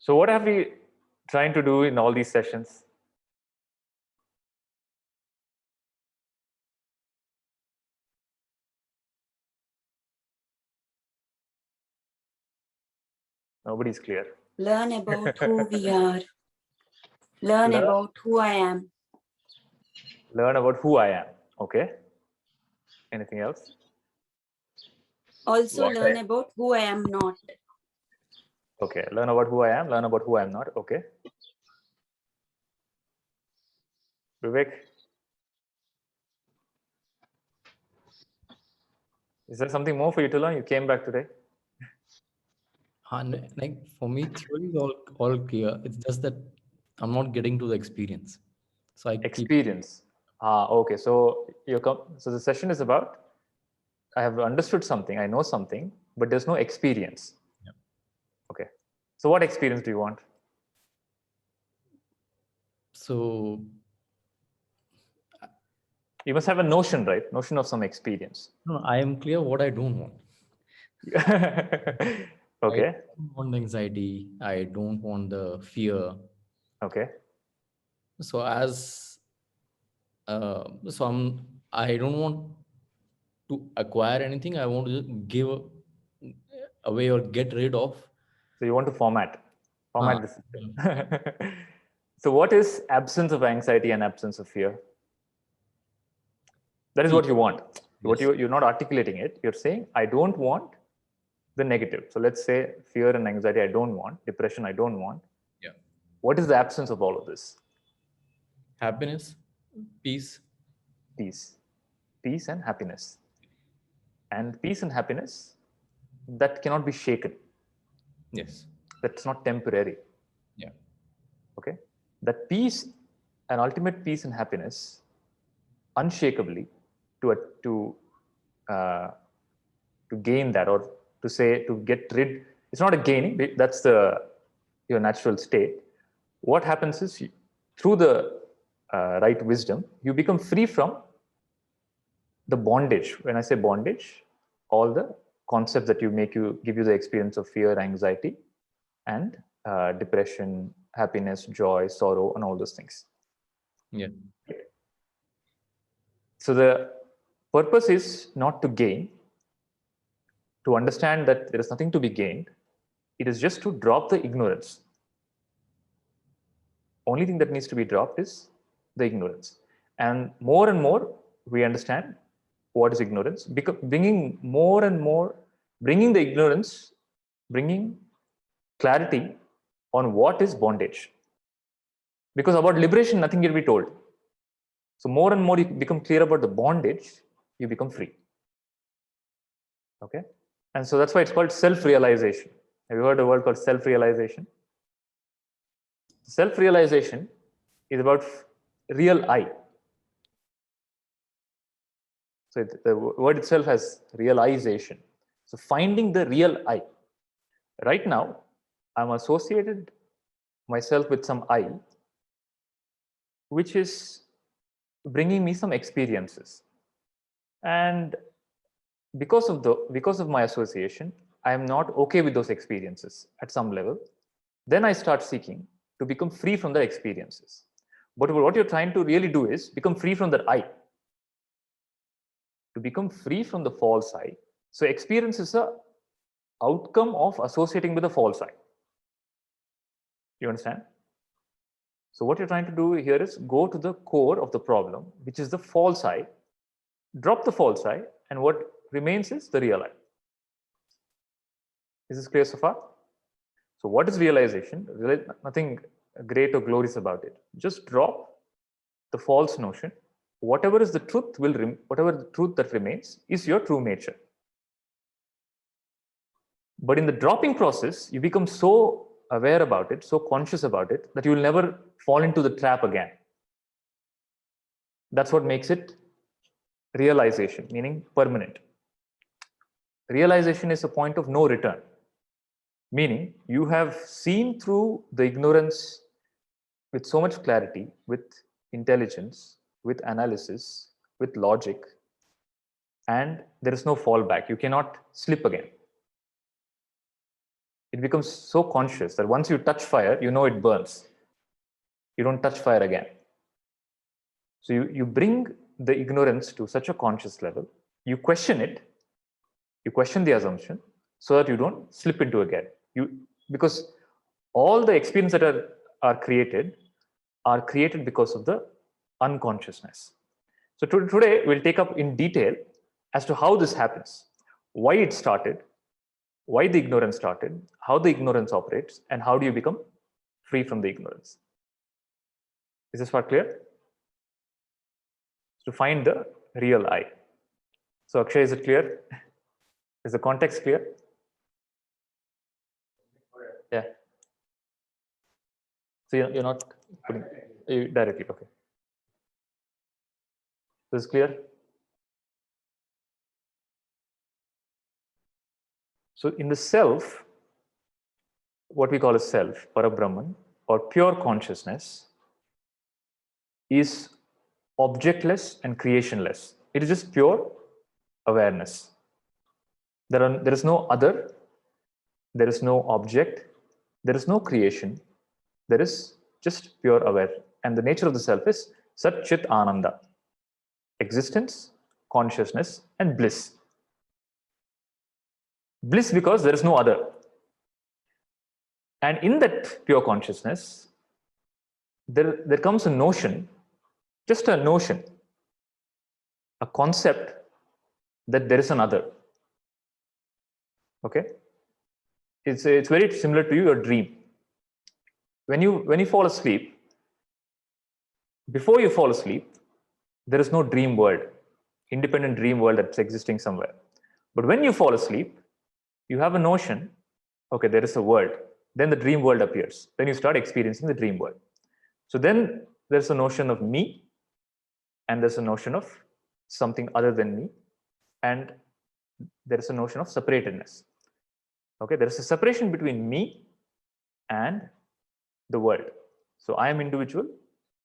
So what have we trying to do in all these sessions? Nobody's clear. Learn about who we are. Learn about who I am. Learn about who I am. Okay. Anything else? Also learn about who I am not. Okay. Learn about who I am. Learn about who I am not. Okay. Vivek, is there something more for you to learn? You came back today. Like for me, theory is all clear. It's just that I'm not getting to the experience. So I experience. Okay. So so the session is about I have understood something, I know something, but there's no experience. Yeah. Okay. So what experience do you want? So you must have a notion, right? Notion of some experience. No, I am clear what I don't want. Okay. I don't want the anxiety. I don't want the fear. Okay. So I don't want to acquire anything. I want to just give away or get rid of. So you want to format the system. So what is absence of anxiety and absence of fear? That is what you want. Yes. What you're not articulating it. You're saying, I don't want the negative. So let's say fear and anxiety, I don't want. Depression, I don't want. Yeah. What is the absence of all of this? Happiness, peace. Peace. Peace and happiness. And peace and happiness, that cannot be shaken. Yes. That's not temporary. Yeah. Okay. That peace and ultimate peace and happiness, unshakably, to gain that, or to say to get rid, it's not a gaining. That's your natural state. What happens is through the right wisdom, you become free from the bondage. When I say bondage, all the concepts that give you the experience of fear, anxiety, and depression, happiness, joy, sorrow, and all those things. Yeah. So the purpose is not to gain, to understand that there is nothing to be gained. It is just to drop the ignorance. Only thing that needs to be dropped is the ignorance. And more we understand what is ignorance, because bringing more and more, bringing the ignorance, bringing clarity on what is bondage. Because about liberation, nothing will be told. So more and more you become clear about the bondage, you become free. Okay? And so that's why it's called self-realization. Have you heard a word called self-realization? Self-realization is about real I. So the word itself has realization. So finding the real I. Right now, I'm associated myself with some I, which is bringing me some experiences. And because of my association, I am not okay with those experiences at some level. Then I start seeking to become free from the experiences. But what you're trying to really do is become free from that I. To become free from the false I. So experience is a outcome of associating with the false I. You understand? So what you're trying to do here is go to the core of the problem, which is the false I. Drop the false I, and what remains is the real I. Is this clear so far? So what is realization? Nothing great or glorious about it. Just drop the false notion. Whatever is the truth whatever the truth that remains is your true nature. But in the dropping process, you become so aware about it, so conscious about it, that you will never fall into the trap again. That's what makes it realization, meaning permanent. Realization is a point of no return, meaning you have seen through the ignorance with so much clarity, with intelligence, with analysis, with logic, and there is no fallback. You cannot slip again. It becomes so conscious that once you touch fire, you know it burns. You don't touch fire again. So you bring the ignorance to such a conscious level, you question it, you question the assumption so that you don't slip into again. Because all the experiences that are created because of the unconsciousness. So today we'll take up in detail as to how this happens, why it started, why the ignorance started, how the ignorance operates, and how do you become free from the ignorance. Is this part clear? To find the real I. So Akshay, is it clear? Is the context clear? Yeah. So you're not putting directly, okay. This is clear? So in the self, what we call a self, Parabrahman, or pure consciousness, is objectless and creationless. It is just pure awareness. There is no other, there is no object, there is no creation, there is just pure aware. And the nature of the self is Sat Chit Ananda, existence, consciousness, and bliss. Bliss because there is no other. And in that pure consciousness, there comes a notion, just a notion, a concept that there is another. Okay? It's very similar to your dream. When you fall asleep, before you fall asleep, there is no dream world, independent dream world that's existing somewhere. But when you fall asleep, you have a notion, okay, there is a world. Then the dream world appears. Then you start experiencing the dream world. So then there's a notion of me, and there's a notion of something other than me, and there is a notion of separatedness. Okay, there is a separation between me and the world. So I am individual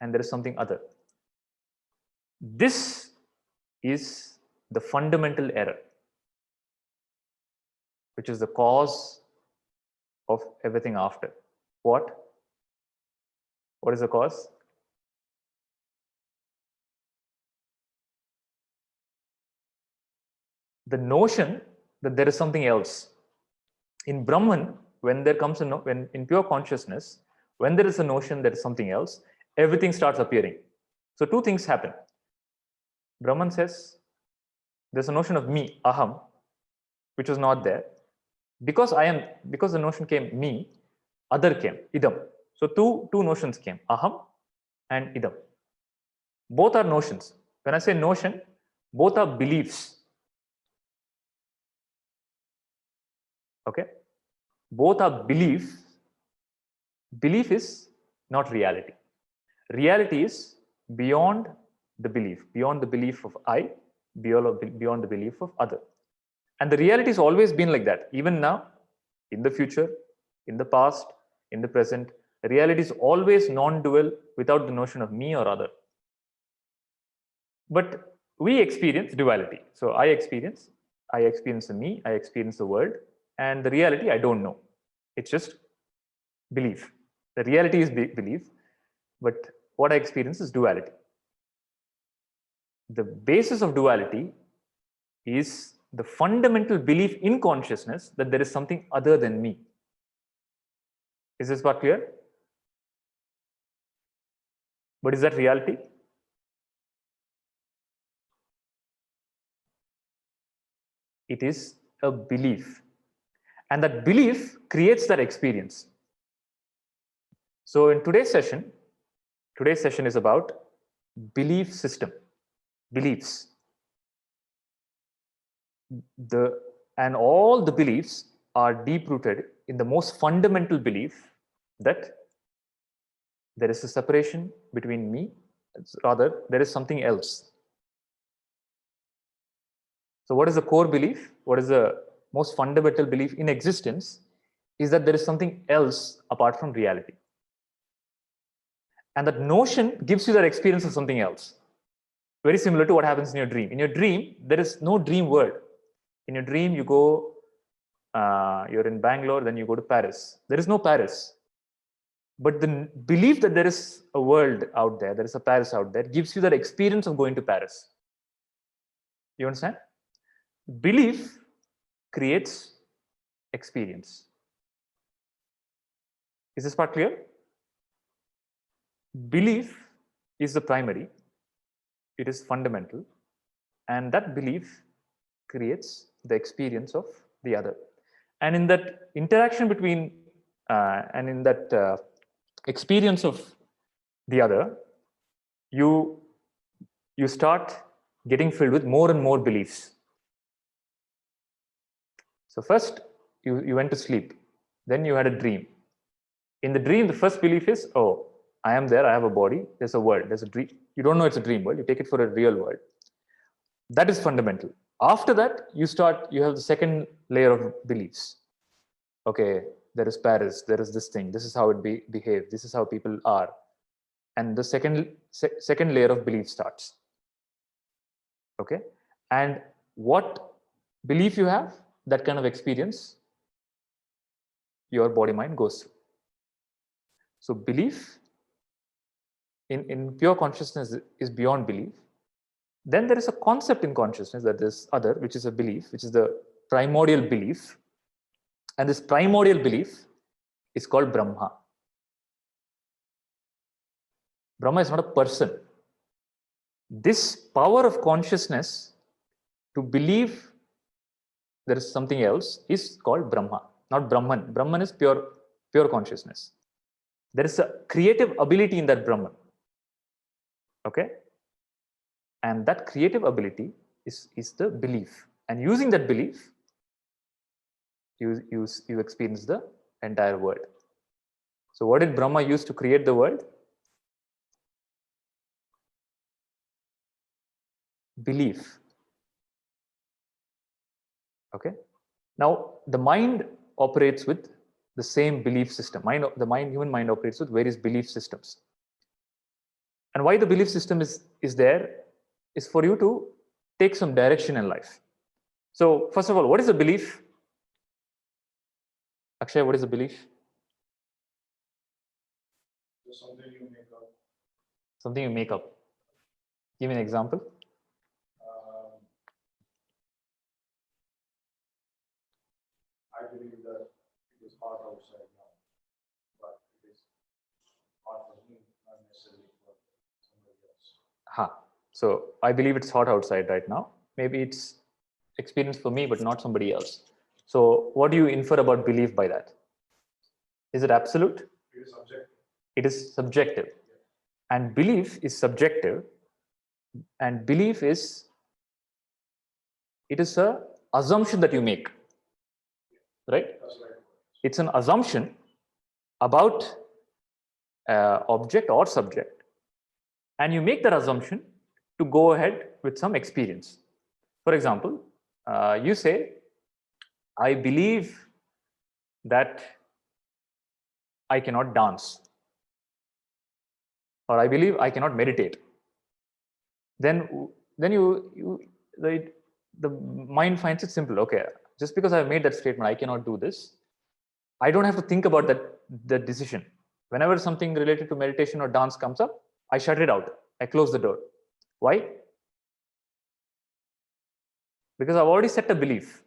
and there is something other. This is the fundamental error, which is the cause of everything after. What? What is the cause? The notion that there is something else. In Brahman, when there comes when in pure consciousness, when there is a notion there is something else, everything starts appearing. So two things happen. Brahman says there's a notion of me, aham, which was not there. Because the notion came me, other came, idam. So two notions came, aham and idam. Both are notions. When I say notion, both are beliefs. Okay? Both are beliefs. Belief is not reality. Reality is beyond the belief of I, beyond the belief of other. And the reality has always been like that. Even now, in the future, in the past, in the present, reality is always non-dual without the notion of me or other. But we experience duality. So I experience the me, I experience the world, and the reality I don't know. It's just belief. The reality is belief, but what I experience is duality. The basis of duality is the fundamental belief in consciousness that there is something other than me. Is this part clear? But is that reality? It is a belief. And that belief creates that experience. So in today's session is about belief system, beliefs. And all the beliefs are deep-rooted in the most fundamental belief that there is a separation between me, rather there is something else. So what is the core belief? What is the most fundamental belief in existence? Is that there is something else apart from reality. And that notion gives you that experience of something else. Very similar to what happens in your dream. In your dream, there is no dream world. In your dream, you go you're in Bangalore, then you go to Paris. There is no Paris. But the belief that there is a world out there, there is a Paris out there, gives you that experience of going to Paris. You understand? Belief creates experience. Is this part clear? Belief is the primary, it is fundamental, and that belief creates the experience of the other. And in that interaction between and in that experience of the other, you start getting filled with more and more beliefs. So first you went to sleep, then you had a dream. In the dream, the first belief is, oh, I am there, I have a body, there's a world, there's a dream. You don't know it's a dream world, you take it for a real world. That is fundamental. After that, you have the second layer of beliefs. Okay, there is Paris, there is this thing, this is how it behaves, this is how people are. And the second layer of belief starts. Okay, and what belief you have, that kind of experience your body mind goes through. So belief in pure consciousness is beyond belief. Then there is a concept in consciousness that is other, which is a belief, which is the primordial belief. And this primordial belief is called Brahma. Brahma is not a person. This power of consciousness to believe there is something else is called Brahma, not Brahman. Brahman is pure consciousness. There is a creative ability in that Brahman. Okay? And that creative ability is the belief. And using that belief, you experience the entire world. So what did Brahma use to create the world? Belief. Okay. Now the mind operates with the same belief system. Human mind operates with various belief systems. And why the belief system is there is for you to take some direction in life. So first of all, what is a belief? Akshay, what is a belief? Something you make up. Something you make up. Give me an example. I believe that it is hot outside now, but it is hot for me, not necessarily for somebody else. So I believe it's hot outside right now. Maybe it's experience for me, but not somebody else. So what do you infer about belief by that? Is it absolute? It is subjective. It is subjective. And belief is subjective. And belief is a assumption that you make. Right? That's right. It's an assumption about object or subject. And you make that assumption to go ahead with some experience. For example, you say, I believe that I cannot dance, or I believe I cannot meditate. Then the mind finds it simple. Okay, just because I've made that statement, I cannot do this, I don't have to think about that decision. Whenever something related to meditation or dance comes up, I shut it out. I close the door. Why? Because I've already set a belief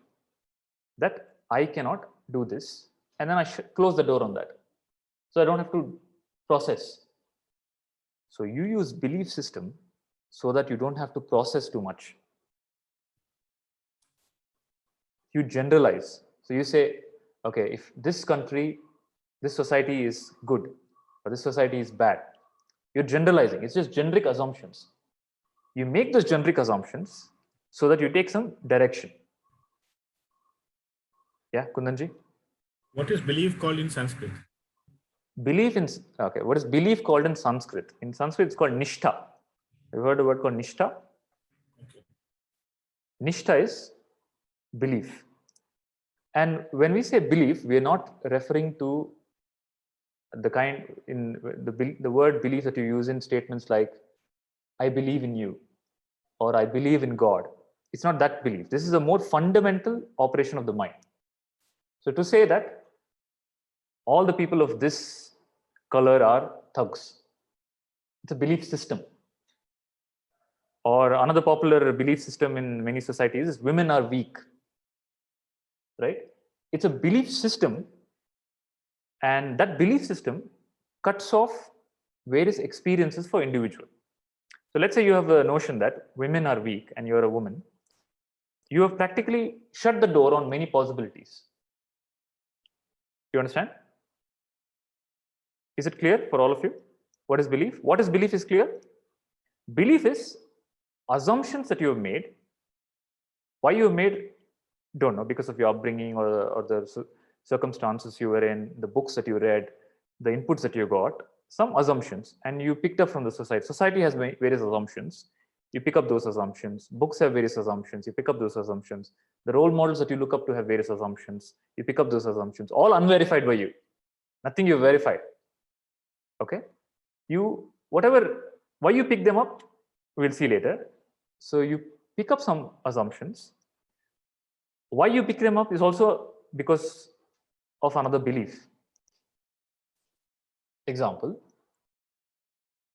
that I cannot do this, and then I close the door on that. So I don't have to process. So you use belief system so that you don't have to process too much. You generalize. So you say, okay, if this country, this society is good, or this society is bad, you're generalizing. It's just generic assumptions. You make those generic assumptions so that you take some direction. Yeah, Kundanji? What is belief called in Sanskrit? What is belief called in Sanskrit? In Sanskrit, it's called nishtha. Have you heard a word called nishtha? Okay. Nishtha is belief. And when we say belief, we are not referring to the kind in the word belief that you use in statements like, I believe in you, or I believe in God. It's not that belief. This is a more fundamental operation of the mind. So to say that all the people of this color are thugs, it's a belief system. Or another popular belief system in many societies is women are weak, right? It's a belief system, and that belief system cuts off various experiences for individual. So let's say you have a notion that women are weak and you're a woman. You have practically shut the door on many possibilities. You understand? Is it clear for all of you? What is belief? What is belief is clear. Belief is assumptions that you have made. Why you have made, don't know, because of your upbringing or the circumstances you were in, the books that you read, the inputs that you got, some assumptions, and you picked up from the society. Society has various assumptions. You pick up those assumptions. Books have various assumptions. You pick up those assumptions. The role models that you look up to have various assumptions. You pick up those assumptions, all unverified by you. Nothing you verified. Okay? You, whatever, why you pick them up, we'll see later. So you pick up some assumptions. Why you pick them up is also because of another belief. Example,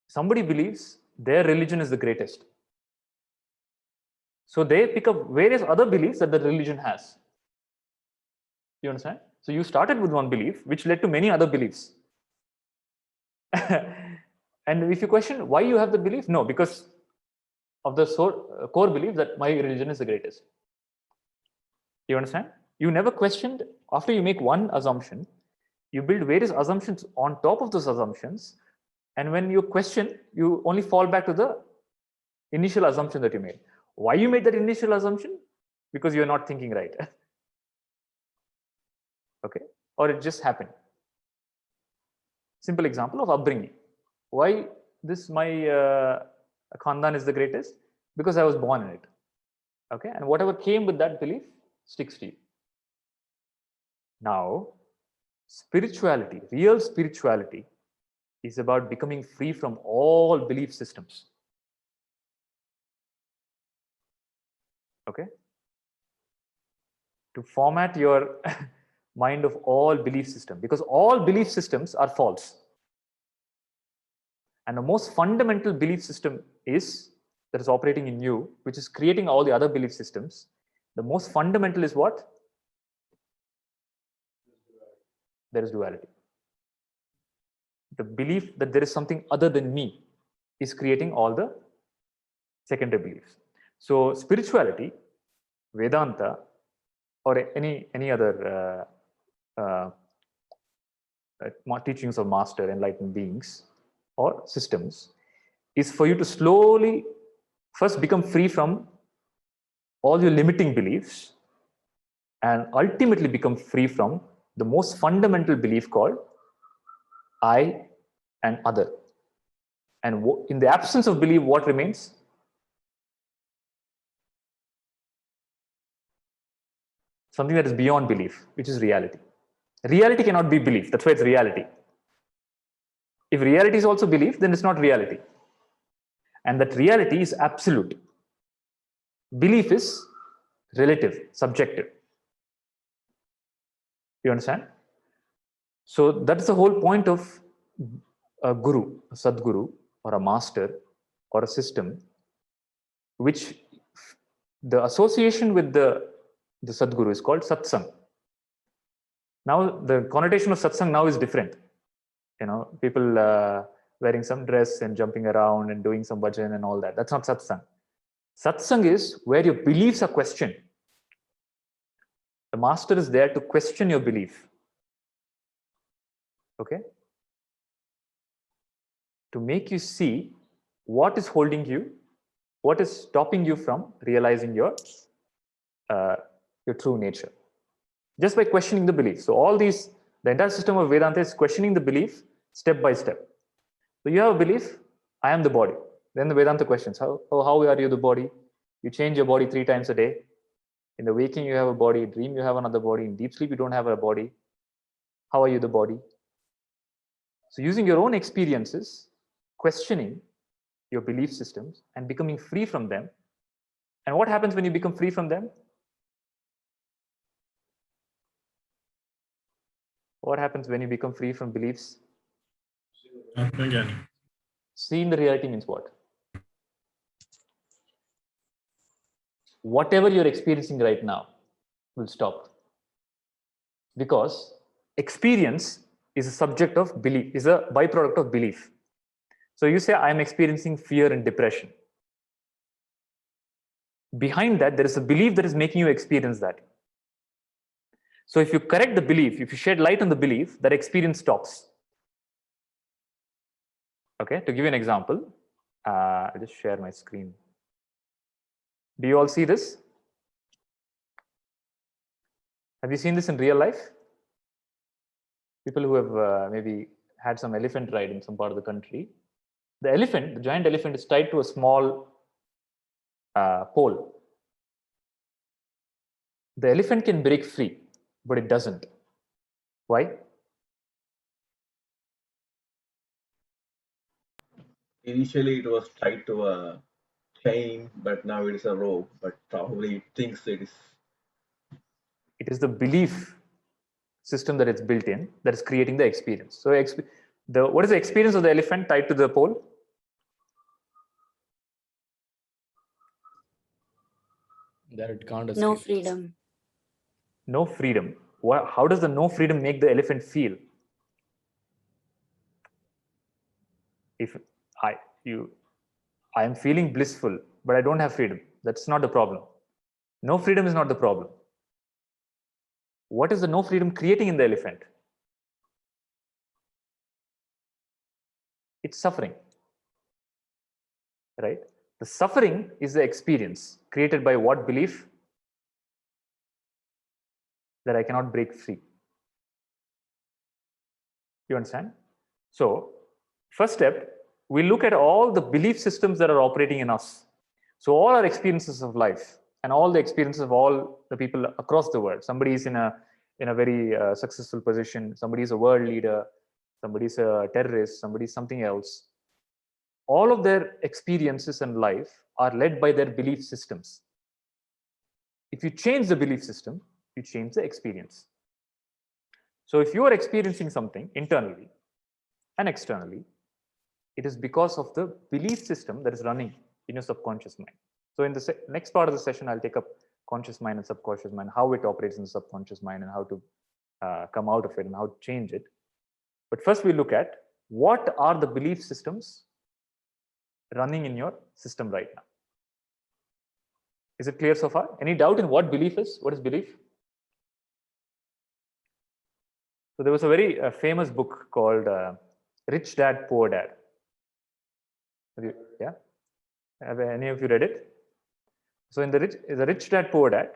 somebody believes their religion is the greatest. So they pick up various other beliefs that the religion has. You understand? So you started with one belief, which led to many other beliefs. And if you question why you have the belief, no, because of the core belief that my religion is the greatest. You understand? You never questioned, after you make one assumption, you build various assumptions on top of those assumptions. And when you question, you only fall back to the initial assumption that you made. Why you made that initial assumption? Because you're not thinking right. Okay? Or it just happened. Simple example of upbringing. Why this my Khandan is the greatest? Because I was born in it. Okay? And whatever came with that belief sticks to you. Now, spirituality, real spirituality, is about becoming free from all belief systems. Okay? To format your mind of all belief system, because all belief systems are false. And the most fundamental belief system is that is operating in you, which is creating all the other belief systems. The most fundamental is what? There is duality. The belief that there is something other than me is creating all the secondary beliefs. So spirituality, Vedanta, or any other teachings of master enlightened beings or systems, is for you to slowly first become free from all your limiting beliefs and ultimately become free from the most fundamental belief called I and other. And in the absence of belief, what remains? Something that is beyond belief, which is reality. Reality cannot be belief. That's why it's reality. If reality is also belief, then it's not reality. And that reality is absolute. Belief is relative, subjective. You understand? So that's the whole point of a guru, a sadguru, or a master, or a system, which the association with the sadguru is called satsang. Now the connotation of satsang now is different. You know, people wearing some dress and jumping around and doing some bhajan and all that. That's not satsang. Satsang is where your beliefs are questioned. The master is there to question your belief. Okay? To make you see what is holding you, what is stopping you from realizing your true nature. Just by questioning the belief. So all these, the entire system of Vedanta is questioning the belief step by step. So you have a belief, I am the body. Then the Vedanta questions, how are you the body? You change your body 3 times a day. In the waking, you have a body. In dream, you have another body. In deep sleep, you don't have a body. How are you the body? So using your own experiences, questioning your belief systems and becoming free from them. And what happens when you become free from them? What happens when you become free from beliefs? Atmajnani. Seeing the reality means what? Whatever you're experiencing right now will stop. Because experience is a subject of belief, is a byproduct of belief. So you say, I'm experiencing fear and depression. Behind that, there is a belief that is making you experience that. So if you correct the belief, if you shed light on the belief, that experience stops. Okay, to give you an example, I'll just share my screen. Do you all see this? Have you seen this in real life? People who have maybe had some elephant ride in some part of the country. The elephant, the giant elephant, is tied to a small pole. The elephant can break free, but it doesn't. Why? Initially, it was tied to a chain, but now it is a rope. But probably it thinks it is. It is the belief system that it's built in that is creating the experience. So, what is the experience of the elephant tied to the pole? That it can't escape. No freedom. No freedom. How does the no freedom make the elephant feel? If I am feeling blissful, but I don't have freedom, that's not the problem. No freedom is not the problem. What is the no freedom creating in the elephant? It's suffering, right? The suffering is the experience created by what belief? That I cannot break free. You understand? So, first step, we look at all the belief systems that are operating in us. So, all our experiences of life and all the experiences of all the people across the world. Somebody is in a very successful position. Somebody is a world leader. Somebody is a terrorist. Somebody is something else. All of their experiences in life are led by their belief systems. If you change the belief system, you change the experience. So if you are experiencing something internally and externally, it is because of the belief system that is running in your subconscious mind. So in the next part of the session, I'll take up conscious mind and subconscious mind, how it operates in the subconscious mind and how to come out of it and how to change it. But first we look at what are the belief systems running in your system right now. Is it clear so far? Any doubt in what belief is? What is belief? So there was a very famous book called Rich Dad, Poor Dad. Yeah? Have any of you read it? So in the Rich Dad, Poor Dad,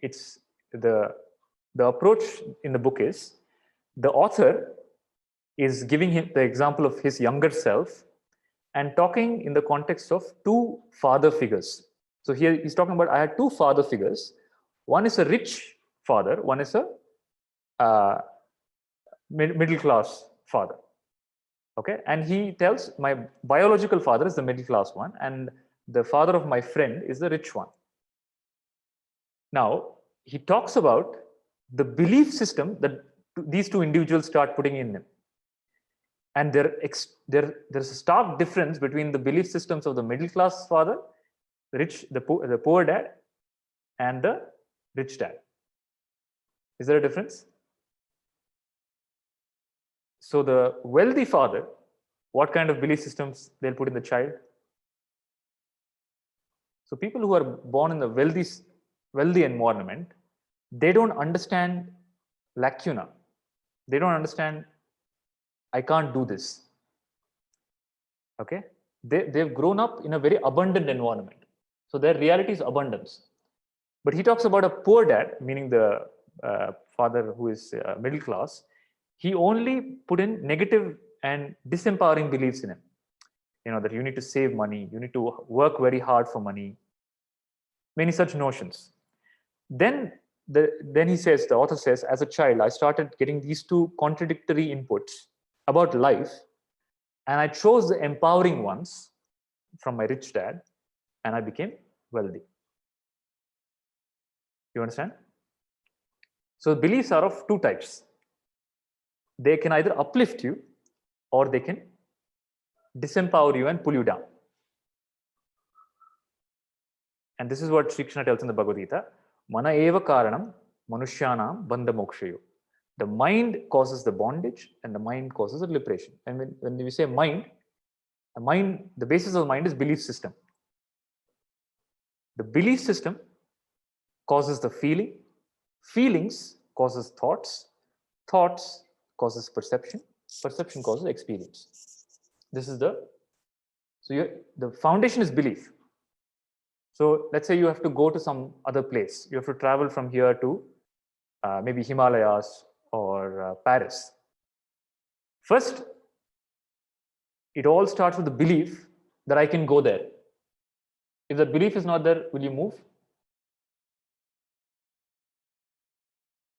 it's the approach in the book is the author is giving him the example of his younger self and talking in the context of two father figures. So here he's talking about, I had two father figures. One is a rich father, one is a middle class father. Okay, and he tells my biological father is the middle class one and the father of my friend is the rich one. Now, he talks about the belief system that these two individuals start putting in him. And there's a stark difference between the belief systems of the middle class father, the poor dad, and the rich dad. Is there a difference? So the wealthy father, what kind of belief systems they'll put in the child? So people who are born in the wealthy environment, they don't understand lacuna. They don't understand, I can't do this. Okay? They've grown up in a very abundant environment. So their reality is abundance. But he talks about a poor dad, meaning the father who is middle class. He only put in negative and disempowering beliefs in him. You know, that you need to save money, you need to work very hard for money, many such notions. Then he says, the author says, as a child, I started getting these two contradictory inputs about life, and I chose the empowering ones from my rich dad, and I became wealthy. You understand? So beliefs are of two types. they can either uplift you or they can disempower you and pull you down. And this is what Sri Krishna tells in the Bhagavad Gita. Mana eva karanam manushyanam bandha mokshayo. The mind causes the bondage and the mind causes the liberation. And when we say mind, the basis of the mind is belief system. The belief system causes the feeling, feelings causes thoughts, thoughts causes perception, perception causes experience. This is the foundation is belief. So let's say you have to go to some other place. You have to travel from here to maybe Himalayas or Paris. First, it all starts with the belief that I can go there. If the belief is not there, will you move?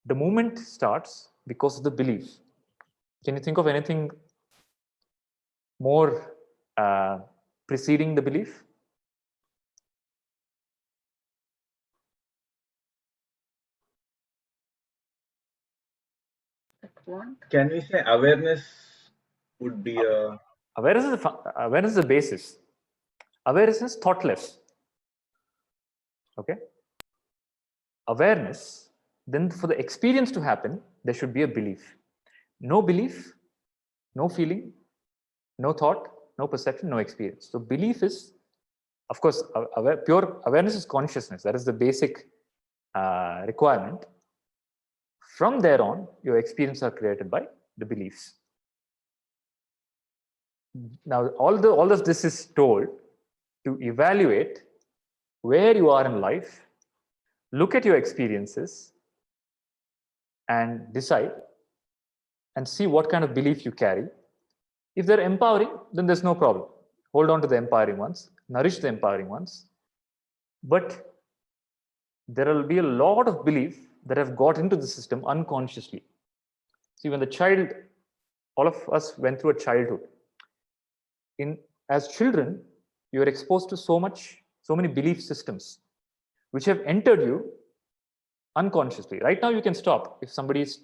The movement starts because of the belief. Can you think of anything more preceding the belief? Can we say awareness would be a... Awareness is the basis. Awareness is thoughtless. Okay? Awareness, then for the experience to happen, there should be a belief. No belief, no feeling, no thought, no perception, no experience. So belief is, of course, pure awareness is consciousness. That is the basic requirement. From there on, your experiences are created by the beliefs. Now, all of this is told to evaluate where you are in life, look at your experiences, and decide and see what kind of belief you carry. If they're empowering, then there's no problem. Hold on to the empowering ones, nourish the empowering ones. But there will be a lot of belief that have got into the system unconsciously. See, when the child, all of us went through a childhood. As children, you are exposed to so many belief systems which have entered you unconsciously. Right now, you can stop. If somebody is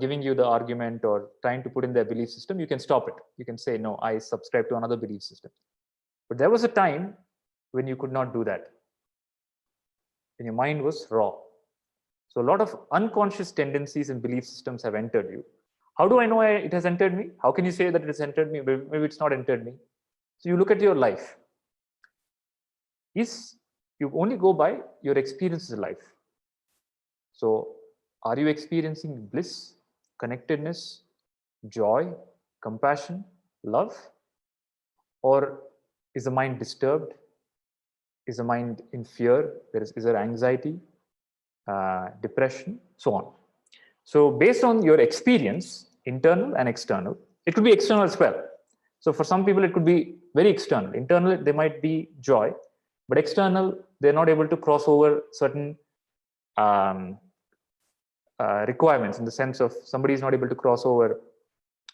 giving you the argument or trying to put in their belief system, you can stop it. You can say, no, I subscribe to another belief system. But there was a time when you could not do that. When your mind was raw. So a lot of unconscious tendencies and belief systems have entered you. How do I know it has entered me? How can you say that it has entered me? Maybe it's not entered me. So you look at your life. You only go by your experiences in life. So are you experiencing bliss, connectedness, joy, compassion, love? Or is the mind disturbed? Is the mind in fear? Is there anxiety, depression, so on? So based on your experience, internal and external, it could be external as well. So for some people, it could be very external. Internal, they might be joy, but external, they're not able to cross over certain requirements, in the sense of somebody is not able to cross over,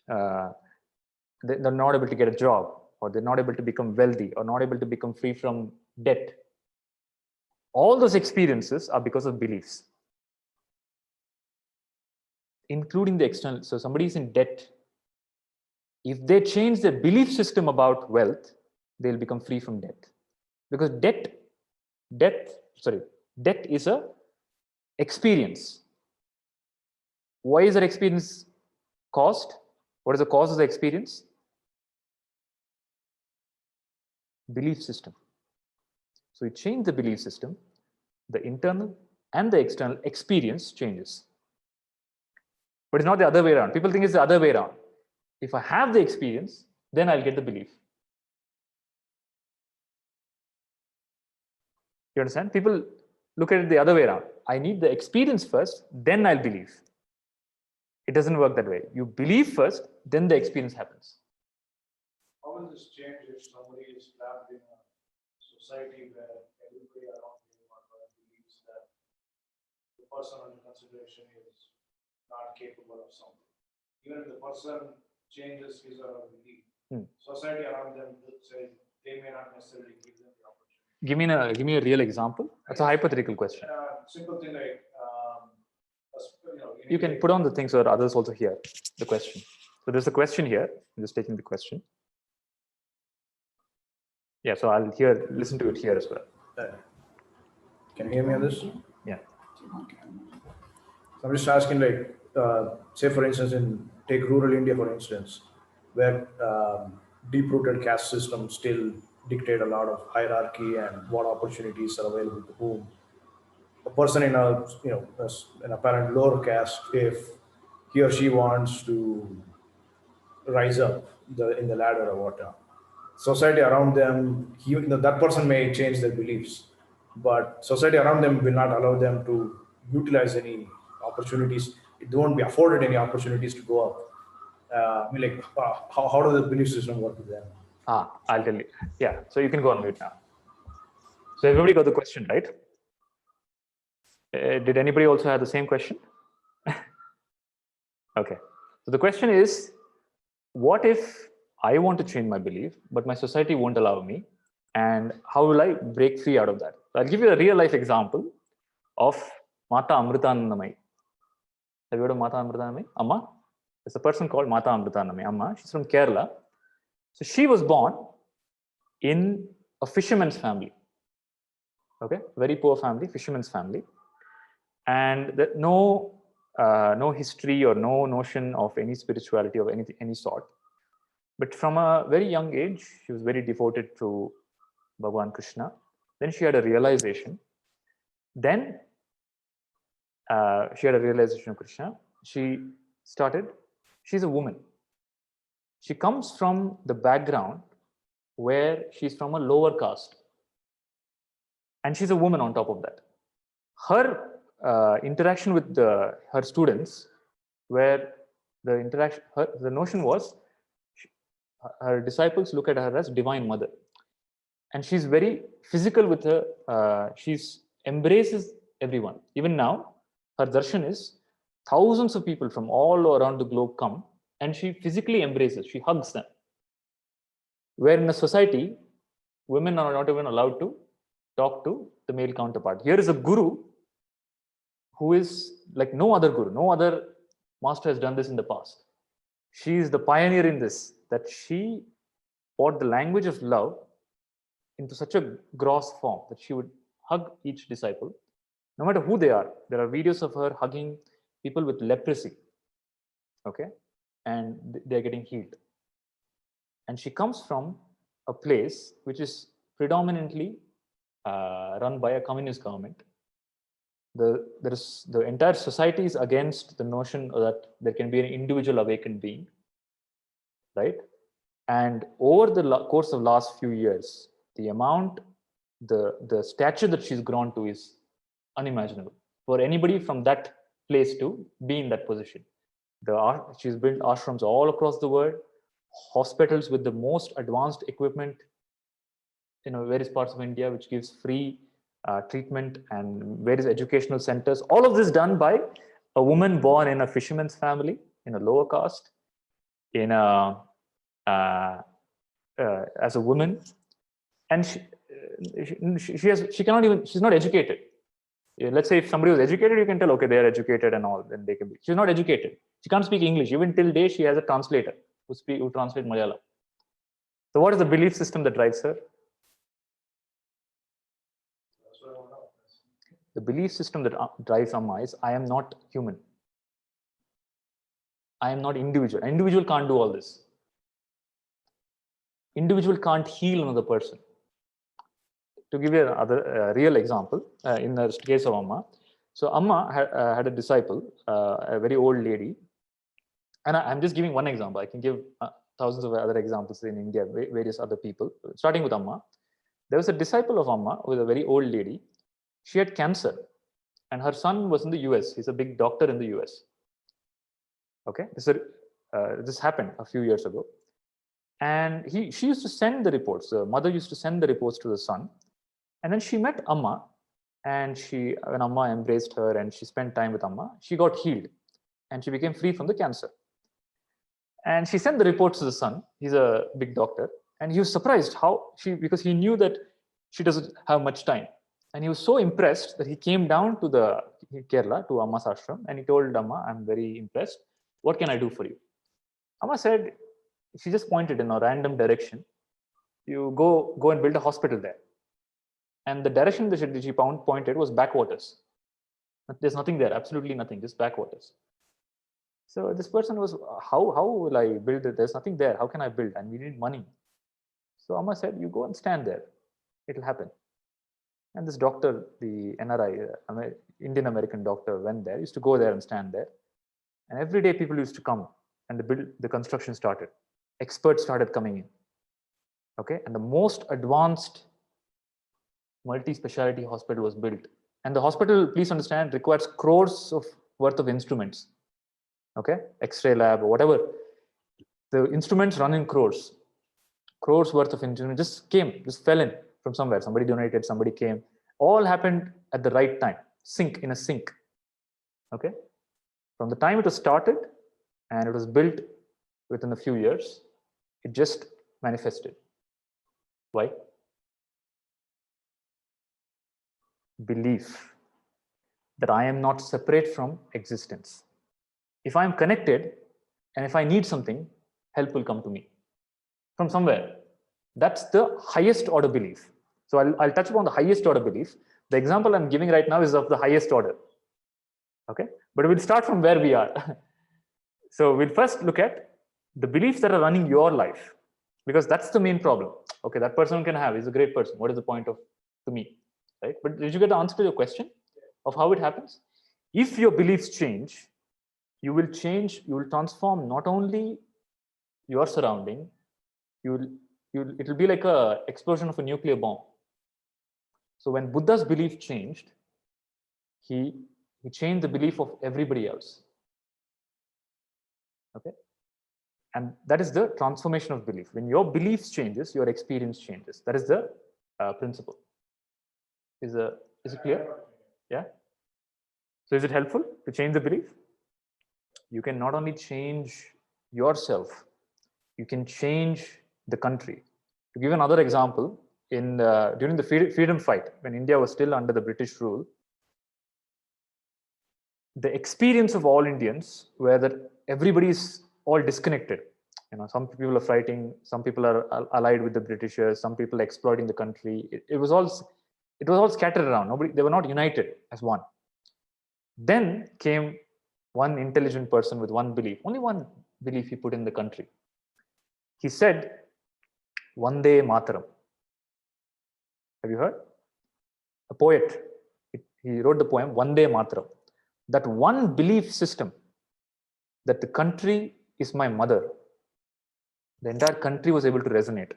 they're not able to get a job, or they're not able to become wealthy, or not able to become free from debt. All those experiences are because of beliefs, including the external. So somebody is in debt. If they change their belief system about wealth, they'll become free from debt. Because debt is a experience. Why is that experience caused? What is the cause of the experience? Belief system. So you change the belief system, the internal and the external experience changes. But it's not the other way around. People think it's the other way around. If I have the experience, then I'll get the belief. You understand? People look at it the other way around. I need the experience first, then I'll believe. It doesn't work that way. You believe first, then the experience happens. How will this change if somebody is trapped in a society where everybody around him believes that the person under consideration is not capable of something? Even if the person changes his or her belief, society around them will say they may not necessarily give them the opportunity. Give me a real example. That's a hypothetical question. Simple thing like a You can put on the thing so that others also hear the question. So there's a question here. I'm just taking the question. Yeah, so I'll listen to it here as well. Can you hear me on this? Yeah. So I'm just asking, like, say for instance, take rural India for instance, where deep-rooted caste systems still dictate a lot of hierarchy and what opportunities are available to whom. A person in a an apparent lower caste, if he or she wants to rise up in the ladder or whatever, society around them, that person may change their beliefs, but society around them will not allow them to utilize any opportunities. They won't be afforded any opportunities to go up. How does the belief system work with them? I'll tell you. Yeah, so you can go on mute now. So everybody got the question, right? Did anybody also have the same question? Okay. So the question is, what if I want to change my belief, but my society won't allow me? And how will I break free out of that? So I'll give you a real life example of Mata Amritanandamai. Have you heard of Mata Amritanandamai? Amma? There's a person called Mata Amritanandamai. Amma. She's from Kerala. So she was born in a fisherman's family. Okay, very poor family, fisherman's family. And no history or no notion of any spirituality of any sort. But from a very young age, she was very devoted to Bhagavan Krishna. Then she had a realization. Then she had a realization of Krishna. She's a woman. She comes from the background where she's from a lower caste. And she's a woman on top of that. Her interaction with her students, where the notion was, her disciples look at her as divine mother, and she's very physical with her. She's embraces everyone. Even now, her darshan is thousands of people from all around the globe come, and she physically embraces. She hugs them. Where in a society, women are not even allowed to talk to the male counterpart. Here is a guru who is like no other guru, no other master has done this in the past. She is the pioneer in this, that she brought the language of love into such a gross form that she would hug each disciple, no matter who they are. There are videos of her hugging people with leprosy, okay, and they're getting healed. And she comes from a place which is predominantly run by a communist government. The entire society is against the notion that there can be an individual awakened being, right? And over the course of last few years, the stature that she's grown to is unimaginable for anybody from that place to be in that position. She's built ashrams all across the world, hospitals with the most advanced equipment in various parts of India, which gives free treatment, and various educational centers. All of this done by a woman born in a fisherman's family, in a lower caste, in a as a woman, and she's not educated. Let's say if somebody was educated, you can tell, okay, they are educated and all, then they can be. She's not educated. She can't speak English. Even till day, she has a translator who translates Malayalam. So what is the belief system that drives her? The belief system that drives Amma is, I am not human. I am not individual. An individual can't do all this. Individual can't heal another person. To give you another real example, in the case of Amma, so Amma had a disciple, a very old lady, and I'm just giving one example. I can give thousands of other examples in India, various other people. Starting with Amma, there was a disciple of Amma who was a very old lady. She had cancer, and her son was in the US. He's a big doctor in the US. Okay, this happened a few years ago, and she used to send the reports. The mother used to send the reports to the son, and then she met Amma, and when Amma embraced her and she spent time with Amma, she got healed, and she became free from the cancer. And she sent the reports to the son. He's a big doctor, and he was surprised because he knew that she doesn't have much time. And he was so impressed that he came down to the Kerala, to Amma's ashram, and he told Amma, I'm very impressed. What can I do for you? Amma said, she just pointed in a random direction. You go and build a hospital there. And the direction that she pointed was backwaters. There's nothing there, absolutely nothing, just backwaters. So this person was, how will I build it? There's nothing there. How can I build? And we need money. So Amma said, you go and stand there. It'll happen. And this doctor, the NRI, Indian American doctor, went there, used to go there and stand there. And every day people used to come and the construction started. Experts started coming in. Okay, and the most advanced multi-speciality hospital was built. And the hospital, please understand, requires crores of worth of instruments. Okay, X-ray lab or whatever. The instruments run in crores worth of instruments just fell in from somewhere. Somebody donated, somebody came. All happened at the right time, in a sync. Okay, from the time it was started and it was built within a few years, it just manifested. Why? Belief that I am not separate from existence. If I am connected and if I need something, help will come to me from somewhere. That's the highest order belief. So I'll touch upon the highest order belief. The example I'm giving right now is of the highest order. Okay, but we'll start from where we are. So we'll first look at the beliefs that are running your life, because that's the main problem. Okay, that person can have, he's a great person. What is the point of to me, right? But did you get the answer to your question of how it happens? If your beliefs change, you will transform not only your surrounding, it'll be like a explosion of a nuclear bomb. So when Buddha's belief changed, he changed the belief of everybody else. Okay, and that is the transformation of belief. When your beliefs changes, your experience changes. That is the principle. Is it clear? Yeah. So is it helpful to change the belief? You can not only change yourself, you can change the country. To give another example, during the freedom fight, when India was still under the British rule, the experience of all Indians were that everybody is all disconnected. Some people are fighting, some people are allied with the Britishers, some people are exploiting the country. It was all scattered around. They were not united as one. Then came one intelligent person with one belief, only one belief he put in the country. He said, Vande Mataram. Have you heard? A poet, he wrote the poem Vande Mataram. That one belief system, that the country is my mother, the entire country was able to resonate.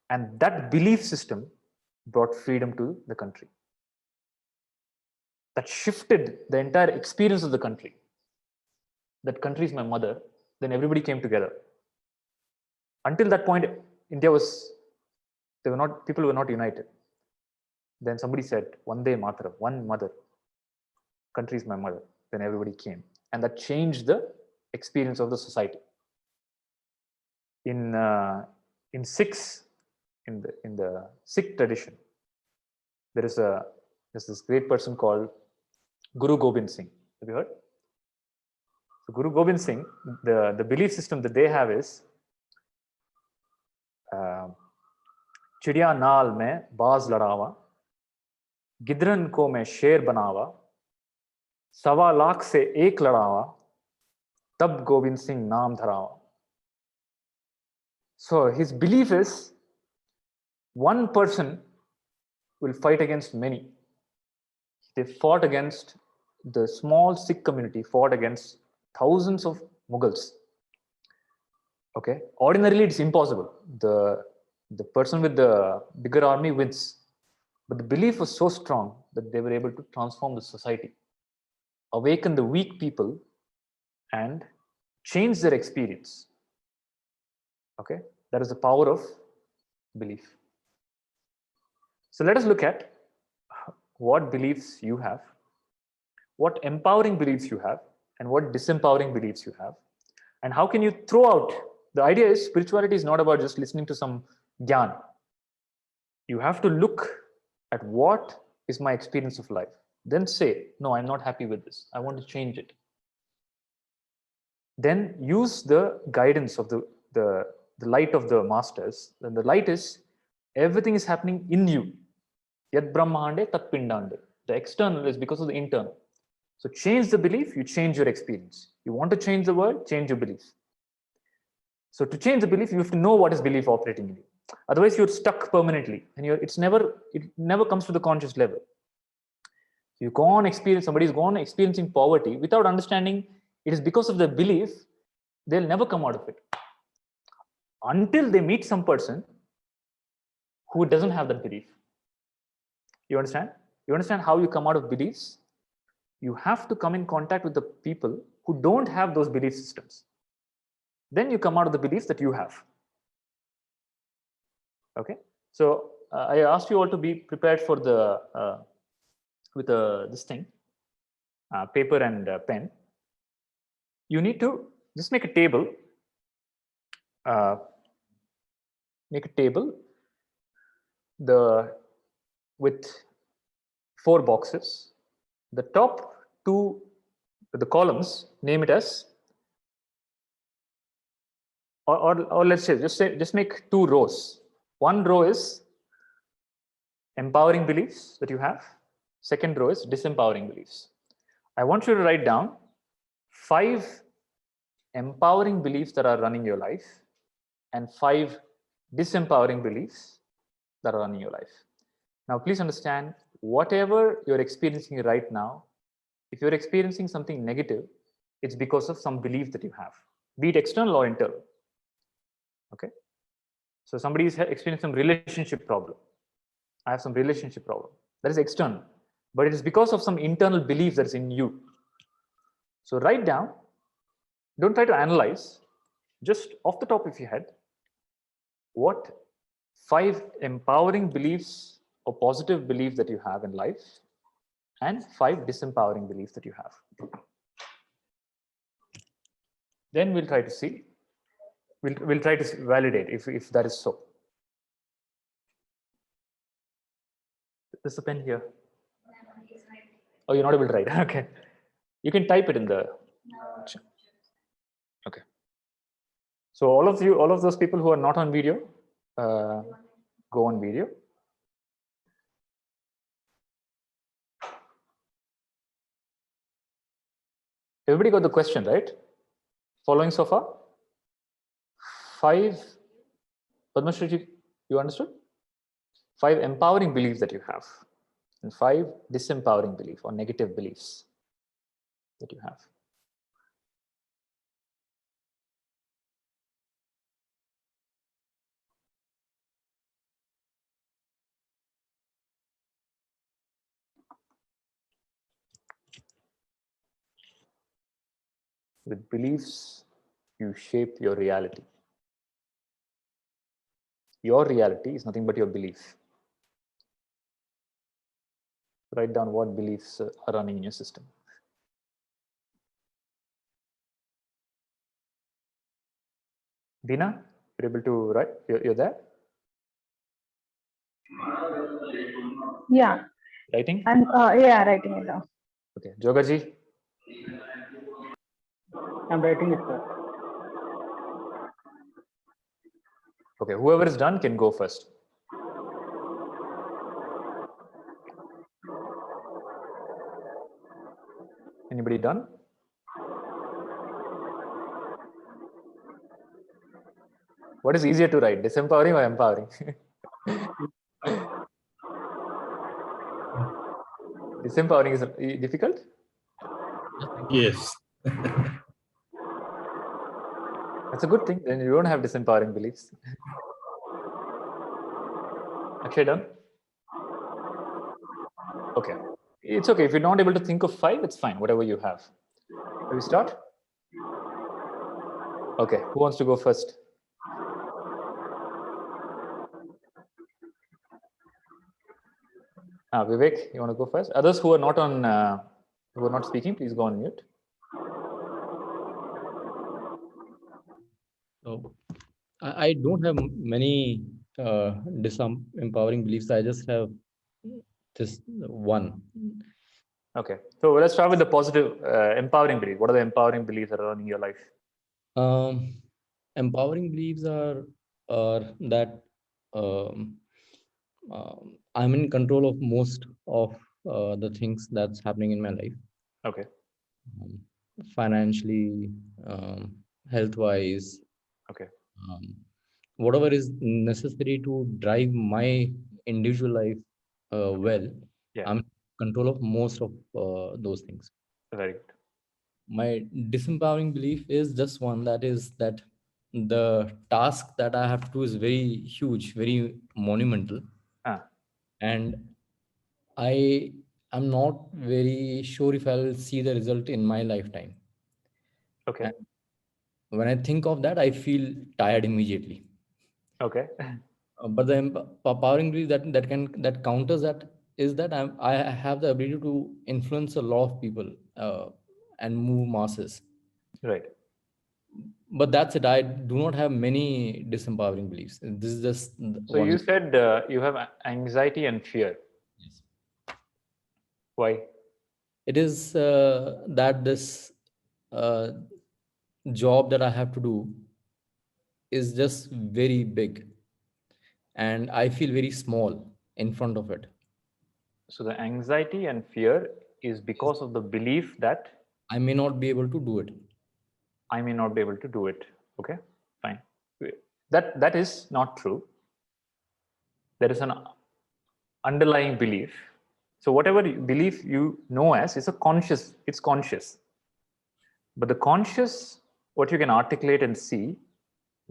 And that belief system brought freedom to the country. That shifted the entire experience of the country. That country is my mother, then everybody came together. Until that point, people were not united. Then somebody said, Vande Mataram, one mother, country is my mother. Then everybody came. And that changed the experience of the society. In the Sikh tradition, there's this great person called Guru Gobind Singh. Have you heard? So Guru Gobind Singh, the belief system that they have is चिड़िया नाल में बाज लड़ावा, गिदरन को मैं शेर बनावा, 1.25 लाख से एक लड़ावा, तब गोविंद सिंह नाम धरावा. So his belief is one person will fight against many. They fought against the small Sikh community, fought against thousands of Mughals. Okay, ordinarily it's impossible. The person with the bigger army wins. But the belief was so strong that they were able to transform the society, awaken the weak people, and change their experience. Okay, that is the power of belief. So let us look at what beliefs you have, what empowering beliefs you have, and what disempowering beliefs you have, and how can you throw out. The idea is spirituality is not about just listening to some gyan. You have to look at what is my experience of life. Then say, no, I'm not happy with this. I want to change it. Then use the guidance of the light of the masters. And the light is everything is happening in you. Yad brahmande tat pindande. The external is because of the internal. So change the belief, you change your experience. You want to change the world, change your belief. So to change the belief, you have to know what is belief operating in you. Otherwise, you're stuck permanently, and it never comes to the conscious level. You go on experience, somebody's gone experiencing poverty without understanding it is because of the belief, they'll never come out of it. Until they meet some person who doesn't have that belief. You understand? You understand how you come out of beliefs? You have to come in contact with the people who don't have those belief systems. Then you come out of the beliefs that you have. Okay, so I asked you all to be prepared for the with this thing, paper and pen. You need to just make a table. Make a table. With 4 boxes. The top 2, the columns, name it as, or let's say just make 2 rows. One row is empowering beliefs that you have. Second row is disempowering beliefs. I want you to write down 5 empowering beliefs that are running your life and 5 disempowering beliefs that are running your life. Now, please understand, whatever you're experiencing right now, if you're experiencing something negative, it's because of some belief that you have, be it external or internal. Okay. So somebody is experiencing some relationship problem. I have some relationship problem. That is external, but it is because of some internal belief that's in you. So write down, don't try to analyze, just off the top of your head, what 5 empowering beliefs or positive beliefs that you have in life and 5 disempowering beliefs that you have. Then we'll try to see, we'll try to validate if that is so. There's a pen here. Oh, you're not able to write. Okay. You can type it in the. Okay. So all of those people who are not on video, go on video. Everybody got the question, right? Following so far? 5, Padma Shri, you understood? 5 empowering beliefs that you have and 5 disempowering beliefs or negative beliefs that you have. With beliefs, you shape your reality. Your reality is nothing but your belief. Write down what beliefs are running in your system. Dina, you're able to write? You're there? Yeah. Writing? I'm yeah, writing it down. Okay. Jogaji? I'm writing it, sir. Okay, whoever is done can go first. Anybody done? What is easier to write, disempowering or empowering? Disempowering is difficult? Yes. That's a good thing. Then you don't have disempowering beliefs. Akshay, done? Okay. It's okay. If you're not able to think of 5, it's fine. Whatever you have. Shall we start? Okay. Who wants to go first? Vivek, you want to go first? Others who are not on, who are not speaking, please go on mute. So I don't have many disempowering beliefs. I just have Just one. Okay. So let's start with the positive, empowering belief. What are the empowering beliefs that are running your life? Empowering beliefs are that um, I'm in control of most of the things that's happening in my life, Okay. um, financially, health wise, Okay. whatever is necessary to drive my individual life well. Yeah. I'm in control of most of those things. Very good. My disempowering belief is just one, that is that the task that I have to do is very huge, very monumental, Ah, and I am not very sure if I'll see the result in my lifetime. okay. And when I think of that, I feel tired immediately. Okay. But the empowering belief that counters that is that I have the ability to influence a lot of people and move masses. Right. But that's it. I do not have many disempowering beliefs. This is just So you one. said you have anxiety and fear. Yes. Why? It is that this uh, job that I have to do is just very big, and I feel very small in front of it. So the anxiety and fear is Is because of the belief that I may not be able to do it. I may not be able to do it. Okay. Fine. That is not true. There is an underlying belief. So whatever belief you know as is a conscious, it's conscious. But the conscious, what you can articulate and see,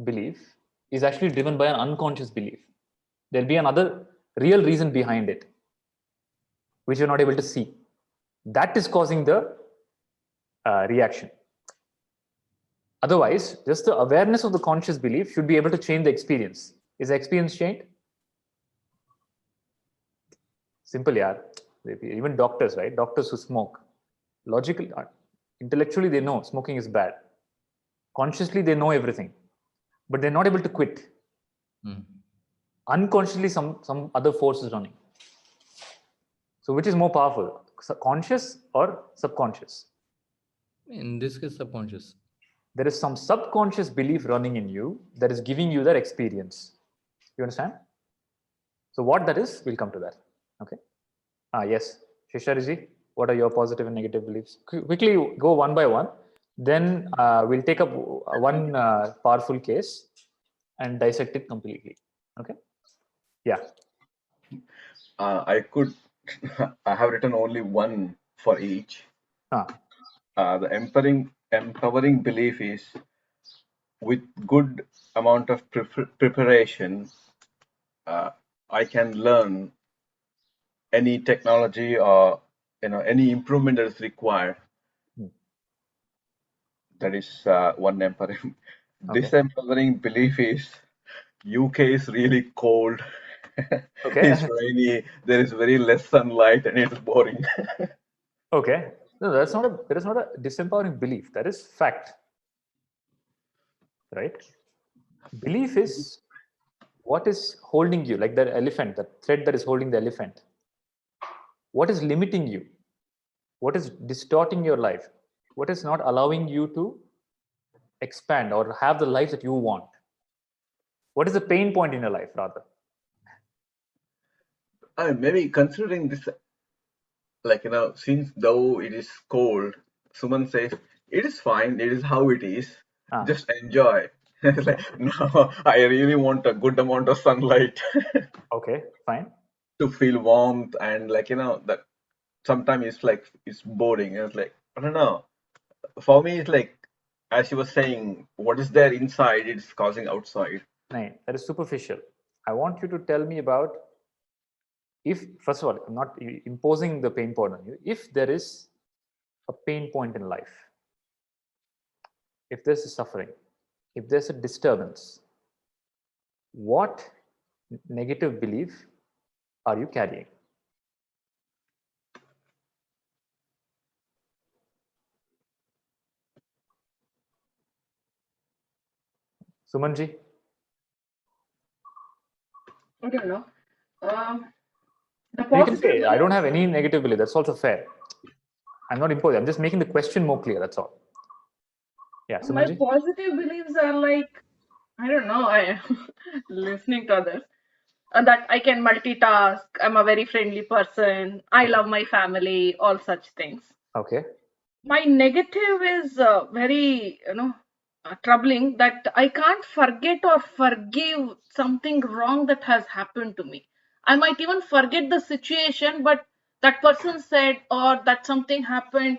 belief, is actually driven by an unconscious belief. There'll be another real reason behind it, which you're not able to see. That is causing the reaction. Otherwise, just the awareness of the conscious belief should be able to change the experience. Is the experience changed? Simple, yeah. Even doctors, right? Doctors who smoke, logically, intellectually, they know smoking is bad. Consciously, they know everything, but they're not able to quit. Hmm. Unconsciously, some other force is running. So, which is more powerful, conscious or subconscious? In this case, subconscious. There is some subconscious belief running in you that is giving you that experience. You understand? So, what that is, we'll come to that. Okay. Yes, Shishariji, what are your positive and negative beliefs? Quickly go one by one. Then we'll take up one powerful case and dissect it completely. Okay. Yeah. I could, I have written only one for each. Ah, The empowering belief is with good amount of preparation, uh, I can learn any technology or any improvement that is required. hmm. That is one empowering. Okay. This empowering belief is UK is really cold. It's Okay. rainy. There is very less sunlight and it's boring. Okay. No, that is not a disempowering belief. That is fact. Right? Belief is what is holding you, like that elephant, that thread that is holding the elephant. What is limiting you? What is distorting your life? What is not allowing you to expand or have the life that you want? What is the pain point in your life, rather? Maybe considering this, like since though it is cold, Suman says it is fine. It is how it is. Ah, Just enjoy. It's yeah. like, no, I really want a good amount of sunlight Okay, fine. to feel warmth and that sometimes it's like it's boring. It's like I don't know. For me, it's like as you were saying, what is there inside, it's causing outside. No, that is superficial. I want you to tell me about if, first of all, I'm not imposing the pain point on you. If there is a pain point in life, if there's a suffering, if there's a disturbance, what negative belief are you carrying? Sumanji? I don't know. Um, The You can positive say, I don't beliefs. have any negative belief. That's also fair. I'm not imposing. I'm just making the question more clear. That's all. Yeah, My Sumanji? positive beliefs are like, I don't know, I listening to others. That I can multitask, I'm a very friendly person, I Okay. love my family, all such things. Okay. My negative is very, troubling, that I can't forget or forgive something wrong that has happened to me. I might even forget the situation, but that person said or that something happened,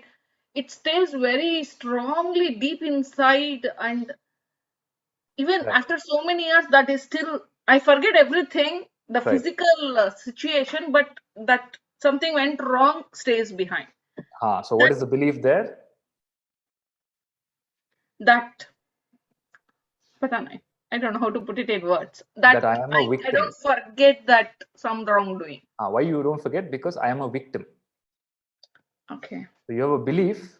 it stays very strongly deep inside, and even Right. after so many years, that is still, I forget everything, the Right. physical situation, but that something went wrong stays behind. So what is the belief there? That pata nahi. I don't know how to put it in words. That That I am a I victim. don't forget that some wrongdoing. Why you don't forget? Because I am a victim. Okay. So you have a belief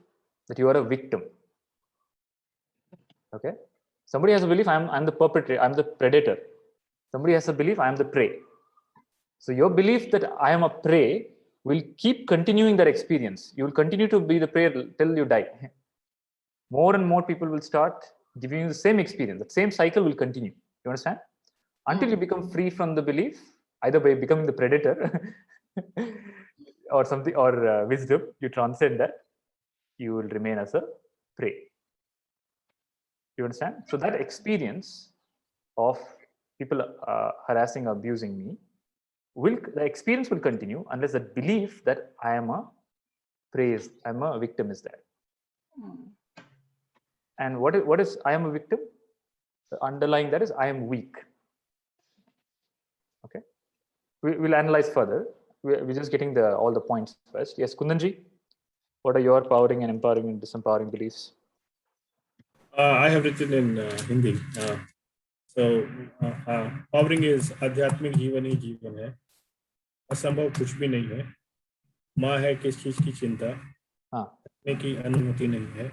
that you are a victim. Okay. Somebody has a belief I'm the perpetrator, I'm the predator. Somebody has a belief I am the prey. So your belief that I am a prey will keep continuing that experience. You will continue to be the prey till you die. More and more people will start giving you the same experience. That same cycle will continue. You understand? Until you become free from the belief, either by becoming the predator or something, or wisdom, you transcend that, you will remain as a prey. You understand? So that experience of people harassing, abusing me, the experience will continue unless that belief that I am a prey, I'm a victim is there. And what is I am a victim? The underlying that is I am weak. Okay, we'll analyze further. We're just getting all the points first. Yes, Kundanji, what are your powering and empowering and disempowering beliefs? I have written in Hindi. So, powering is आध्यात्मिक जीवन ही जीवन है, असंभव कुछ भी नहीं है, माँ है किस चीज की चिंता, हाँ, करने की अनुमति नहीं है,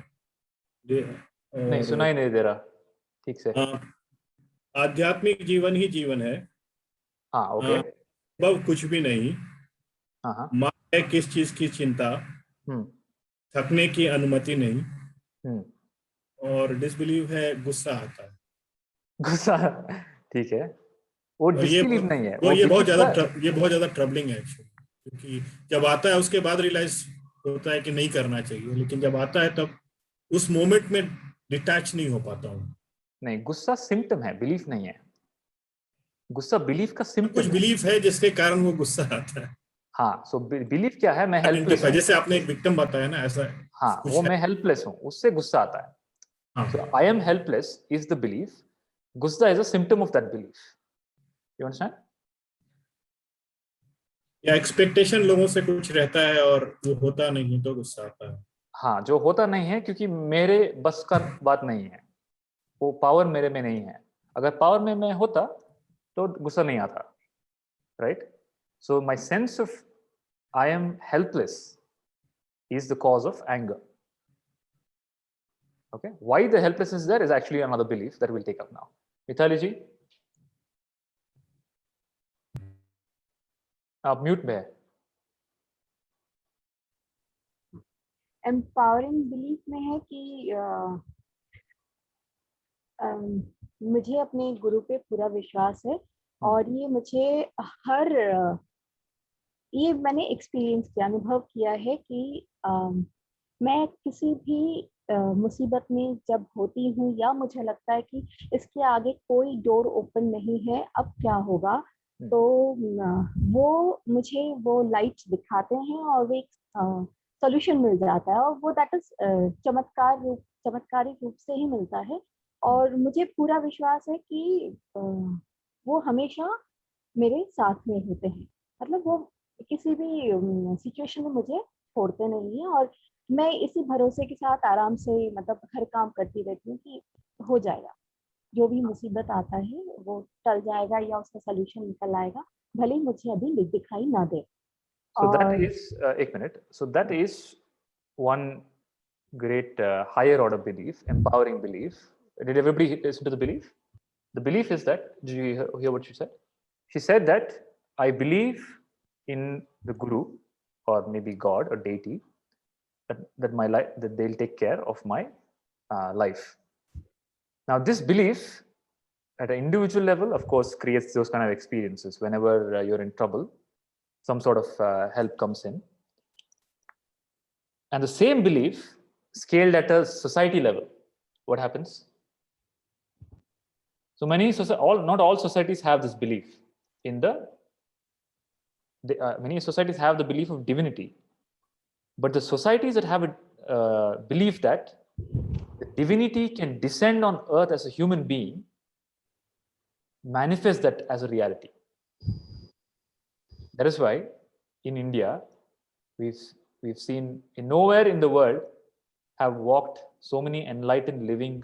नहीं सुनाई नहीं दे रहा ठीक से. आध्यात्मिक जीवन ही जीवन है, हाँ, ओके. असंभव कुछ भी नहीं, हाँ, माँ है किस चीज की चिंता, थकने की अनुमति नहीं, और डिसबिलीव है गुस्सा आता है. गुस्सा ठीक है. वो और ये डिसबिलीव नहीं है, तो वो ये बहुत belief ज्यादा ट्रबलिंग है एक्चुअली, क्योंकि जब आता है उसके बाद रियलाइज होता है कि नहीं करना चाहिए, लेकिन जब आता है तब उस मोमेंट में डिटैच नहीं हो पाता हूँ. नहीं, गुस्सा सिम्टम है, बिलीफ नहीं है. गुस्सा बिलीफ का कुछ सिम्टम है. बिलीफ है जिसके कारण वो गुस्सा आता है. हाँ, सो बिलीफ क्या है? मैं हेल्पलेस हूँ. जैसे आपने एक विक्टिम बताया ना, ऐसा हाँ, कुछ वो है. मैं हेल्पलेस हूँ, उससे गुस्सा आता है. So I am helpless is the belief. Gussa is a symptom of that belief. You understand? या एक्सपेक्टेशन लोगों से कुछ रहता है और वो होता नहीं है तो गुस्सा आता है. हाँ, जो होता नहीं है क्योंकि मेरे बस का बात नहीं है, वो पावर मेरे में नहीं है. अगर पावर में मैं होता तो गुस्सा नहीं आता, right? So my sense of I am helpless is the cause of anger. Okay, why the helplessness is there is actually another belief that we'll take up now. Mithali ji, आप mute में है. Empowering belief में है कि मुझे अपने गुरु पे पूरा विश्वास है और ये मुझे हर ये मैंने एक्सपीरियंस किया, अनुभव किया है कि मैं किसी भी मुसीबत में जब होती हूँ या मुझे लगता है कि इसके आगे कोई डोर ओपन नहीं है, अब क्या होगा, तो वो मुझे वो लाइट दिखाते हैं और वो एक सॉल्यूशन मिल जाता है, और वो दैट इज चमत्कारी रूप से ही मिलता है. और मुझे पूरा विश्वास है कि वो हमेशा मेरे साथ में होते हैं. मतलब वो किसी भी सिचुएशन में मुझे छोड़ते नहीं है, और मैं इसी भरोसे के साथ आराम से मतलब हर काम करती रहती हूँ कि हो जाएगा, जो भी मुसीबत आता है वो टल जाएगा या उसका सॉल्यूशन निकल आएगा, भले ही मुझे अभी दिखाई ना दे. So that is एक minute. So that is one great higher order belief, empowering belief. Did everybody listen to the belief? The belief is that, did you hear what she said? She said that I believe in the guru or maybe God or deity that my life, that they'll take care of my life. Now, this belief at an individual level, of course, creates those kind of experiences. Whenever you're in trouble, some sort of help comes in. And the same belief scaled at a society level, what happens? So not all societies have this belief in many societies have the belief of divinity, but the societies that have a belief that the divinity can descend on earth as a human being manifest that as a reality. That is why in India, we've seen nowhere in the world have walked so many enlightened living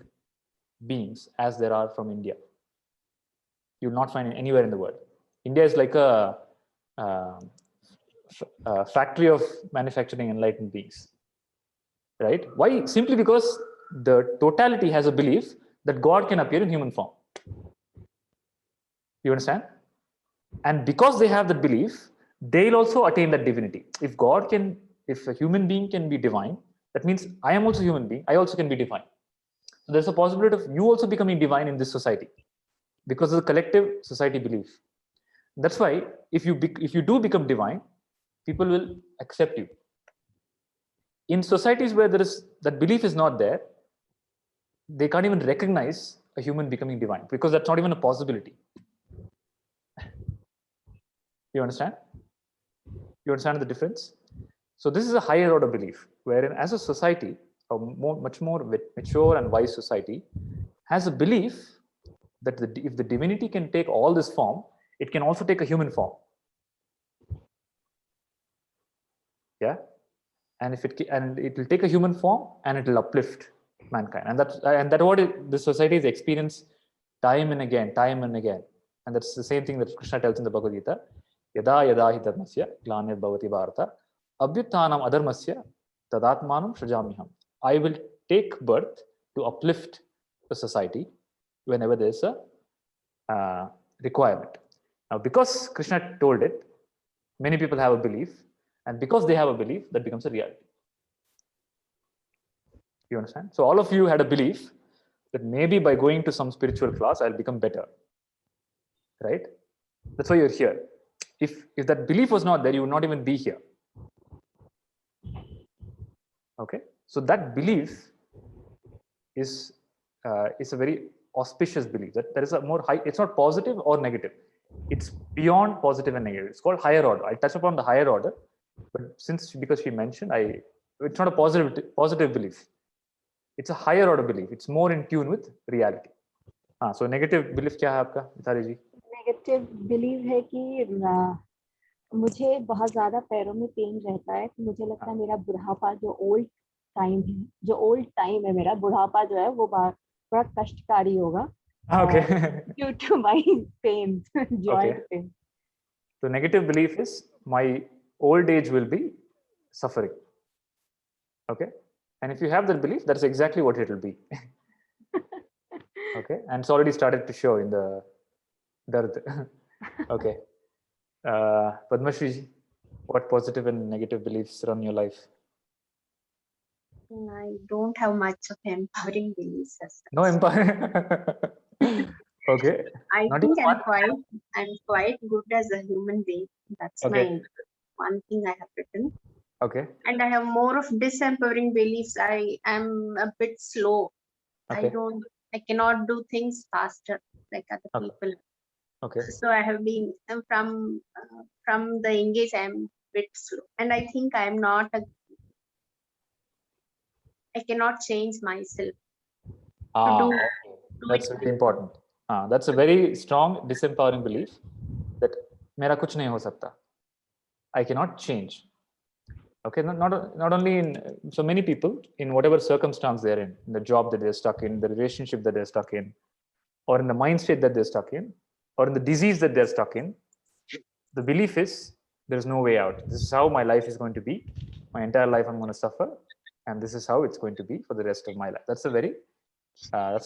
beings as there are from India. You will not find it anywhere in the world. India is like a factory of manufacturing enlightened beings, right? Why? Simply because the totality has a belief that God can appear in human form. You understand? And because they have that belief, they'll also attain that divinity. If a human being can be divine, that means I am also a human being. I also can be divine. So there's a possibility of you also becoming divine in this society because of the collective society belief. That's why if you do become divine, people will accept you. In societies where that belief is not there, they can't even recognize a human becoming divine because that's not even a possibility. You understand? You understand the difference? So this is a higher order belief, wherein as a society, a much more mature and wise society has a belief that if the divinity can take all this form, it can also take a human form. Yeah, and it will take a human form and it will uplift mankind, and that's what the society has experienced time and again, and that's the same thing that Krishna tells in the Bhagavad Gita. Yada yada hi dharmasya glanir bhavati bharata abhyuttanam adharmasya tadatmanam srijamiham. I will take birth to uplift the society whenever there is a requirement. Now, because Krishna told it, many people have a belief, and because they have a belief, that becomes a reality. You understand? So all of you had a belief that maybe by going to some spiritual class, I'll become better. Right? That's why you're here. If that belief was not there, you would not even be here. Okay? So that belief is a very auspicious belief. That there is a more high, it's not positive or negative. It's beyond positive and negative. It's called higher order. I'll touch upon the higher order, but because she mentioned, it's not a positive belief. It's a higher order belief. It's more in tune with reality. So negative belief क्या है आपका, मिताली जी? Negative believe है कि मुझे बहुत ज्यादा पैरों में पेन रहता है, तो मुझे लगता है मेरा बुढ़ापा जो ओल्ड टाइम है मेरा बुढ़ापा जो है वो बड़ा कष्टकारी होगा. Okay. Due to my pain, joint pain. So negative belief is my old age will be suffering. Okay. And if you have that belief, that's exactly what it will be. Okay. And it's already started to show in the dard. Okay. Padmashri ji, what positive and negative beliefs run your life? I don't have much of empowering beliefs as such. No empowering. Okay. I Not think even I'm quite good as a human being. That's Okay. my one thing I have written. Okay. And I have more of disempowering beliefs. I am a bit slow. Okay. I cannot do things faster like other Okay. people. Okay. So I have been from the engage. I am a bit slow, and I think I cannot change myself to do That's it. very important. That's a very strong disempowering belief that मेरा कुछ नहीं हो सकता. I cannot change. Okay, not only in so many people in whatever circumstance they're in the job that they're stuck in, the relationship that they're stuck in, or in the mind state that they're stuck in, or in the disease that they're stuck in, the belief is there's no way out. This is how my life is going to be. My entire life I'm going to suffer, and this is how it's going to be for the rest of my life. That's a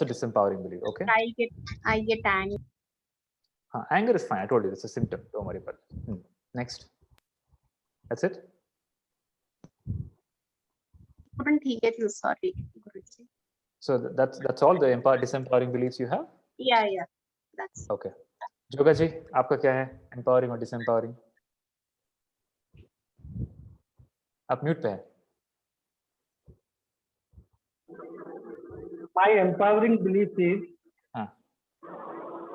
disempowering belief. Okay. I get angry. Anger is fine. I told you it's a symptom. Don't worry about it. Next. That's it. Couldn't hear you, sorry, Guruji. So that's all the disempowering beliefs you have. Yeah, that's Okay. जोगा जी, आपका क्या है? Empowering और disempowering? आप mute पे हैं. My empowering belief is हाँ.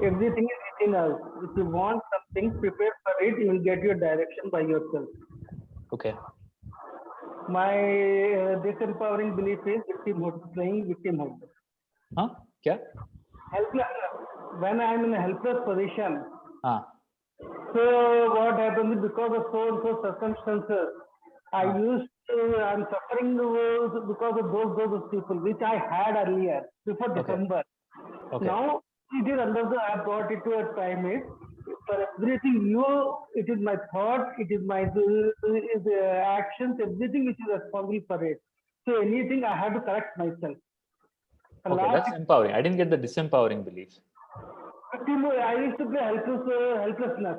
everything is within us. If you want something, prepare for it. You will get your direction by yourself. Okay. My disempowering belief is playing victimhood. हाँ? क्या? Helpless. When I am in a helpless position, हाँ. so what happens is because of so and so circumstances, I'm suffering because of those people which I had earlier before Okay. December. Okay. Now it is I have brought it to a time is for everything it is my thought, it is my actions, everything which is responsible for it. So anything I have to correct myself. Okay, that's empowering. I didn't get the disempowering belief. I used to play helplessness.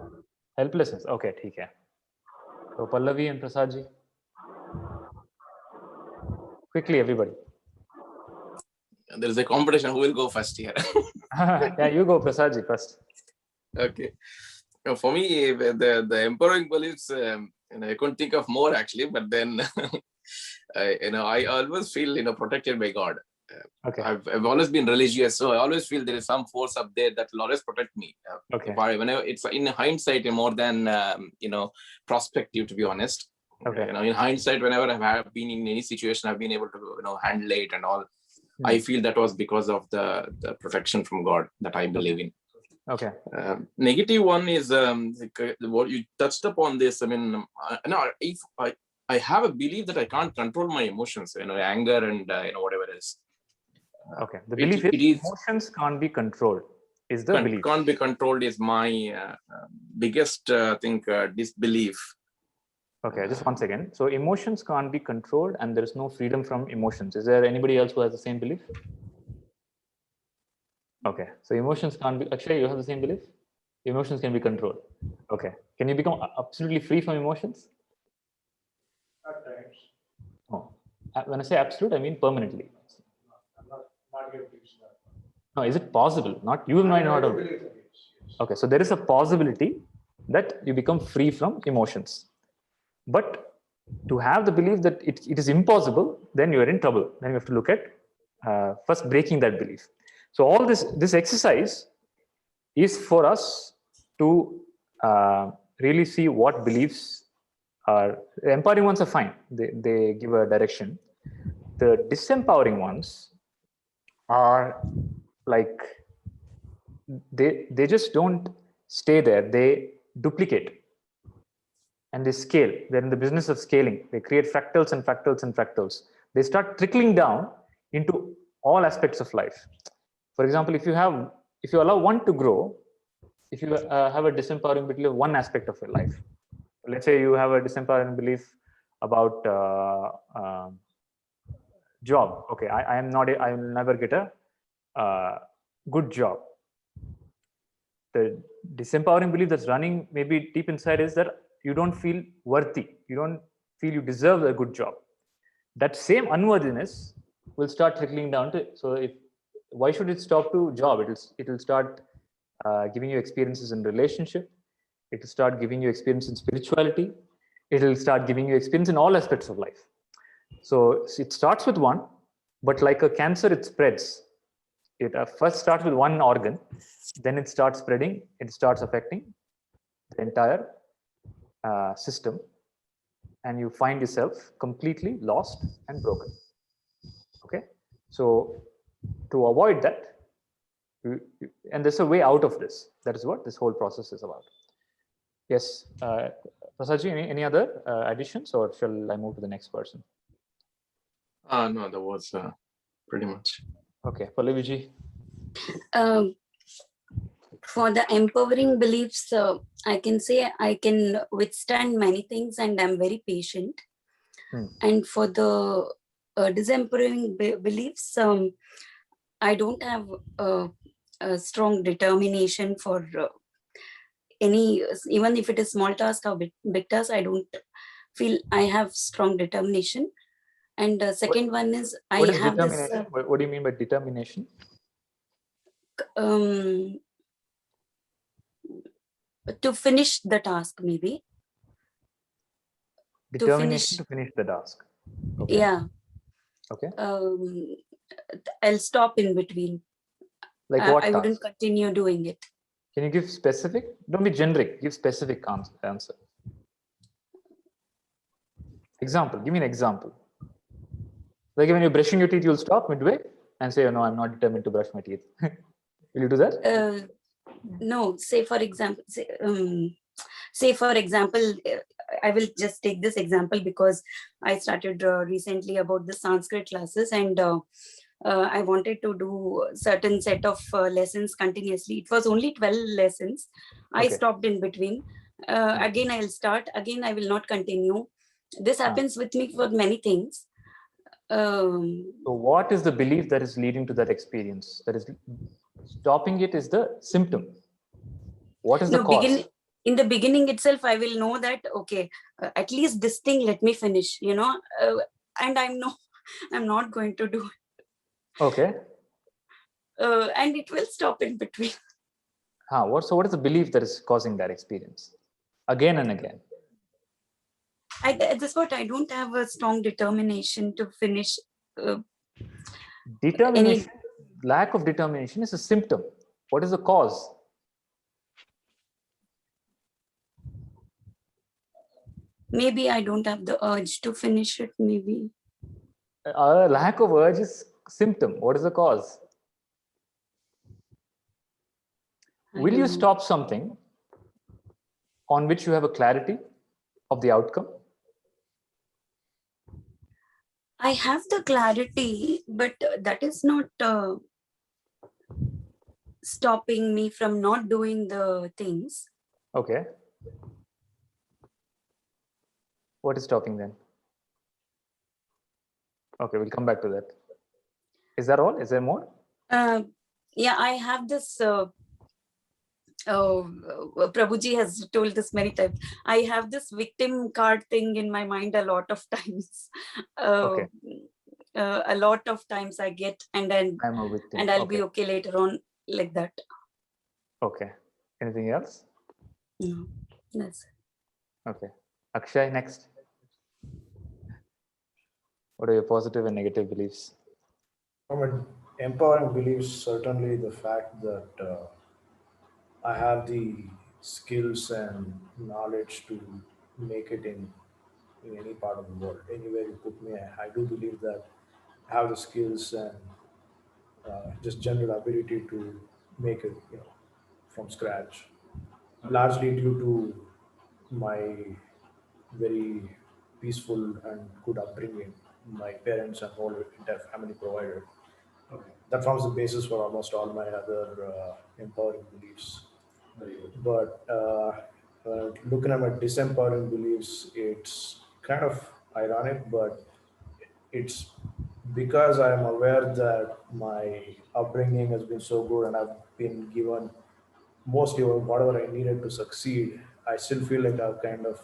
Helplessness. Okay, ठीक है. So Pallavi and Prasad ji. Quickly, everybody. There is a competition. Who will go first here? Yeah, you go, Prasad ji, first. Okay. For me, the empowering beliefs, I couldn't think of more actually, but then, I always feel, protected by God. Okay. I've always been religious, so I always feel there is some force up there that will always protect me. Okay. Whenever it's in hindsight more than, prospective, to be honest. Okay. In hindsight, whenever I've been in any situation, I've been able to, handle it and all. I feel that was because of the protection from God that I believe in. Okay. Negative one is what you touched upon this. I mean, if I have a belief that I can't control my emotions, anger and whatever else. Okay. The belief is emotions can't be controlled. Is the belief can't be controlled is my biggest disbelief. Okay, just one second. So emotions can't be controlled and there is no freedom from emotions. Is there anybody else who has the same belief? Okay, so emotions can't be, Akshay, you have the same belief? Emotions can be controlled. Okay, can you become absolutely free from emotions? At times. Oh, when I say absolute, I mean permanently. I'm not yet reached that. No, is it possible? Not you might not have. Okay, so there is a possibility that you become free from emotions. But to have the belief that it is impossible, then you are in trouble. Then you have to look at first breaking that belief. So all this exercise is for us to really see what beliefs are. The empowering ones are fine. They give a direction. The disempowering ones are like they just don't stay there. They duplicate. And they scale. They're in the business of scaling. They create fractals and fractals and fractals. They start trickling down into all aspects of life. For example, if you allow one to grow, if you have a disempowering belief of one aspect of your life, let's say you have a disempowering belief about job. Okay, I will never get a good job. The disempowering belief that's running maybe deep inside is that you don't feel worthy. You don't feel you deserve a good job. That same unworthiness will start trickling down to. So why should it stop to job? It will start giving you experiences in relationship. It will start giving you experience in spirituality. It will start giving you experience in all aspects of life. So it starts with one, but like a cancer, it spreads. It first starts with one organ, then it starts spreading. It starts affecting the entire system, and you find yourself completely lost and broken. Okay, so to avoid that, and there's a way out of this. That is what this whole process is about. Yes, Prasadji, any other additions, or shall I move to the next person? No, that was pretty much. Okay, Pallaviji. For the empowering beliefs, I can say I can withstand many things and I'm very patient. And for the disempowering beliefs, I don't have a strong determination for any, even if it is small task or big task, I don't feel I have strong determination. And second one is I What is have this determination? What do you mean by determination? To finish the task, maybe. Determination to finish the task. Okay. Yeah. Okay. I'll stop in between. Like what I wouldn't task? continue doing it. Can you give specific? Don't be generic. Give specific answer. Example. Give me an example. Like when you're brushing your teeth, you'll stop midway and say, "Oh, no, I'm not determined to brush my teeth." Will you do that? No. Say for example, I will just take this example because I started recently about the Sanskrit classes, and I wanted to do certain set of lessons continuously. It was only 12 lessons. I stopped in between. Again, I'll start. Again, I will not continue. This happens with me for many things. So what is the belief that is leading to that experience? That is stopping it is the symptom. What is the cause? In the beginning itself, I will know that, okay, at least this thing, let me finish, and I'm not going to do it. Okay. And it will stop in between. So what is the belief that is causing that experience? Again and again. That's what I don't have a strong determination to finish. Determination, lack of determination is a symptom. What is the cause? Maybe I don't have the urge to finish it, maybe. Lack of urge is symptom. What is the cause? Will you stop something on which you have a clarity of the outcome? I have the clarity, but that is not stopping me from not doing the things. Okay. What is stopping then? Okay, we'll come back to that. Is that all? Is there more? Yeah, I have this. Prabhuji has told this many times. I have this victim card thing in my mind a lot of times. Okay. A lot of times I get, and then I'm a victim. and I'll be okay later on, like that. Okay. Anything else? No, that's it. Okay. Akshay, next. What are your positive and negative beliefs? From an empowering beliefs, certainly the fact that I have the skills and knowledge to make it in any part of the world, anywhere you put me. I do believe that I have the skills and just general ability to make it, from scratch. Largely due to my very peaceful and good upbringing. My parents and whole entire family provided. That forms the basis for almost all my other empowering beliefs. But looking at my disempowering beliefs, it's kind of ironic, but it's because I am aware that my upbringing has been so good and I've been given mostly whatever I needed to succeed. I still feel like I've kind of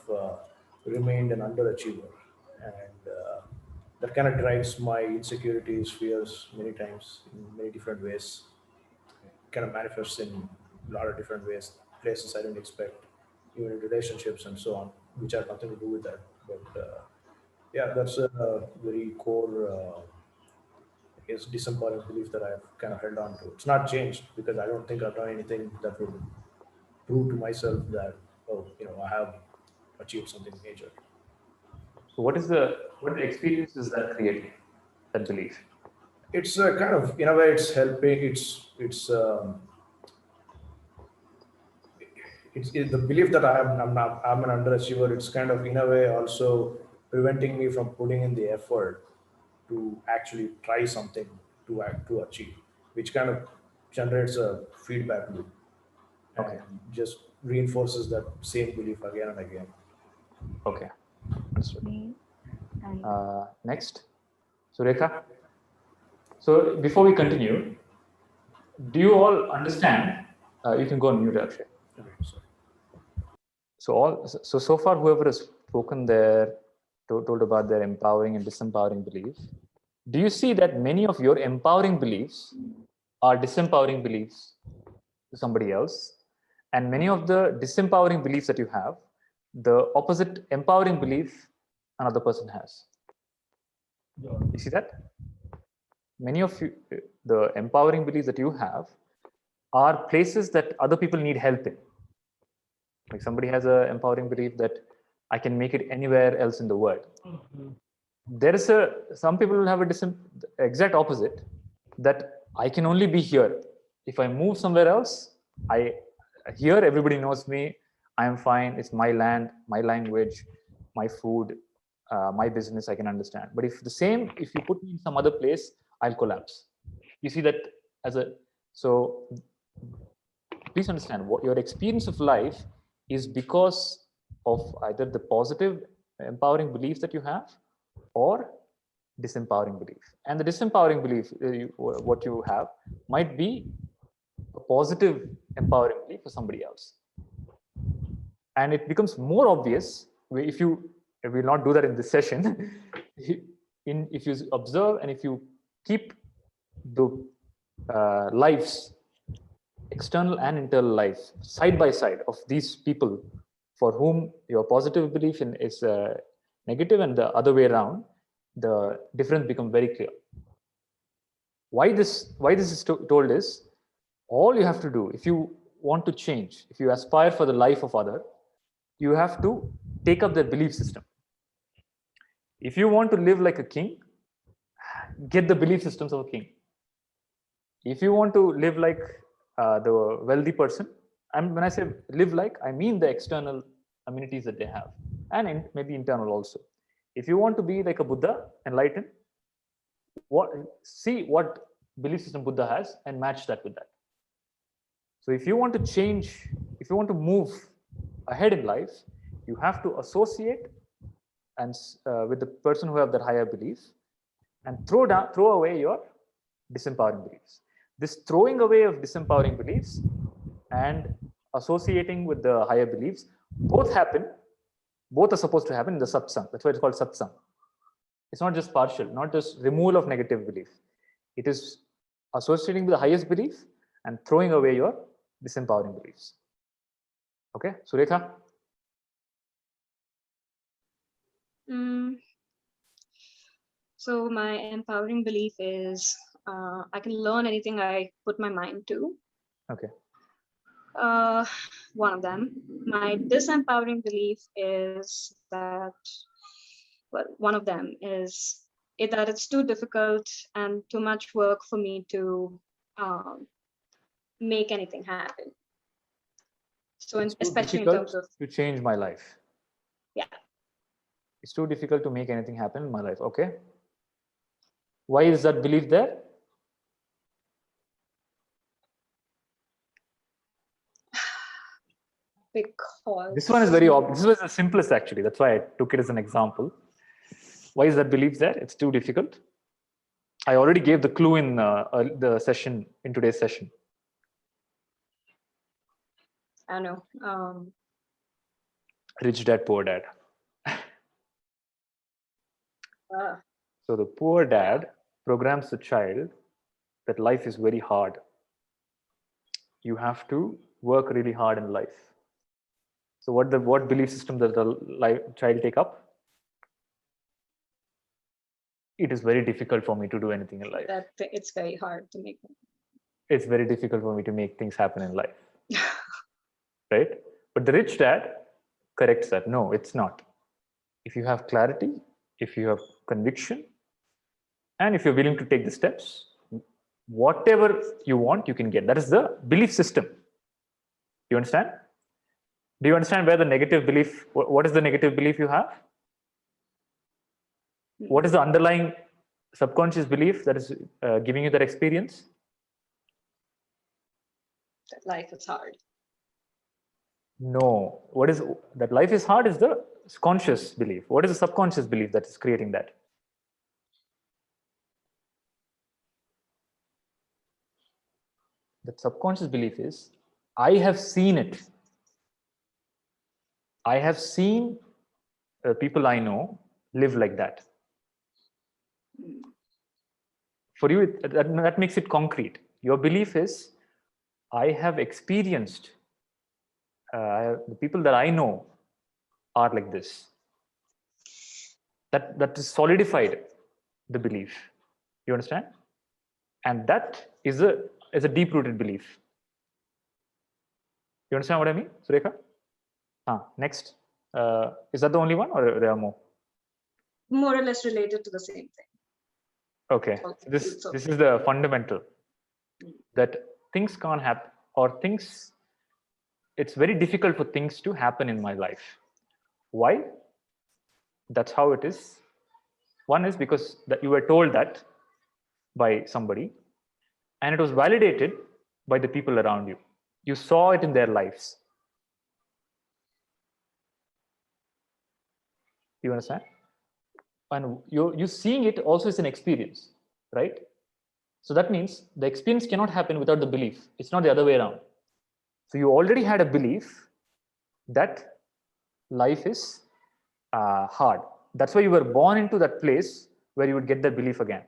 remained an underachiever, and that kind of drives my insecurities, fears many times in many different ways. Kind of manifests in a lot of different ways, places I didn't expect, even in relationships and so on, which have nothing to do with that. But yeah, that's a very core, disempowering belief that I've kind of held on to. It's not changed because I don't think I've done anything that would prove to myself that, oh, I have achieved something major. So what experience does that create? That belief? It's kind of, in a way, it's helping. It's the belief that I'm an underachiever. It's kind of, in a way, also preventing me from putting in the effort to actually try something to achieve, which kind of generates a feedback loop and just reinforces that same belief again and again. Okay, understood. Next, Surekha. So before we continue, do you all understand? You can go on mute, Akshay. Okay, sorry. So far, whoever has spoken there, told about their empowering and disempowering beliefs, do you see that many of your empowering beliefs are disempowering beliefs to somebody else? And many of the disempowering beliefs that you have, the opposite empowering belief another person has. You see that? Many of you, the empowering beliefs that you have are places that other people need help in. Like somebody has an empowering belief that I can make it anywhere else in the world. There is some people will have a exact opposite, that I can only be here. If I move somewhere else, here everybody knows me. I am fine. It's my land, my language, my food, my business. I can understand. But if you put me in some other place, I'll collapse. You see that so please understand what your experience of life is because of either the positive empowering beliefs that you have or disempowering belief. And the disempowering belief what you have might be a positive empowering belief for somebody else. And it becomes more obvious if we'll not do that in this session. If you observe and if you keep the lives, external and internal lives, side by side of these people for whom your positive belief is negative and the other way around, the difference becomes very clear. Why this is told is, all you have to do if you want to change, if you aspire for the life of other, you have to take up their belief system. If you want to live like a king, get the belief systems of a king. If you want to live like the wealthy person, and when I say live like, I mean the external amenities that they have, and maybe internal also. If you want to be like a Buddha, enlightened, see what belief system Buddha has and match that with that. So if you want to change, if you want to move ahead in life, you have to associate and with the person who have that higher belief, and throw away your disempowering beliefs. This throwing away of disempowering beliefs and associating with the higher beliefs, both are supposed to happen in the satsang. That's why it's called satsang. It's not just partial, not just removal of negative belief. It is associating with the highest belief and throwing away your disempowering beliefs. Okay, Surekha? So my empowering belief is I can learn anything I put my mind to. Okay. One of them. My disempowering belief is that, well, one of them is that it's too difficult and too much work for me to make anything happen. So especially in terms of to change my life. Yeah. It's too difficult to make anything happen in my life. Okay. Why is that belief there? Because this one is very obvious. This was the simplest actually. That's why I took it as an example. Why is that belief there? It's too difficult. I already gave the clue in the session, in today's session. I know. Rich dad, poor dad. So the poor dad programs the child that life is very hard. You have to work really hard in life. So what belief system does the child take up? It is very difficult for me to do anything in life. That it's very hard to make. It's very difficult for me to make things happen in life. Right? But the rich dad corrects that. No, it's not. If you have clarity, if you have conviction, and if you're willing to take the steps, whatever you want, you can get. That is the belief system. Do you understand? Do you understand where the negative belief, what is the negative belief you have? What is the underlying subconscious belief that is giving you that experience? That life is hard. No. What is that life is hard is the conscious belief. What is the subconscious belief that is creating that? The subconscious belief is, I have seen it. I have seen people I know live like that. For you, that makes it concrete. Your belief is, I have experienced, the people that I know are like this. That is solidified the belief. You understand? And that is a deep-rooted belief. You understand what I mean, Surekha? Next. Is that the only one, or there are more? More or less related to the same thing. Okay. This is the fundamental, that things can't happen, or things, it's very difficult for things to happen in my life. Why? That's how it is. One is because that you were told that by somebody, and it was validated by the people around you. You saw it in their lives. You understand? And you seeing it also is an experience, right? So that means the experience cannot happen without the belief. It's not the other way around. So you already had a belief that life is hard. That's why you were born into that place where you would get that belief again.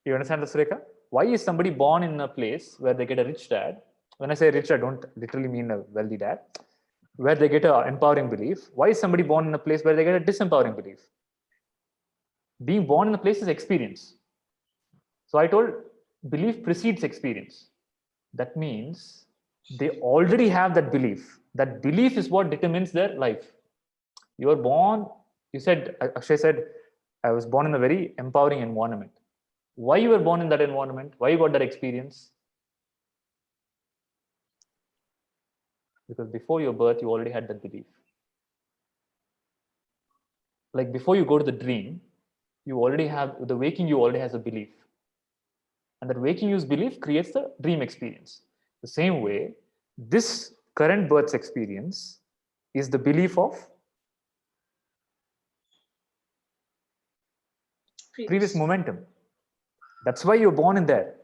You understand this, Rekha? Why is somebody born in a place where they get a rich dad? When I say rich, I don't literally mean a wealthy dad. Where they get an empowering belief. Why is somebody born in a place where they get a disempowering belief? Being born in a place is experience. So I told belief precedes experience. That means they already have that belief. That belief is what determines their life. You are born, you said, Akshay said, I was born in a very empowering environment. Why you were born in that environment? Why you got that experience? Because before your birth, you already had that belief. Like before you go to the dream, you already have, the waking you already has a belief. And that waking you's belief creates the dream experience. The same way, this current birth's experience is the belief of previous momentum. That's why you're born in there.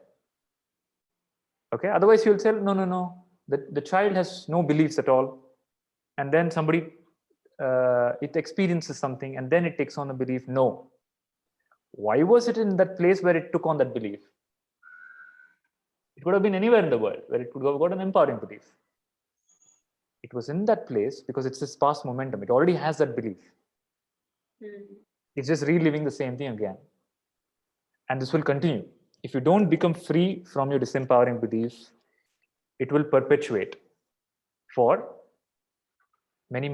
Okay, otherwise you'll say, no. The child has no beliefs at all. And then somebody, it experiences something and then it takes on a belief. No. Why was it in that place where it took on that belief? It could have been anywhere in the world where it could have got an empowering belief. It was in that place because it's this past momentum. It already has that belief. It's just reliving the same thing again. And this will continue. If you don't become free from your disempowering beliefs, it will perpetuate for many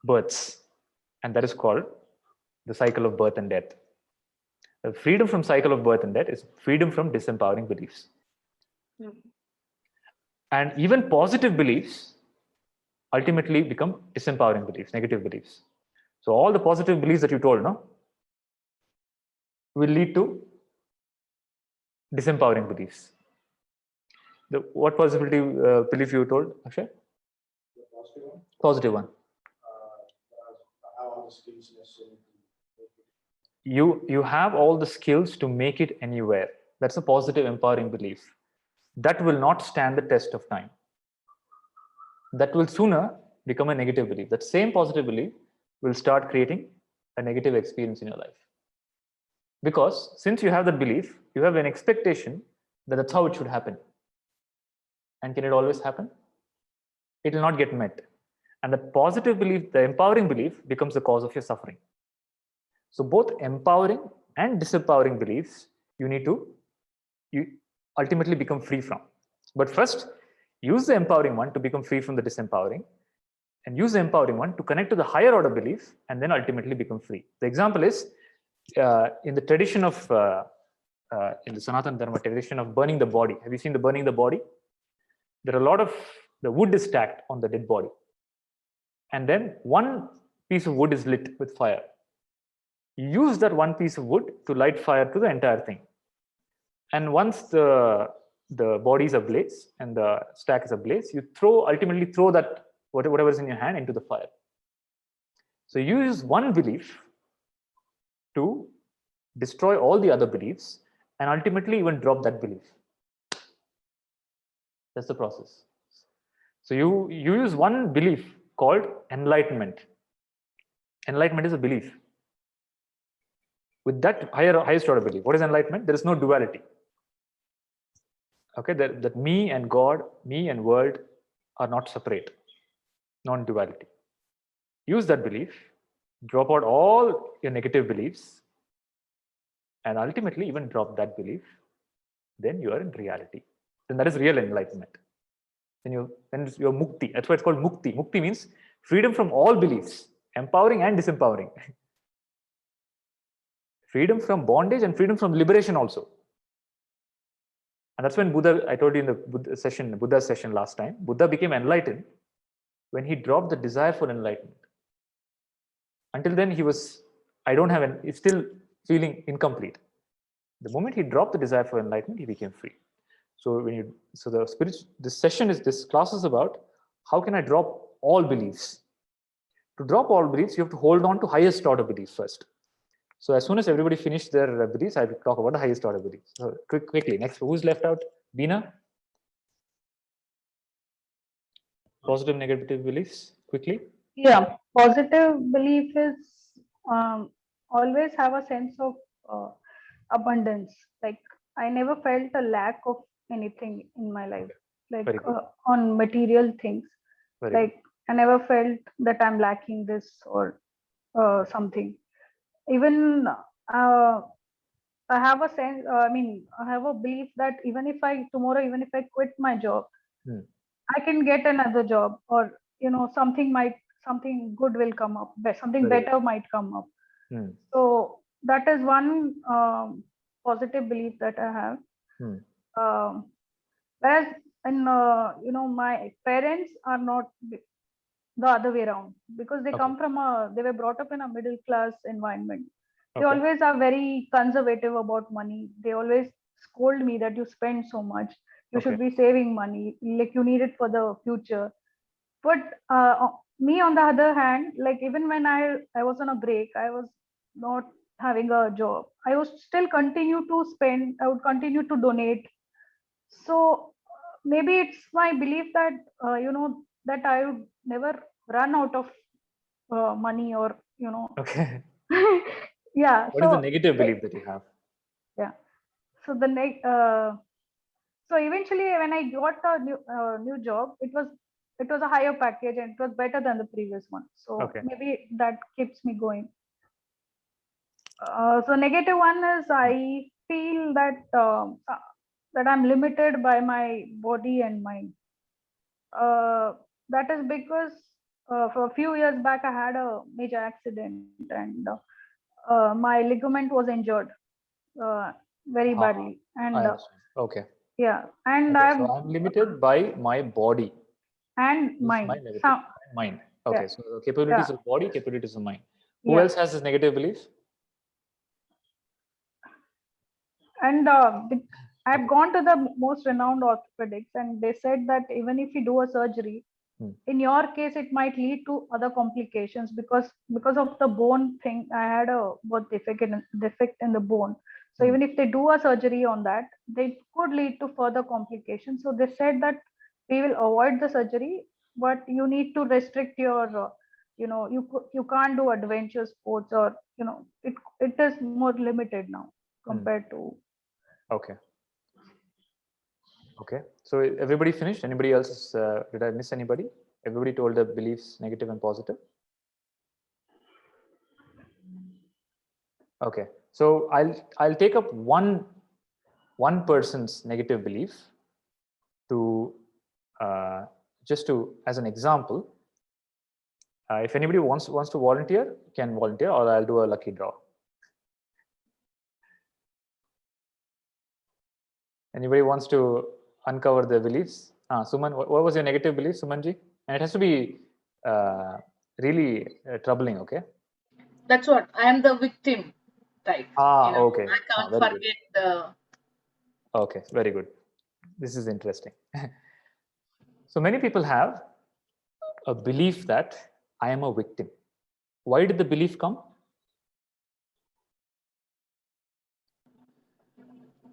births. And that is called the cycle of birth and death. The freedom from cycle of birth and death is freedom from disempowering beliefs. And even positive beliefs ultimately become disempowering beliefs, negative beliefs. So all the positive beliefs that you told, no, will lead to disempowering beliefs. What possibility belief you told, Akshay? The positive one. Positive one. I have all the skills necessary to make it. You have all the skills to make it anywhere. That's a positive, empowering belief. That will not stand the test of time. That will sooner become a negative belief. That same positive belief will start creating a negative experience in your life. Because since you have that belief, you have an expectation that that's how it should happen. And can it always happen? It will not get met. And the positive belief, the empowering belief, becomes the cause of your suffering. So both empowering and disempowering beliefs, you ultimately become free from. But first, use the empowering one to become free from the disempowering, and use the empowering one to connect to the higher order belief, and then ultimately become free. The example is in the tradition of, in the Sanatana Dharma tradition of burning the body. Have you seen the burning the body? There are a lot of, the wood is stacked on the dead body. And then one piece of wood is lit with fire. You use that one piece of wood to light fire to the entire thing. And once the body is ablaze and the stack is ablaze, you ultimately throw that whatever is in your hand into the fire. So you use one belief to destroy all the other beliefs and ultimately even drop that belief. That's the process. So you use one belief called enlightenment. Enlightenment is a belief. With that highest order belief, what is enlightenment? There is no duality. Okay, that me and God, me and world are not separate, non-duality. Use that belief, drop out all your negative beliefs, and ultimately even drop that belief, then you are in reality. Then that is real enlightenment. Then you're mukti. That's why it's called mukti. Mukti means freedom from all beliefs, empowering and disempowering. Freedom from bondage and freedom from liberation also. And that's when Buddha, I told you in the Buddha's session last time, Buddha became enlightened when he dropped the desire for enlightenment. Until then, he was, he's still feeling incomplete. The moment he dropped the desire for enlightenment, he became free. So this class is about how can I drop all beliefs. To drop all beliefs, you have to hold on to highest order beliefs first. So as soon as everybody finished their beliefs, I will talk about the highest order beliefs. So quickly, next, who's left out? Bina? Positive, negative beliefs, quickly. Yeah, positive belief is always have a sense of abundance. Like I never felt a lack of anything in my life, like on material things. Like I never felt that I'm lacking this or something. Even I have a sense. I have a belief that even if I quit my job, I can get another job, or something good will come up, something better might come up. So that is one positive belief that I have. Whereas my parents are not the other way around, because they come from they were brought up in a middle class environment. They always are very conservative about money. They always scold me that you spend so much, you should be saving money, like you need it for the future. But me on the other hand, like even when I was on a break, I was not having a job, I was still continue to spend, I would continue to donate. So maybe it's my belief that that I would never run out of money, or Okay. Yeah. What is the negative belief that you have? Yeah. So so eventually when I got a new job, it was a higher package and it was better than the previous one. So maybe that keeps me going. So negative one is I feel that that I'm limited by my body and mind. That is because for a few years back I had a major accident, and my ligament was injured very badly, and yeah, and so I'm limited by my body and mind. Mind. Okay, so the capabilities of body, capabilities of mind. Who else has this negative belief? And I've gone to the most renowned orthopedics, and they said that even if you do a surgery, in your case it might lead to other complications, because of the bone thing. I had a defect in the bone. So even if they do a surgery on that, they could lead to further complications. So they said that we will avoid the surgery, but you need to restrict your you can't do adventure sports, or it is more limited now compared to. Okay. So everybody finished? Anybody else? Did I miss anybody? Everybody told their beliefs, negative and positive. Okay. So I'll take up one person's negative belief to just to as an example. If anybody wants to volunteer, can volunteer, or I'll do a lucky draw. Anybody wants to uncover their beliefs? Suman, what was your negative belief, Sumanji? And it has to be really troubling, okay? That's what I am, the victim type. Okay. I can't Very forget the. Okay, very good. This is interesting. So many people have a belief that I am a victim. Why did the belief come?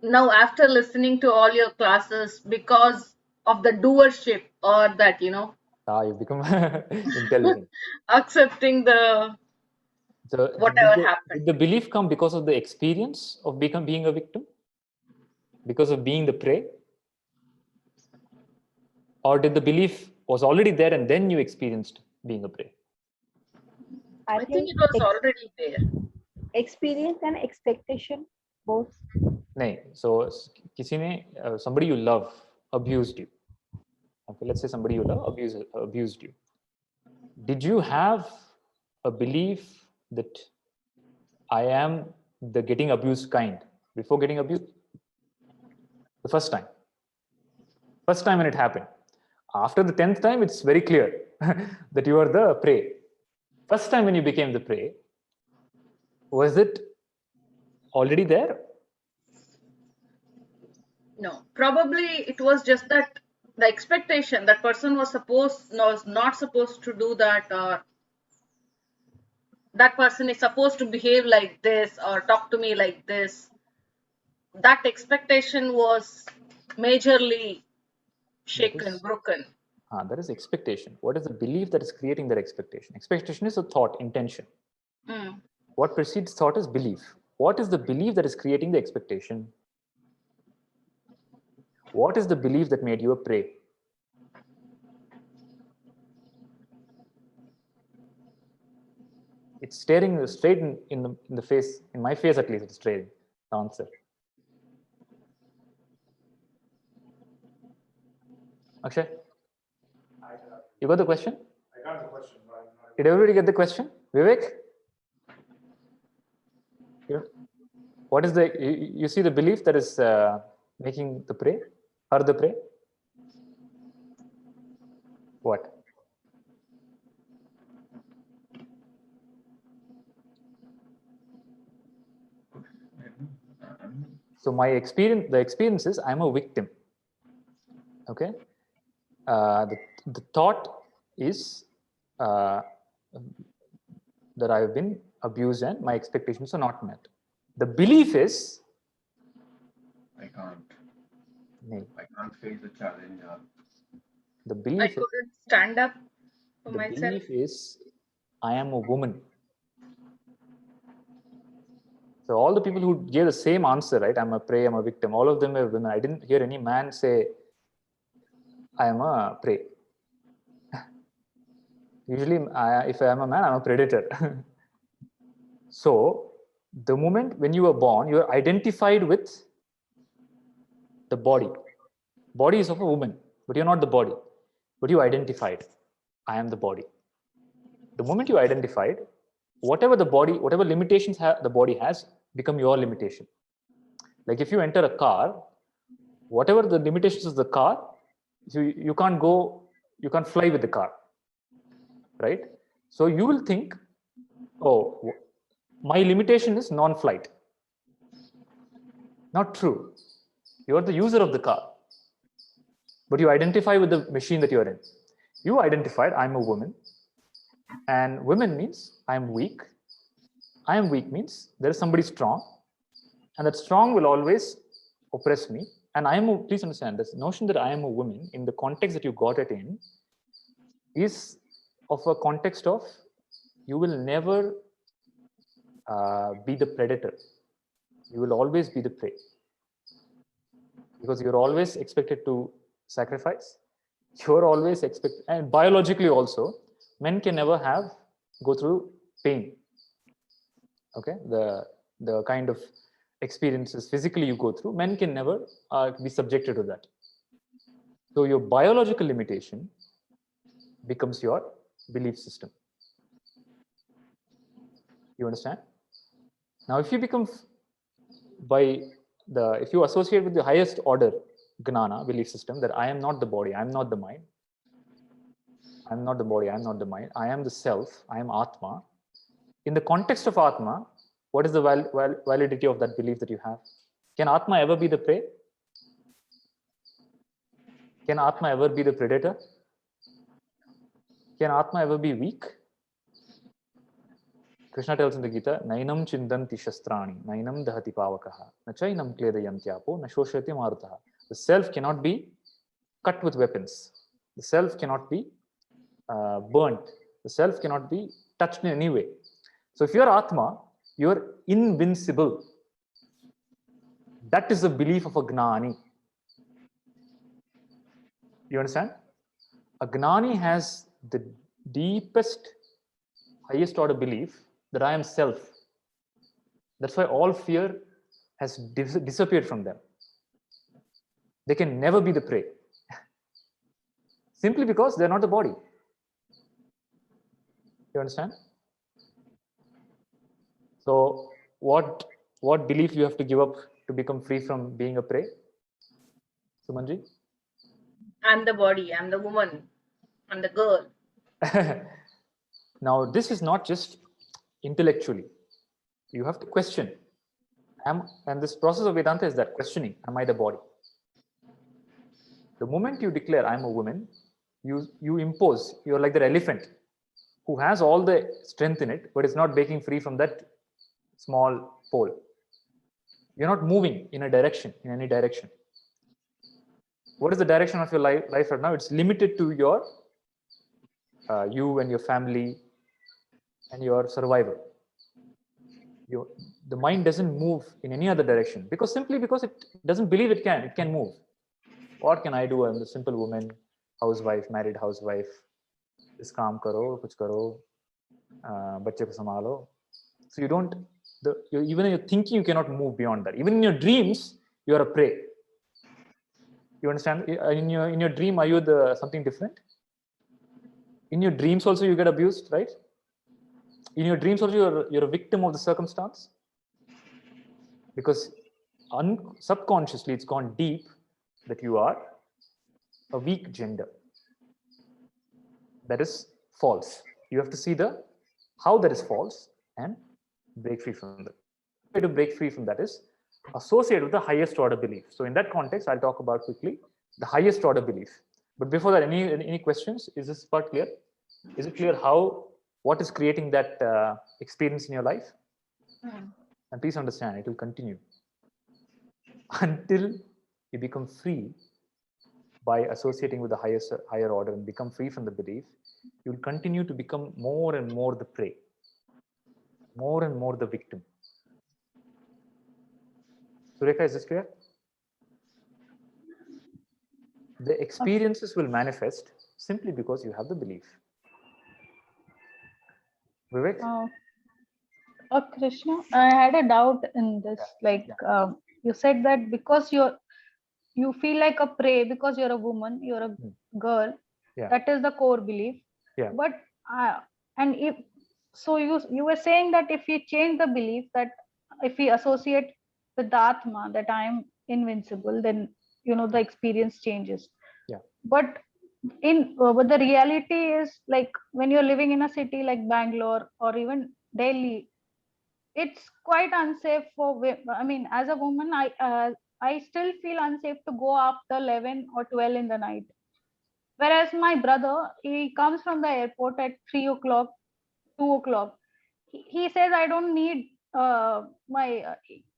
Now, after listening to all your classes, because of the doership, or that, you know, You become intelligent. accepting the So whatever happened. did the belief come because of the experience of being a victim? Because of being the prey? Or did the belief was already there and then you experienced being a prey? I think it was already there. Experience and expectation, both. No. So somebody you love abused you. Okay, let's say somebody you love abused you. Did you have a belief that I am the getting abused kind before getting abused? The first time when it happened. After the 10th time, it's very clear that you are the prey. First time when you became the prey, was it already there? No, probably it was just that the expectation that person was not supposed to do that, or that person is supposed to behave like this or talk to me like this. That expectation was majorly shaken, broken. That is expectation. What is the belief that is creating that expectation? Expectation is a thought, intention. What precedes thought is belief. What is the belief that is creating the expectation? What is the belief that made you a prey? It's staring straight in the face, in my face at least, it's staring the answer. Akshay? You got the question? I got the question. Did everybody get the question? Vivek? What is you see the belief that is making the prey? Or the prey? What? So the experience is I'm a victim. Okay? The thought is that I've been abused and my expectations are not met. The belief is I can't face the challenge. The belief I couldn't stand up for the myself. belief is I am a woman. So all the people who gave the same answer, right? I'm a prey, I'm a victim. All of them are women. I didn't hear any man say, I am a prey. Usually, if I am a man, I'm a predator. So the moment when you were born, you are identified with the body. Body is of a woman, but you're not the body. But you identified, I am the body. The moment you identified, whatever limitations the body has, become your limitation. Like if you enter a car, whatever the limitations of the car, you can't fly with the car, right? So you will think, oh, my limitation is non-flight. Not true. You're the user of the car, but you identify with the machine that you're in. You identified, I'm a woman, and women means I'm weak. I am weak means there is somebody strong, and that strong will always oppress me. And please understand, this notion that I am a woman in the context that you got it in is of a context of you will never be the predator. You will always be the prey. Because you're always expected to sacrifice. You're always expected, and biologically also, men can never go through pain. Okay, the kind of experiences physically you go through, men can never be subjected to that. So your biological limitation becomes your belief system. You understand? Now, if you if you associate with the highest order gnana belief system that I am not the body, I am not the mind, I am not the body, I am not the mind, I am the self, I am Atma. In the context of Atma, what is the validity of that belief that you have? Can Atma ever be the prey? Can Atma ever be the predator? Can Atma ever be weak? Krishna tells in the Gita, Nainam chindanti shastrani, nainam dahati pavakaha, na chainam kledayantyapo, na shoshati marutaha. The self cannot be cut with weapons. The self cannot be burnt. The self cannot be touched in any way. So if you're Atma, you're invincible. That is the belief of a Gnani. You understand? A Gnani has the deepest, highest order belief that I am self. That's why all fear has disappeared from them. They can never be the prey. Simply because they're not the body. You understand? So what belief you have to give up to become free from being a prey? Sumanji? I'm the body, I'm the woman, I'm the girl. Now, this is not just intellectually. You have to question. And this process of Vedanta is that questioning, am I the body? The moment you declare I'm a woman, you impose, you're like that elephant who has all the strength in it, but is not breaking free from that small pole. You're not moving in a direction, in any direction. What is the direction of your life right now? It's limited to your you and your family and your survival. The mind doesn't move in any other direction because it doesn't believe it can move. What can I do? I'm a simple woman, housewife, married housewife. This काम करो, कुछ करो, बच्चे को संभालो. So you don't. Even in your thinking, you cannot move beyond that. Even in your dreams, you are a prey. You understand? In your dream, are you something different? In your dreams also you get abused, right? In your dreams also you're a victim of the circumstance, because subconsciously it's gone deep that you are a weak gender. That is false. You have to see how that is false and break free from that. The way to break free from that is associate with the highest order belief. So in that context, I'll talk about quickly the highest order belief. But before that, any questions? Is this part clear? Is it clear what is creating that experience in your life? And please understand, it will continue until you become free by associating with the higher order and become free from the belief. You will continue to become more and more the prey, more and more the victim. Surekha, is this clear? The experiences will manifest simply because you have the belief. Vivek? Krishna, I had a doubt in this. You said that because you feel like a prey because you're a woman, you're a girl. Yeah. That is the core belief. Yeah. But you were saying that if we change the belief, that if we associate with the Atma, that I am invincible, then the experience changes. Yeah. But but the reality is, like, when you're living in a city like Bangalore or even Delhi, it's quite unsafe for as a woman, I still feel unsafe to go after 11 or 12 in the night. Whereas my brother, he comes from the airport at 3 o'clock, 2 o'clock. He says, I don't need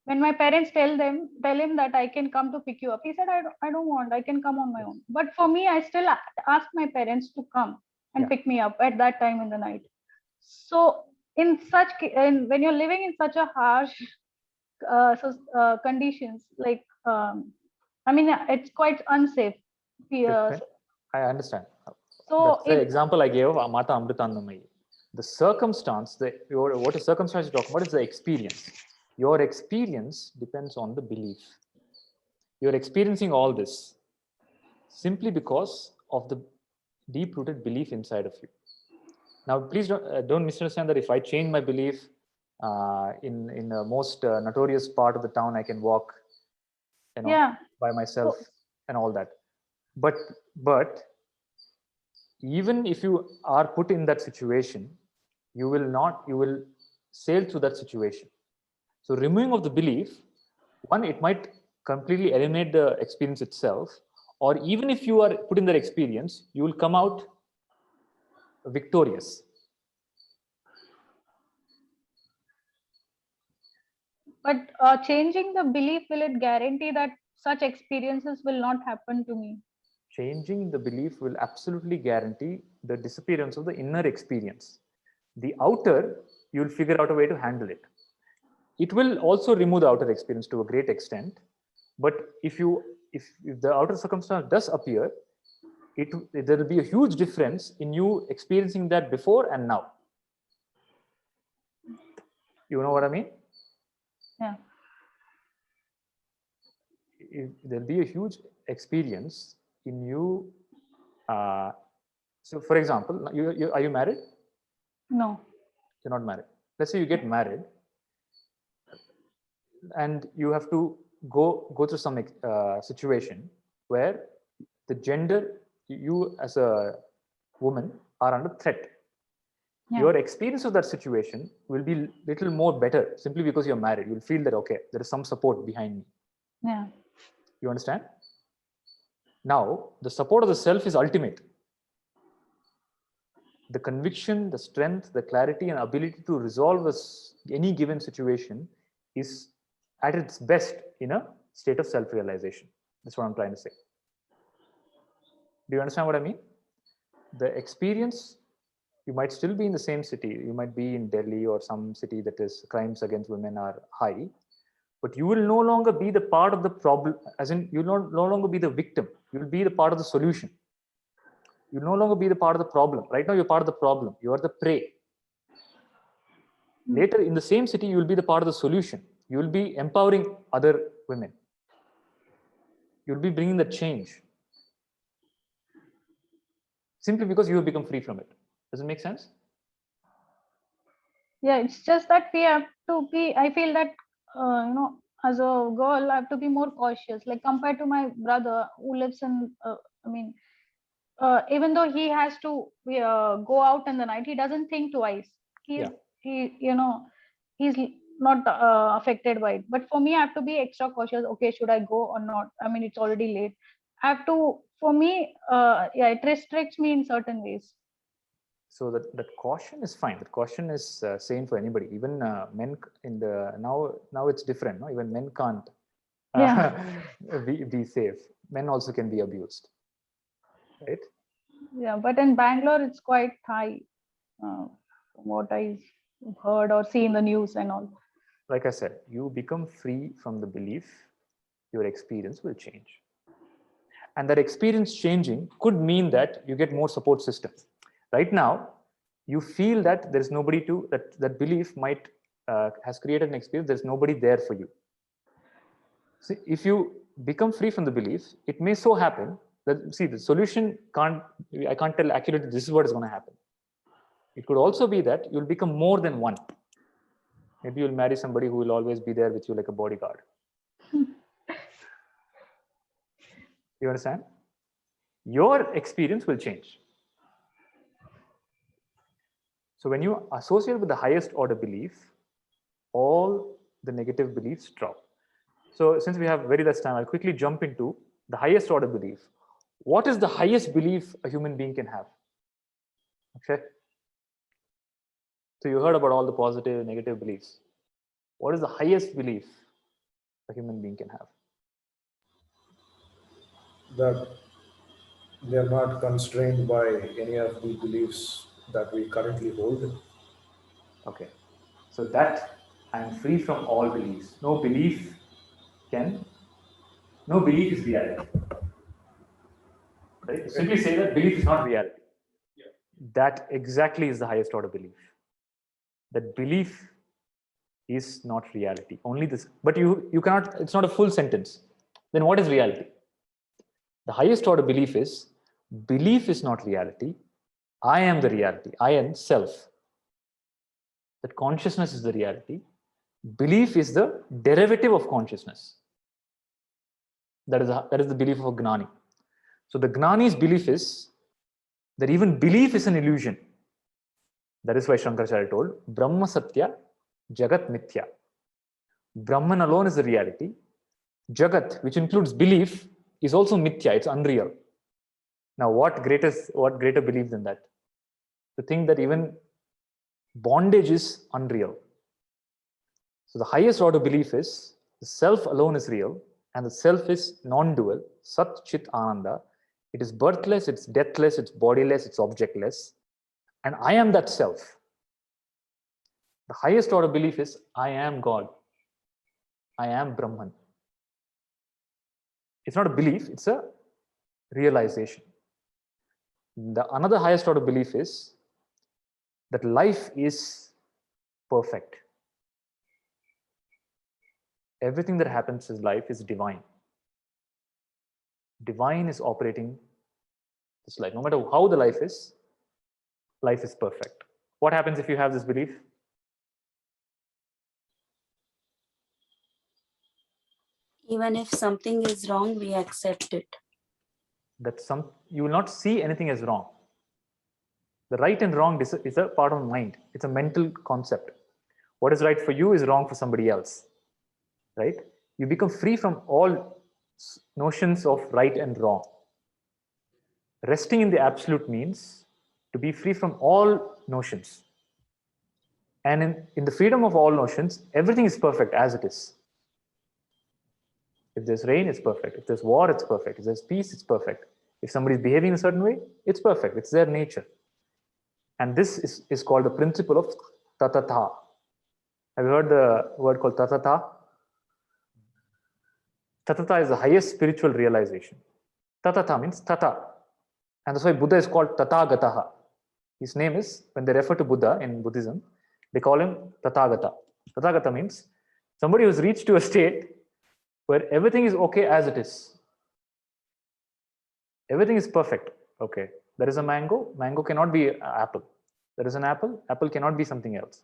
when my parents tell him that I can come to pick you up, he said, I don't want, I can come on my own. But for me, I still ask my parents to come and pick me up at that time in the night. So when you're living in such a harsh conditions, like it's quite unsafe. I understand. So that's the example I gave of Mata Amritandamayi. The circumstance, what a circumstance you talk about is the experience. Your experience depends on the belief. You're experiencing all this simply because of the deep-rooted belief inside of you. Now, please don't misunderstand that if I change my belief in the most notorious part of the town, I can walk, by myself and all that. But even if you are put in that situation, you will sail through that situation. So removing of the belief, one, it might completely eliminate the experience itself, or even if you are put in that experience, you will come out victorious. But changing the belief, will it guarantee that such experiences will not happen to me? Changing the belief will absolutely guarantee the disappearance of the inner experience. The outer, you'll figure out a way to handle it. It will also remove the outer experience to a great extent. But if the outer circumstance does appear, there will be a huge difference in you experiencing that before and now. You know what I mean? Yeah. There'll be a huge experience in you. So, for example, are you married? No. You're not married. Let's say you get married, and you have to go through some situation where the gender, you as a woman are under threat. Yeah. Your experience of that situation will be little more better simply because you're married. You'll feel that, okay, there is some support behind me. Yeah. You understand? Now, the support of the self is ultimate. The conviction, the strength, the clarity and ability to resolve any given situation is at its best in a state of self-realization. That's what I'm trying to say. Do you understand what I mean? The experience, you might still be in the same city. You might be in Delhi or some city that is crimes against women are high, but you will no longer be the part of the problem, as in you will no longer be the victim. You will be the part of the solution. You will no longer be the part of the problem. Right now, you're part of the problem. You are the prey. Later, in the same city, you will be the part of the solution. You will be empowering other women. You will be bringing the change. Simply because you have become free from it. Does it make sense? Yeah, it's just that we have to be, I feel that, as a girl, I have to be more cautious. Like compared to my brother who lives in, even though he has to go out in the night, he doesn't think twice. He's not affected by it. But for me, I have to be extra cautious. Okay, should I go or not? I mean, it's already late. I have to, for me, it restricts me in certain ways. So that caution is fine. That caution is same for anybody. Even men in the now it's different. No? Even men can't be safe. Men also can be abused, right? Yeah, but in Bangalore, it's quite high, from what I heard or see in the news and all. Like I said, you become free from the belief, your experience will change. And that experience changing could mean that you get more support system. Right now, you feel that there's nobody to, that belief might, has created an experience, there's nobody there for you. See, if you become free from the belief, it may so happen that, see, the solution I can't tell accurately this is what is going to happen. It could also be that you'll become more than one. Maybe you'll marry somebody who will always be there with you like a bodyguard. You understand? Your experience will change. So when you associate with the highest order belief, all the negative beliefs drop. So since we have very less time, I'll quickly jump into the highest order belief. What is the highest belief a human being can have? Okay. So you heard about all the positive, negative beliefs. What is the highest belief a human being can have? That they are not constrained by any of the beliefs that we currently hold. Okay. So that I am free from all beliefs. No belief is reality. Right? Okay. Simply say that belief is not reality. Yeah. That exactly is the highest order belief. That belief is not reality. Only this, but you cannot, it's not a full sentence. Then what is reality? The highest order belief is not reality. I am the reality. I am self. That consciousness is the reality. Belief is the derivative of consciousness. That is the belief of a Gnani. So the Gnani's belief is that even belief is an illusion. That is why Shankaracharya told, Brahma Satya, Jagat Mithya. Brahman alone is the reality. Jagat, which includes belief, is also Mithya, it's unreal. Now, what greater belief than that? To think that even bondage is unreal. So the highest order belief is the self alone is real and the self is non-dual, Sat Chit Ananda, It is birthless, it's deathless, it's bodiless, it's objectless. And I am that self. The highest order belief is I am God. I am Brahman. It's not a belief, it's a realization. Another highest order belief is that life is perfect. Everything that happens in life is divine. Divine is operating this life. No matter how the life is perfect. What happens if you have this belief? Even if something is wrong, we accept it. You will not see anything as wrong. The right and wrong is a part of mind. It's a mental concept. What is right for you is wrong for somebody else, right? You become free from all notions of right and wrong. Resting in the absolute means to be free from all notions. And in the freedom of all notions, everything is perfect as it is. If there's rain, it's perfect. If there's war, it's perfect. If there's peace, it's perfect. If somebody is behaving a certain way, it's perfect. It's their nature. And this is called the principle of tatata. Have you heard the word called tatata? Tatata is the highest spiritual realization. Tatata means tata. And that's why Buddha is called Tathagataha. His name is, when they refer to Buddha in Buddhism, they call him Tathagata. Tathagata means somebody who's reached to a state where everything is okay as it is. Everything is perfect. Okay. There is a mango. Mango cannot be an apple. There is an apple. Apple cannot be something else.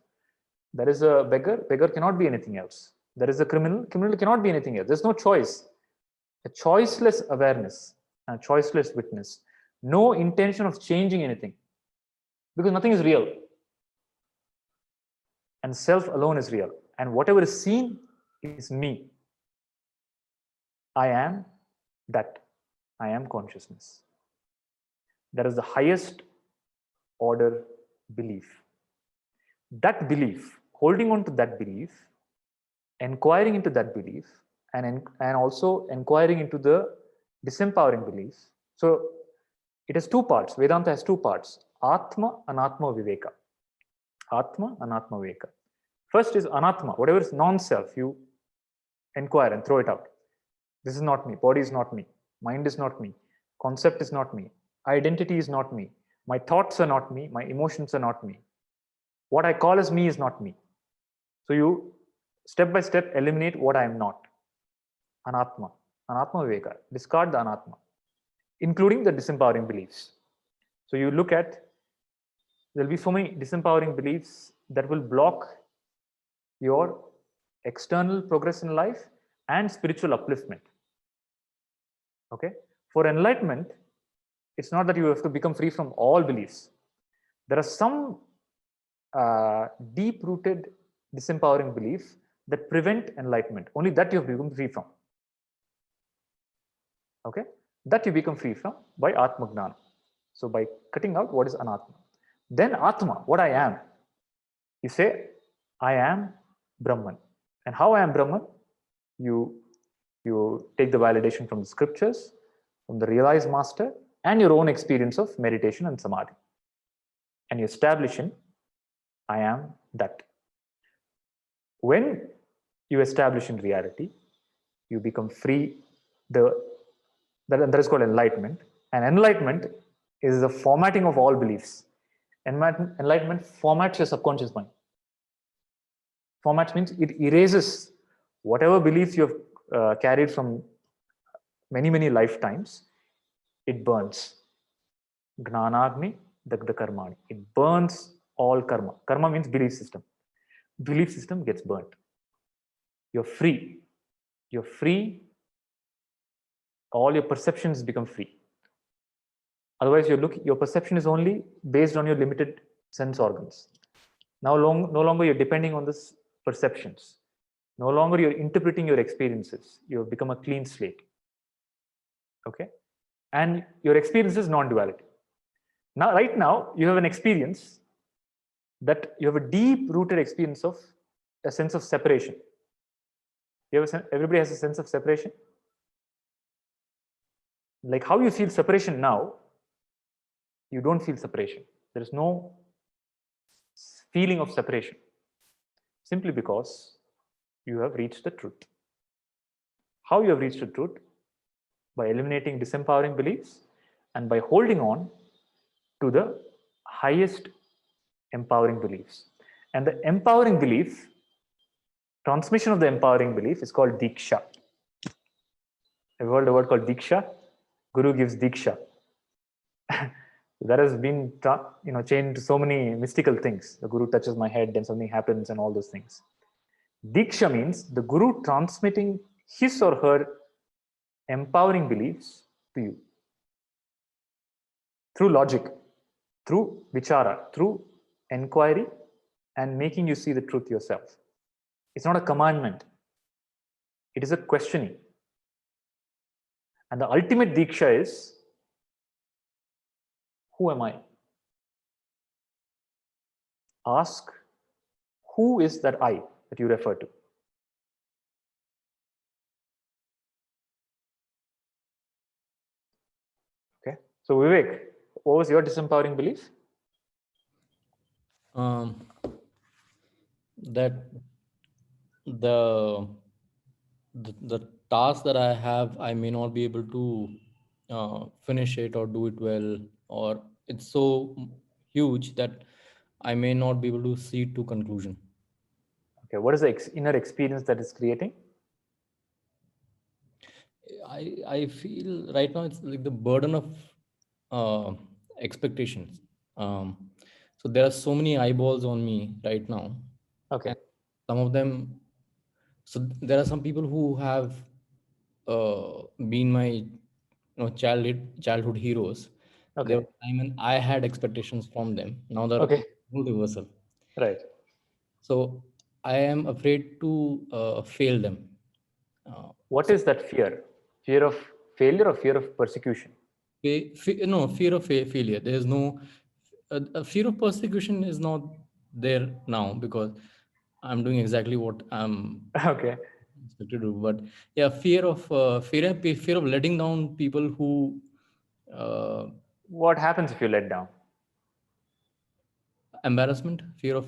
There is a beggar. Beggar cannot be anything else. There is a criminal. Criminal cannot be anything else. There's no choice. A choiceless awareness and a choiceless witness. No intention of changing anything. Because nothing is real. And self alone is real. And whatever is seen is me. I am that. I am consciousness. That is the highest order belief. That belief, holding on to that belief, inquiring into that belief, and also inquiring into the disempowering beliefs. So it has two parts. Vedanta has two parts. Atma, Anatma, Viveka. Atma, Anatma, Viveka. First is Anatma. Whatever is non-self, you inquire and throw it out. This is not me. Body is not me. Mind is not me. Concept is not me. Identity is not me. My thoughts are not me. My emotions are not me. What I call as me is not me. So you step by step eliminate what I am not. Anatma. Anatma Viveka. Discard the Anatma, including the disempowering beliefs. So you look at, there'll be so many disempowering beliefs that will block your external progress in life and spiritual upliftment. Okay? For enlightenment, it's not that you have to become free from all beliefs. There are some deep-rooted disempowering beliefs that prevent enlightenment. Only that you have become free from. Okay? That you become free from by Atma Gnana. So by cutting out what is Anatma. Then Atma, what I am. You say, I am Brahman. And how I am Brahman? You take the validation from the scriptures, from the realized master, and your own experience of meditation and samadhi. And you establish in, I am that. When you establish in reality, you become free. That is called enlightenment. And enlightenment is the formatting of all beliefs. Enlightenment formats your subconscious mind. Formats means it erases whatever beliefs you have carried from many lifetimes. It burns. Gnanagni dagda karmani. It burns all karma. Karma means belief system. Belief system gets burnt. You're free. You're free. All your perceptions become free. Otherwise, your perception is only based on your limited sense organs. Now, no longer you're depending on this perceptions. No longer you're interpreting your experiences. You've become a clean slate. Okay? And your experience is non-duality. Now, right now, you have an experience that you have a deep-rooted experience of a sense of separation. Everybody has a sense of separation? Like how you feel separation now, you don't feel separation. There is no feeling of separation, simply because you have reached the truth. How you have reached the truth? By eliminating disempowering beliefs and by holding on to the highest empowering beliefs. And the empowering belief, transmission of the empowering belief is called Diksha. Have you heard the word called Diksha? Guru gives Diksha. That has been changed to so many mystical things. The Guru touches my head, then something happens, and all those things. Diksha means the Guru transmitting his or her empowering beliefs to you through logic, through vichara, through enquiry, and making you see the truth yourself. It's not a commandment, it is a questioning. And the ultimate Diksha is, who am I? Ask, who is that I that you refer to? Okay. So Vivek, what was your disempowering belief? That the task that I have, I may not be able to finish it or do it well, or it's so huge that I may not be able to see it to conclusion. Okay, what is the inner experience that is creating? I feel right now it's like the burden of expectations. So there are so many eyeballs on me right now. Okay. And some of them, so there are some people who have been my childhood heroes. Okay. There was a time when I had expectations from them. Now they're Okay. reversal. Right. So I am afraid to fail them. What is that fear? Fear of failure or fear of persecution? No, fear of failure. There is no a fear of persecution is not there now because I'm doing exactly what I'm okay expected to do. But yeah, fear of letting down people who. What happens if you let down? Embarrassment, fear of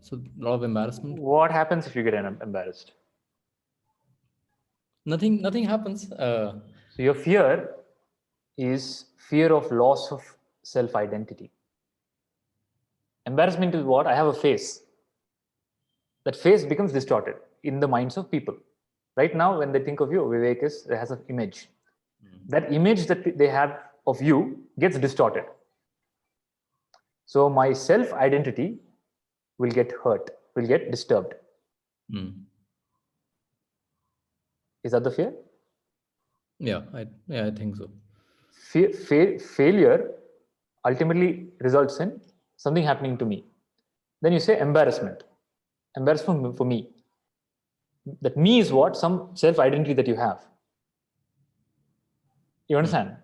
so a lot of embarrassment. What happens if you get embarrassed? Nothing happens. So your fear is fear of loss of self-identity. Embarrassment is what? I have a face. That face becomes distorted in the minds of people. Right now, when they think of you, Vivek has an image. That image that they have of you gets distorted. So my self-identity will get hurt, will get disturbed. Is that the fear? Yeah, I think so. Failure ultimately results in something happening to me. Then you say embarrassment. Embarrassment for me. That me is what? Some self-identity that you have. You understand?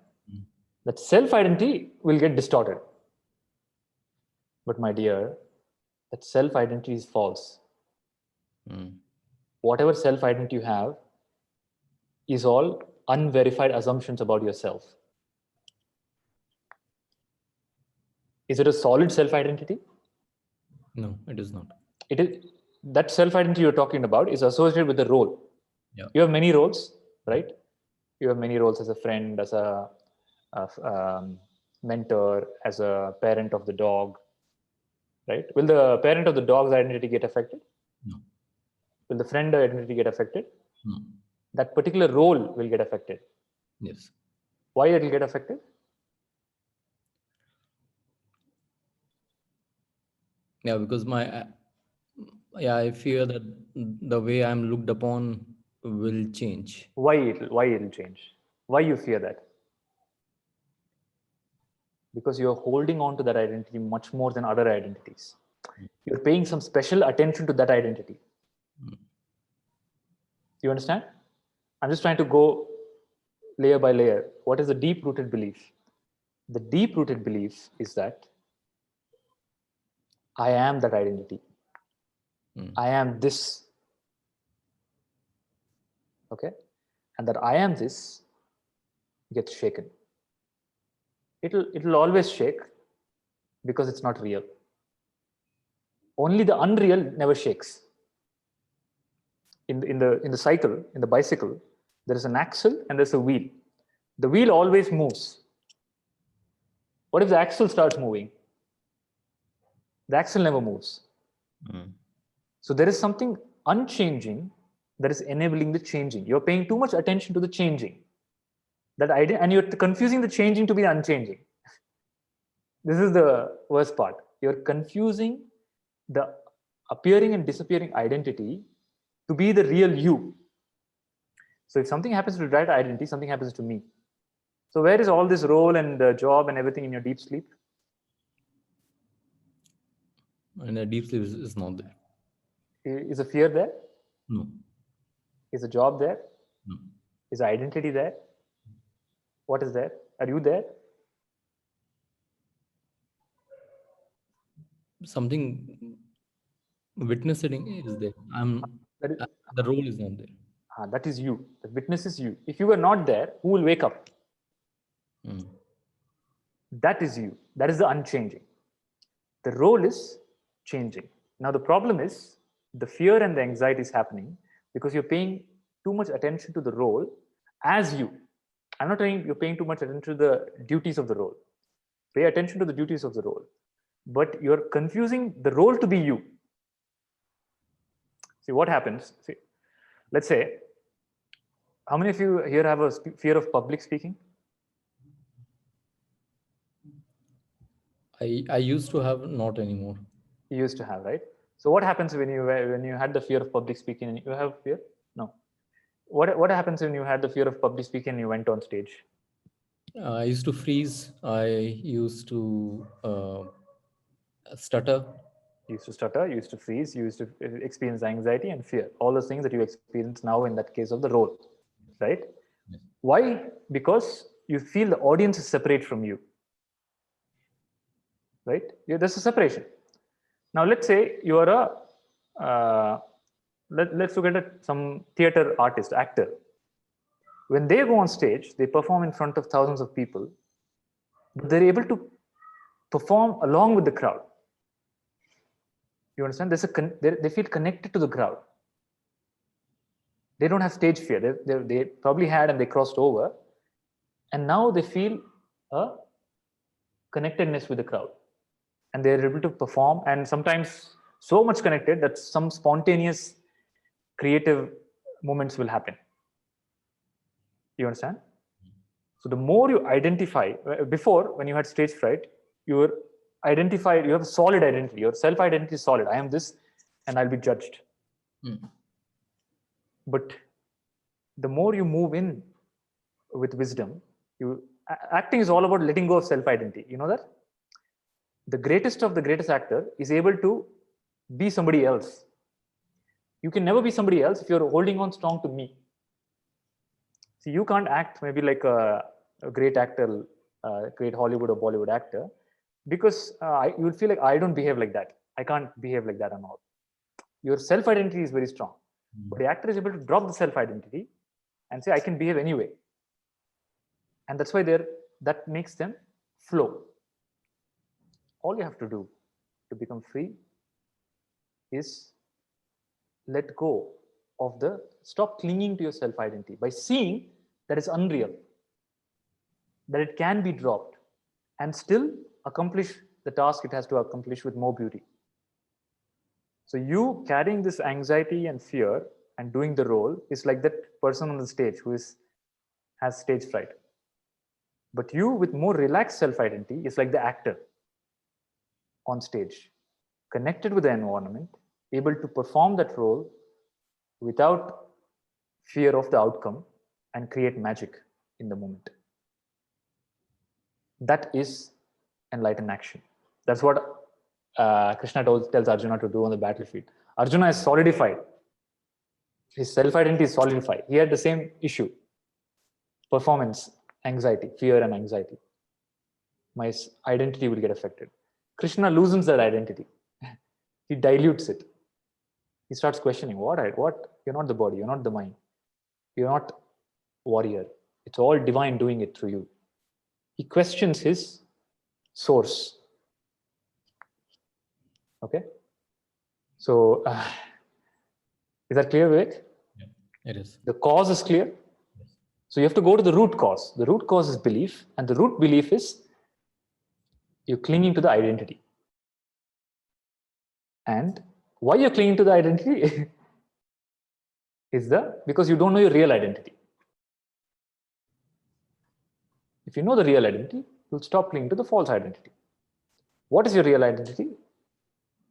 That self-identity will get distorted. But my dear, that self-identity is false. Whatever self-identity you have is all unverified assumptions about yourself. Is it a solid self-identity? No, it is not. It is that self-identity you're talking about is associated with the role. Yeah. You have many roles, right? You have many roles as a friend, as a mentor, as a parent of the dog, right? Will the parent of the dog's identity get affected? No. Will the friend identity get affected? No. That particular role will get affected. Yes. Why it will get affected? Yeah, because I fear that the way I'm looked upon will change. Why it'll change? Why you fear that? Because you're holding on to that identity much more than other identities. You're paying some special attention to that identity. You understand? I'm just trying to go layer by layer. What is the deep-rooted belief? The deep-rooted belief is that I am that identity. I am this. Okay? And that I am this gets shaken. It'll always shake because it's not real. Only the unreal never shakes. In the cycle, in the bicycle, there is an axle and there's a wheel. The wheel always moves. What if the axle starts moving? The axle never moves. So there is something unchanging that is enabling the changing. You're paying too much attention to the changing. That idea, and you're confusing the changing to be the unchanging. This is the worst part. You're confusing the appearing and disappearing identity to be the real you. So if something happens to that identity, something happens to me. So where is all this role and job and everything in your deep sleep? And a deep sleep is not there. Is a fear there? No. Is a job there? No. Is identity there? What is there? Are you there? Something witnessing is there. The role is not there. That is you. The witness is you. If you were not there, who will wake up? That is you. That is the unchanging. The role is changing. Now the problem is the fear and the anxiety is happening because you're paying too much attention to the role as you. I'm not saying you're paying too much attention to the duties of the role. Pay attention to the duties of the role. But you're confusing the role to be you. See what happens. See, let's say, how many of you here have a fear of public speaking? I used to have, not anymore. You used to have, right? So what happens when you had the fear of public speaking and you have fear? No. What happens when you had the fear of public speaking and you went on stage? I used to freeze. I used to stutter. You used to stutter, you used to freeze, you used to experience anxiety and fear. All those things that you experience now in that case of the role, right? Yes. Why? Because you feel the audience is separate from you, right? There's a separation. Now let's say you are let's look at some theater artist, actor. When they go on stage, they perform in front of thousands of people, but they're able to perform along with the crowd. You understand? They feel connected to the crowd. They don't have stage fear. They probably had and they crossed over, and now they feel a connectedness with the crowd, and they're able to perform, and sometimes so much connected that some spontaneous creative moments will happen. You understand? So the more you identify, before when you had stage fright, you were identified, you have a solid identity, your self-identity is solid. I am this and I'll be judged. But the more you move in with wisdom, acting is all about letting go of self-identity. You know that? The greatest of the greatest actor is able to be somebody else. You can never be somebody else if you're holding on strong to me. See, you can't act maybe like a great actor, great Hollywood or Bollywood actor, because you will feel like I don't behave like that. I can't behave like that and all. Your self-identity is very strong. But the actor is able to drop the self-identity and say, I can behave anyway. And that's why that makes them flow. All you have to do to become free is let go of stop clinging to your self-identity by seeing that it's unreal, that it can be dropped and still accomplish the task it has to accomplish with more beauty. So you carrying this anxiety and fear and doing the role is like that person on the stage who has stage fright. But you with more relaxed self-identity is like the actor on stage, connected with the environment, able to perform that role without fear of the outcome and create magic in the moment. That is enlightened action. That's what Krishna tells Arjuna to do on the battlefield. Arjuna is solidified. His self-identity is solidified. He had the same issue. Performance, anxiety, fear and anxiety. My identity will get affected. Krishna loosens that identity. He dilutes it. He starts questioning, what? You're not the body, you're not the mind. You're not warrior. It's all divine doing it through you. He questions his source. Okay? So, is that clear, Vivek? It is. The cause is clear. So you have to go to the root cause. The root cause is belief, and the root belief is you're clinging to the identity. And why you're clinging to the identity is because you don't know your real identity. If you know the real identity, you'll stop clinging to the false identity. What is your real identity?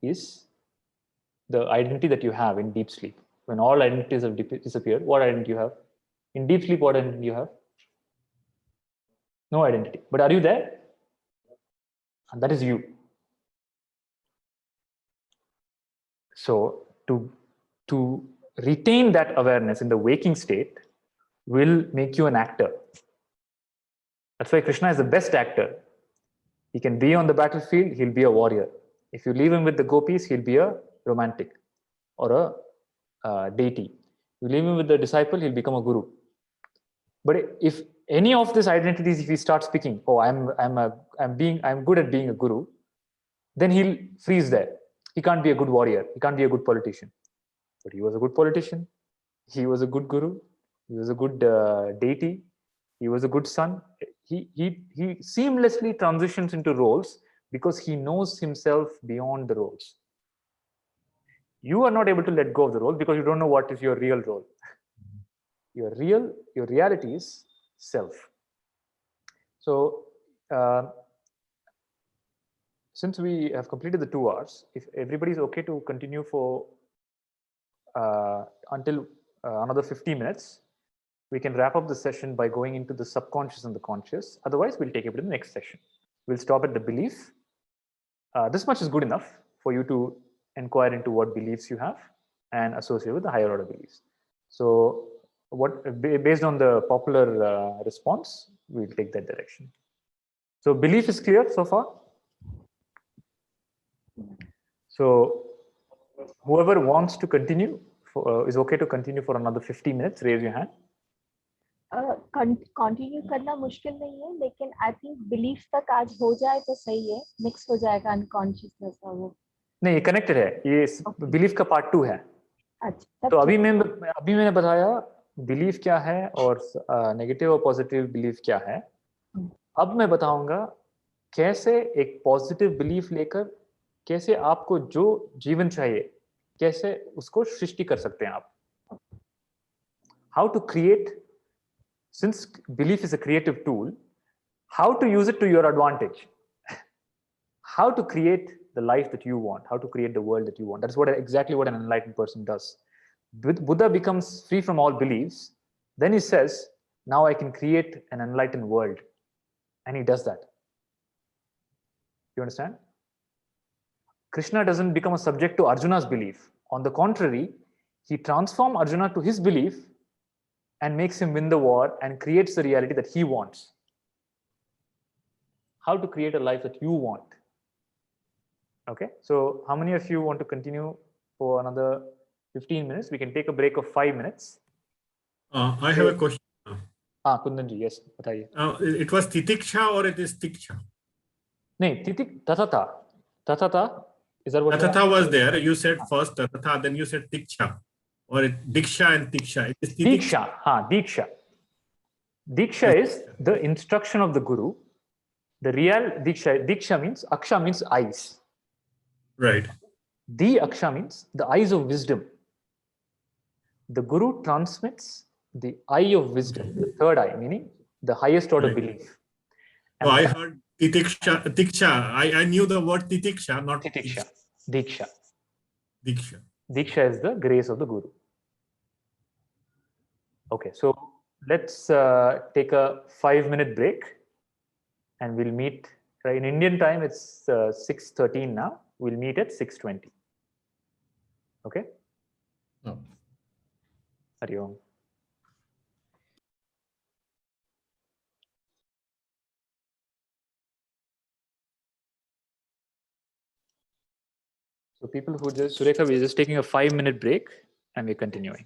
Is the identity that you have in deep sleep. When all identities have disappeared, what identity you have? In deep sleep, what identity you have? No identity. But are you there? And that is you. So to retain that awareness in the waking state will make you an actor. That's why Krishna is the best actor. He can be on the battlefield, he'll be a warrior. If you leave him with the gopis, he'll be a romantic or a deity. You leave him with the disciple, he'll become a guru. But if any of these identities, if he starts speaking, oh, I'm good at being a guru, then he'll freeze there. He can't be a good warrior. He can't be a good politician. But he was a good politician. He was a good guru. He was a good deity. He was a good son. He seamlessly transitions into roles because he knows himself beyond the roles. You are not able to let go of the role because you don't know what is your real role. Your reality is self. So, since we have completed the 2 hours, if everybody is okay to continue for until another 50 minutes, we can wrap up the session by going into the subconscious and the conscious. Otherwise, we'll take it to the next session. We'll stop at the belief. This much is good enough for you to inquire into what beliefs you have and associate with the higher order beliefs. So, based on the popular response, we'll take that direction. So, belief is clear so far. So, whoever wants to continue is okay to continue for another 50 minutes. Raise your hand. Continue करना मुश्किल नहीं है, लेकिन I think belief तक आज हो जाए तो सही है. मिक्स हो जाएगा अनकॉन्शियसनेस और वो. नहीं, ये कनेक्टेड है. ये बिलीफ का पार्ट 2 है. अच्छा, तो अभी मैंने बताया बिलीफ क्या है और नेगेटिव और पॉजिटिव बिलीफ क्या है. अब मैं बताऊंगा कैसे एक पॉजिटिव बिलीफ लेकर कैसे आपको जो जीवन चाहिए कैसे उसको सृष्टि कर सकते हैं आप. How to create, since belief is a creative tool, how to use it to your advantage. How to create the life that you want, how to create the world that you want. That's exactly what an enlightened person does. Buddha becomes free from all beliefs. Then he says, now I can create an enlightened world. And he does that. You understand? Krishna doesn't become a subject to Arjuna's belief. On the contrary, he transforms Arjuna to his belief and makes him win the war and creates the reality that he wants. How to create a life that you want. Okay, so how many of you want to continue for another 15 minutes? We can take a break of 5 minutes. I have a question. Kundanji, yes, bataiye. It was titiksha or it is tiksha? No, tatata. Tatata, is that what? Tatata was there. You said first tatata, then you said tiksha. Or diksha and tiksha. It is diksha. Diksha. Diksha is the instruction of the guru. The real diksha means, aksha means eyes. Right. The aksha means the eyes of wisdom. The guru transmits the eye of wisdom, the third eye, meaning the highest order belief. So I heard tiksha. I knew the word titiksha, not tiksha. Diksha. Diksha. Diksha is the grace of the guru. Okay, so let's take a 5-minute break and we'll meet. In Indian time, it's 6:13 now. We'll meet at 6:20. Okay? No. Hari Om. So people who just, Surekha, we're just taking a 5-minute break and we're continuing.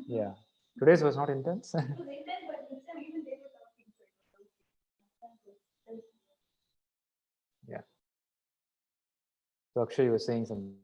Yeah. Today's was not intense. Yeah. So Akshay, you were saying something.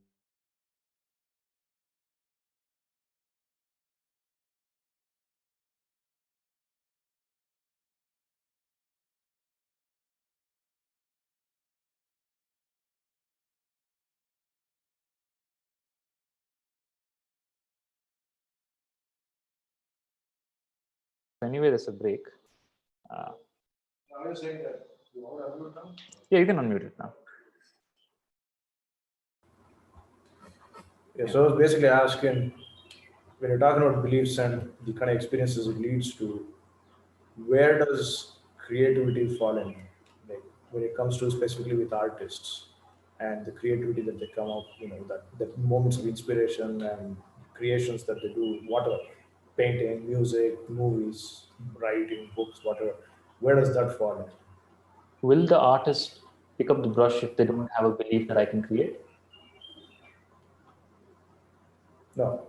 Anyway, there's a break. I was saying that you want to unmute now? Yeah, you can unmute it now. Yeah, so I was basically asking, when you're talking about beliefs and the kind of experiences it leads to, where does creativity fall in? Like when it comes to specifically with artists and the creativity that they come up, that moments of inspiration and creations that they do, whatever, painting, music, movies, writing, books, whatever. Where does that fall in? Will the artist pick up the brush if they don't have a belief that I can create? No,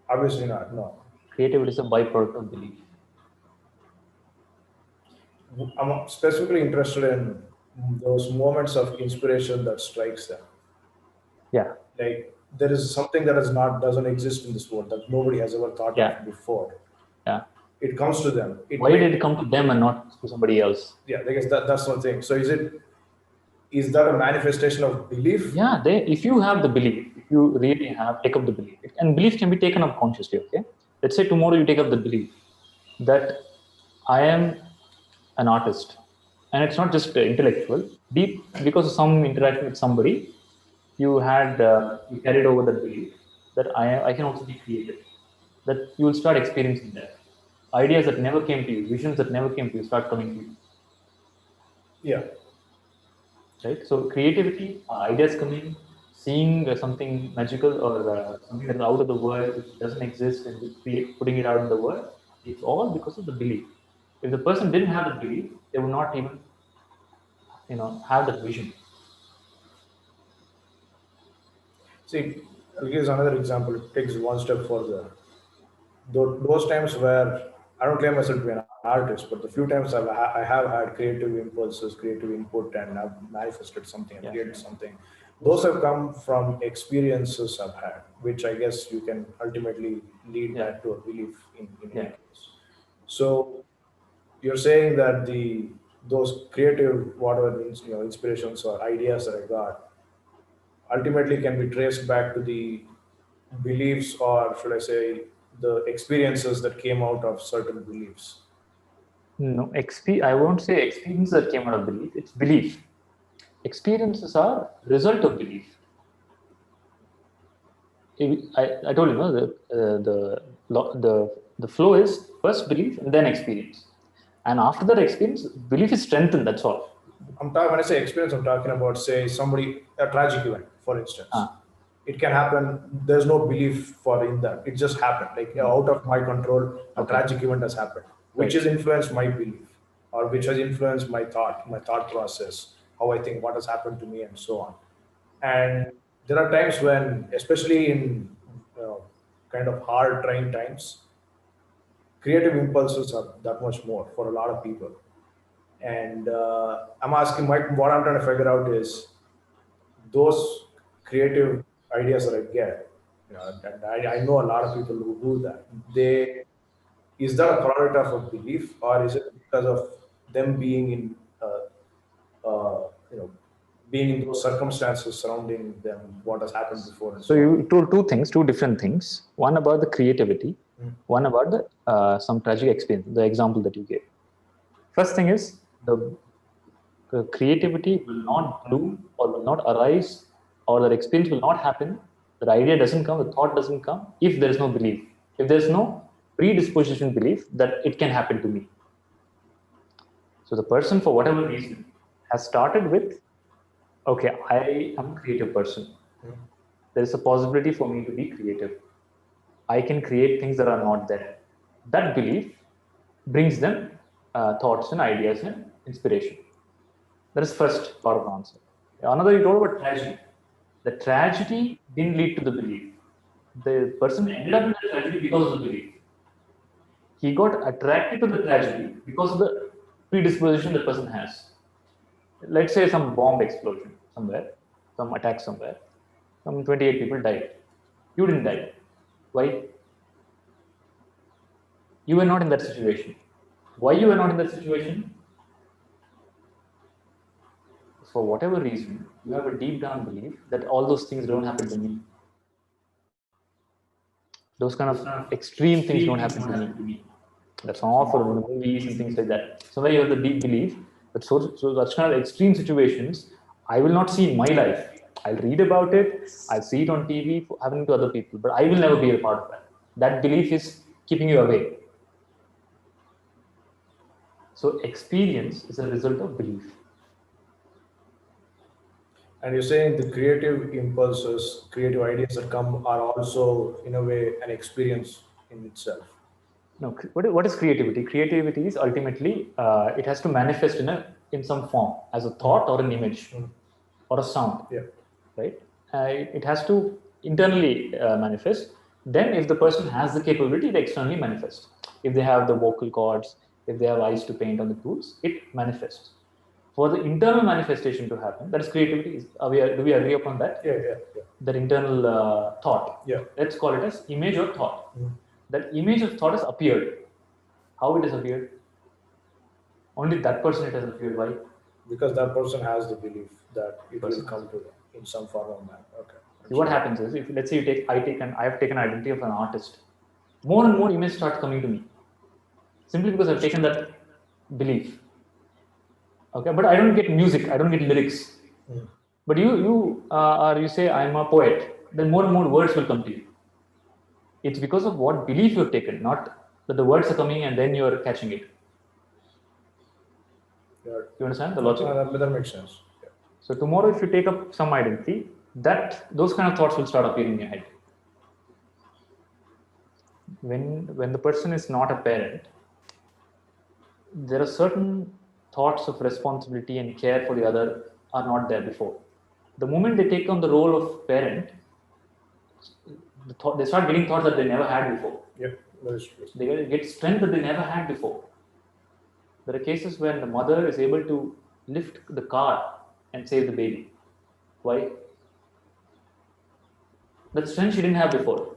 obviously not. No. Creativity is a byproduct of belief. I'm specifically interested in those moments of inspiration that strikes them. Yeah. Like there is something that doesn't exist in this world that nobody has ever thought of before. Yeah. It comes to them. Why did it come to them and not to somebody else? Yeah, I guess that's one thing. So is that a manifestation of belief? Yeah, if you have the belief, if you really take up the belief, and belief can be taken up consciously, okay? Let's say tomorrow you take up the belief that I am an artist, and it's not just intellectual, deep, because of some interaction with somebody, you carried over that belief that I can also be creative, that you will start experiencing that. Ideas that never came to you, visions that never came to you start coming to you. Yeah. Right? So creativity, ideas coming, seeing something magical or something that is out of the world, which doesn't exist, and putting it out in the world, it's all because of the belief. If the person didn't have the belief, they would not even, have that vision. See, I'll give another example. It takes one step further. Those times where I don't claim myself to be an artist, but the few times I have had creative impulses, creative input, and I've manifested something and created something. Those have come from experiences I've had, which I guess you can ultimately lead back to a belief in any case. So you're saying that those creative whatever inspirations or ideas that I got ultimately can be traced back to the beliefs, or should I say the experiences that came out of certain beliefs. No, I won't say experience that came out of belief. It's belief. Experiences are result of belief. I told you, the flow is first belief and then experience, and after that experience, belief is strengthened. That's all. When I say experience, I'm talking about, say, a tragic event, for instance. It can happen. There's no belief in that. It just happened, like out of my control. A tragic event has happened, which has influenced my belief, or which has influenced my thought process, how I think, what has happened to me, and so on. And there are times when, especially in kind of hard, trying times, creative impulses are that much more for a lot of people. And I'm asking, what I'm trying to figure out is those creative ideas that I get, and I know a lot of people who do that. Is that a product of a belief, or is it because of them being in, being in those circumstances surrounding them, what has happened before? So you told two different things. One about the creativity, one about the some tragic experience. The example that you gave. First thing is the creativity will not bloom or will not arise, or that experience will not happen. The idea doesn't come, the thought doesn't come if there is no belief. If there is no predisposition belief that it can happen to me. So the person, for whatever reason, has started with, okay, I am a creative person. There is a possibility for me to be creative. I can create things that are not there. That belief brings them thoughts and ideas and inspiration. That is first part of the answer. Another, you told about tragedy. The tragedy didn't lead to the belief. The person ended up in the tragedy because of the belief. He got attracted to the tragedy because of the predisposition the person has. Let's say some bomb explosion somewhere, some attack somewhere, some 28 people died. You didn't die. Why? You were not in that situation. Why you were not in that situation? For whatever reason, you have a deep down belief that all those things don't happen to me. Those kind of extreme things don't happen to me. That's all for the movies and things like that. So where you have the deep belief that so such kind of extreme situations I will not see in my life. I'll read about it, I'll see it on TV, happening to other people, but I will never be a part of that. That belief is keeping you away. So experience is a result of belief. And you're saying the creative impulses, creative ideas that come are also, in a way, an experience in itself. No, what is creativity? Creativity is ultimately it has to manifest in some form as a thought or an image or a sound. Yeah. Right? It has to internally manifest. Then, if the person has the capability, they externally manifest. If they have the vocal cords, if they have eyes to paint on the tools, it manifests. For the internal manifestation to happen, that is creativity. Do we agree upon that? Yeah. That internal thought. Yeah. Let's call it as image or thought. That image of thought has appeared. How it has appeared? Only that person it has appeared. Why? Because that person has the belief that it will come to them in some form or manner. Okay. See, what happens is, if let's say I have taken identity of an artist, more and more images start coming to me, simply because I've taken that belief. Okay, but I don't get music, I don't get lyrics. But you say I'm a poet, then more and more words will come to you. It's because of what belief you've taken, not that the words are coming and then you're catching it. Yeah. You understand the logic? That makes sense. Yeah. So tomorrow, if you take up some identity, those kind of thoughts will start appearing in your head. When the person is not a parent, there are certain thoughts of responsibility and care for the other are not there before. The moment they take on the role of parent, they start getting thoughts that they never had before. Yeah, that is true. They get strength that they never had before. There are cases when the mother is able to lift the car and save the baby. Why? That strength she didn't have before.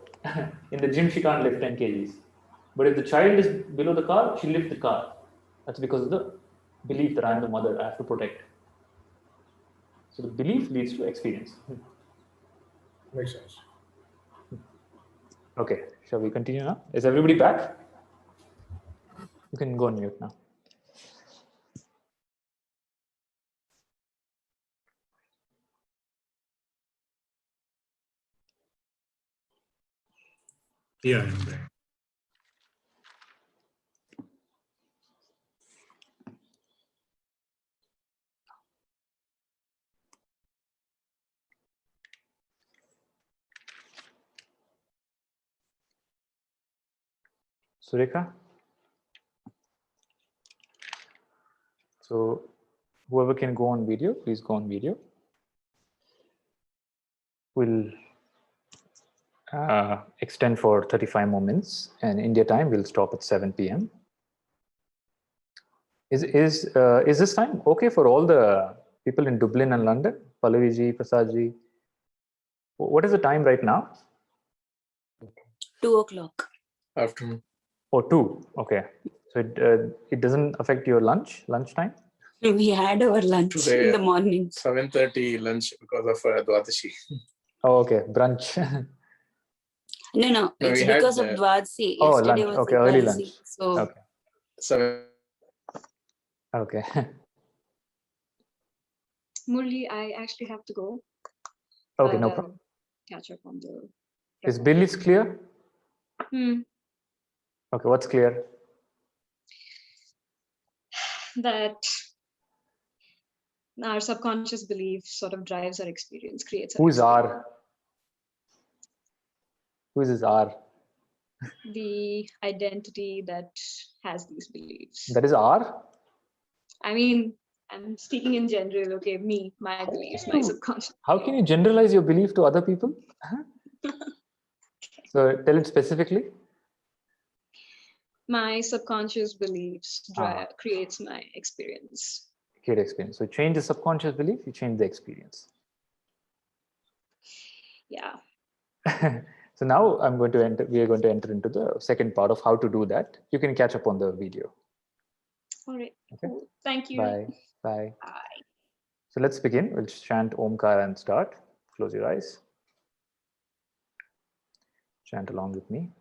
In the gym, she can't lift 10 kgs. But if the child is below the car, she'll lift the car. That's because of the belief that I am the mother, I have to protect. So the belief leads to experience. Makes sense. Okay, shall we continue now? Is everybody back? You can go on mute now. Yeah, I'm there. Sureka? So whoever can go on video, please go on video. We'll extend for 35 more minutes, and India time we'll stop at 7 p.m. Is this time okay for all the people in Dublin and London? Pallavi ji, Prasad ji. What is the time right now? 2 o'clock. Afternoon. Oh, 2. Okay. So it doesn't affect your lunchtime? We had our lunch Today, in the morning. 7:30 lunch because of Dwadashi. Oh, okay. Brunch. No, No, it's we had, because of Dwadasi. Oh, Yesterday lunch. was Okay, early lunch. Dwadasi. So Okay. 7. Okay. Murli, I actually have to go. Okay, But, no problem. catch up on the. Is bill is clear? Okay, what's clear? That our subconscious belief sort of drives our experience, creates our Who's experience. R? Who is this R? The identity that has these beliefs. That is R? I mean, I'm speaking in general, okay, my beliefs, my subconscious. How can you generalize your belief to other people? So tell it specifically. My subconscious beliefs creates my experience. Create experience. So change the subconscious belief, you change the experience. Yeah. So now we are going to enter into the second part of how to do that. You can catch up on the video. All right. Okay. Cool. Thank you. Bye. Bye. Bye. So let's begin. We'll chant Omkara and start. Close your eyes. Chant along with me.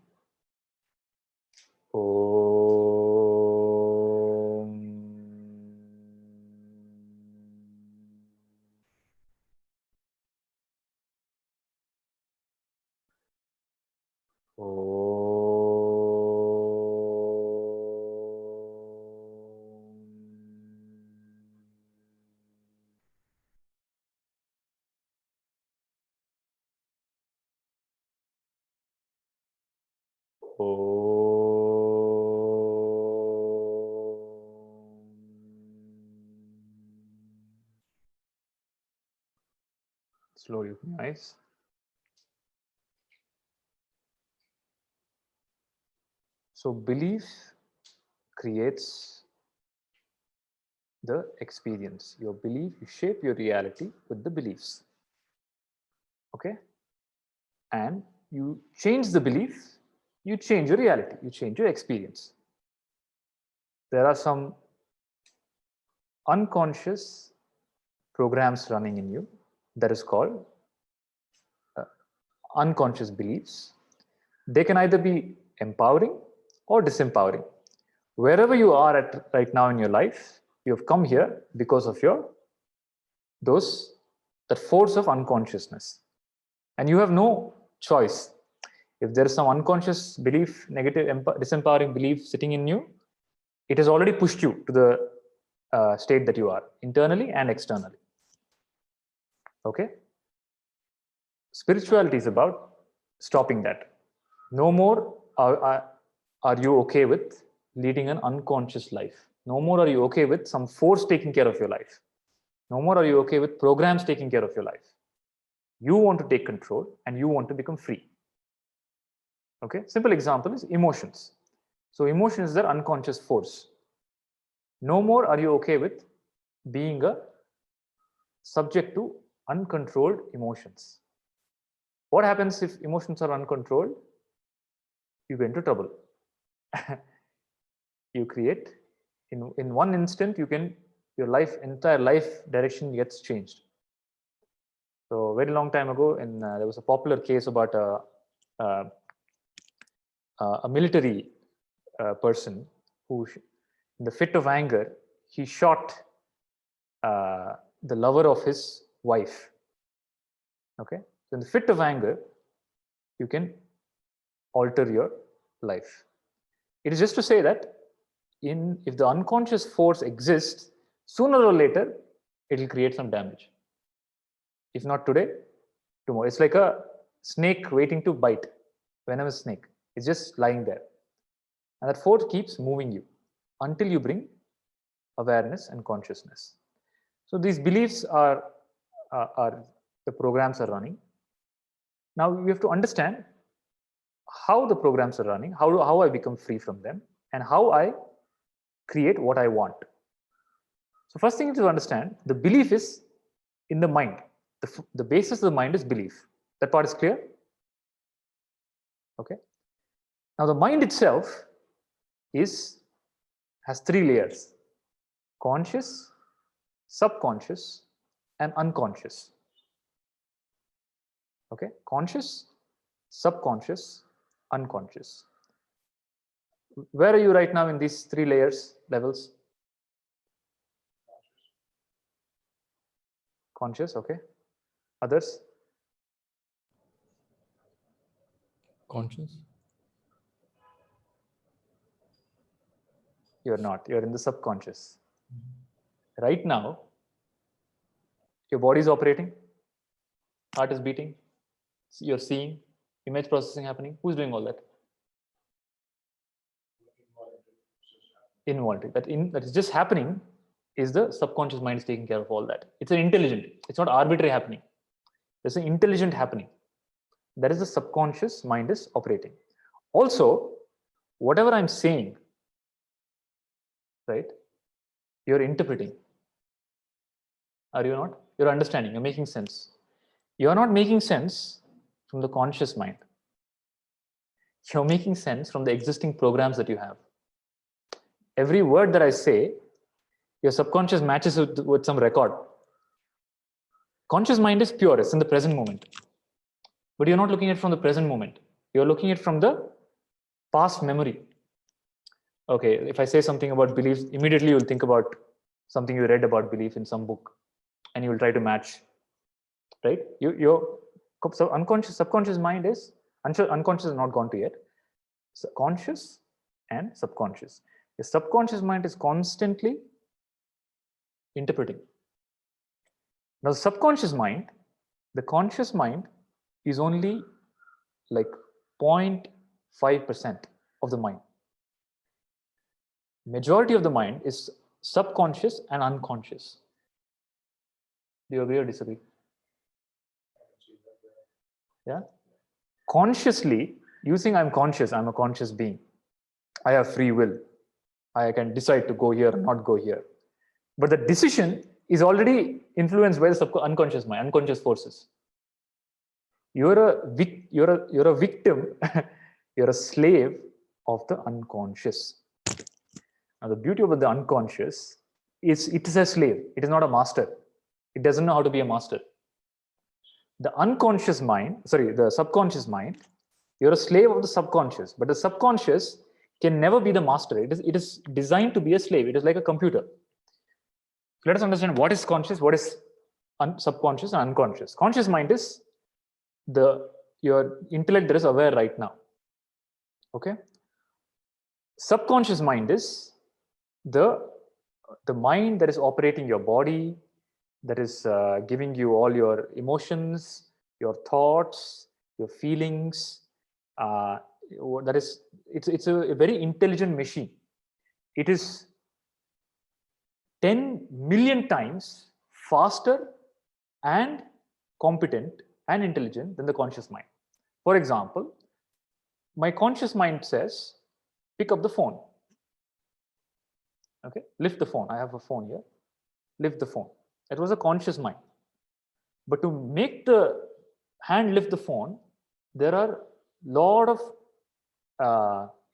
Slowly open your eyes. So belief creates the experience. Your belief, you shape your reality with the beliefs. Okay? And you change the belief, you change your reality, you change your experience. There are some unconscious programs running in you that is called unconscious beliefs. They can either be empowering or disempowering. Wherever you are at right now in your life, you have come here because of that force of unconsciousness. And you have no choice. If there is some unconscious belief, negative, disempowering belief sitting in you, it has already pushed you to the state that you are, internally and externally. Okay? Spirituality is about stopping that. No more are you okay with leading an unconscious life. No more are you okay with some force taking care of your life. No more are you okay with programs taking care of your life. You want to take control and you want to become free. Okay, simple example is emotions. So emotion is their unconscious force. No more are you okay with being a subject to uncontrolled emotions. What happens if emotions are uncontrolled? You get into trouble. You create in one instant, your entire life direction gets changed. So very long time ago, there was a popular case about a military person who, in the fit of anger, he shot the lover of his wife. Okay, so in the fit of anger, you can alter your life. It is just to say that if the unconscious force exists, sooner or later, it will create some damage. If not today, tomorrow. It's like a snake waiting to bite, venomous snake. It's just lying there. And that force keeps moving you until you bring awareness and consciousness. So these beliefs are the programs are running. Now we have to understand how the programs are running, how I become free from them, and how I create what I want. So first thing to understand, the belief is in the mind. The basis of the mind is belief. That part is clear? Okay. Now the mind itself has three layers: conscious, subconscious, and unconscious. Okay, conscious, subconscious, unconscious. Where are you right now in these three levels? Conscious, okay. Others? Conscious. You're not. You're in the subconscious. Right now, your body is operating, heart is beating, you're seeing, image processing happening. Who's doing all that? Involuntary. That is just happening is the subconscious mind is taking care of all that. It's an intelligent. It's not arbitrary happening. There's an intelligent happening. that is the subconscious mind is operating. Also, whatever I'm saying, right, you're interpreting. Are you not? You're understanding, you're making sense. You're not making sense from the conscious mind. You're making sense from the existing programs that you have. Every word that I say, your subconscious matches with some record. Conscious mind is pure, it's in the present moment. But you're not looking at it from the present moment. You're looking at it from the past memory. Okay, if I say something about beliefs, immediately you'll think about something you read about belief in some book, and you will try to match, right? Your subconscious mind is, unconscious is not gone to yet. So conscious and subconscious. The subconscious mind is constantly interpreting. Now, the subconscious mind, the conscious mind is only like 0.5% of the mind. Majority of the mind is subconscious and unconscious. Do you agree or disagree? Yeah. Consciously, you think I'm conscious, I'm a conscious being. I have free will. I can decide to go here or not go here. But the decision is already influenced by the unconscious mind, unconscious forces. You're a victim, you're a slave of the unconscious. Now, the beauty of the unconscious is it is a slave, it is not a master. It doesn't know how to be a master. The unconscious mind, sorry, the subconscious mind, you're a slave of the subconscious, but the subconscious can never be the master. It is designed to be a slave. It is like a computer. Let us understand what is conscious, what is subconscious and unconscious. Conscious mind is your intellect that is aware right now. Okay. Subconscious mind is the mind that is operating your body, that is giving you all your emotions, your thoughts, your feelings. It's a very intelligent machine. It is 10 million times faster and competent and intelligent than the conscious mind. For example, my conscious mind says, pick up the phone. Okay, lift the phone. I have a phone here. Lift the phone. That was a conscious mind. But to make the hand lift the phone, there are a lot of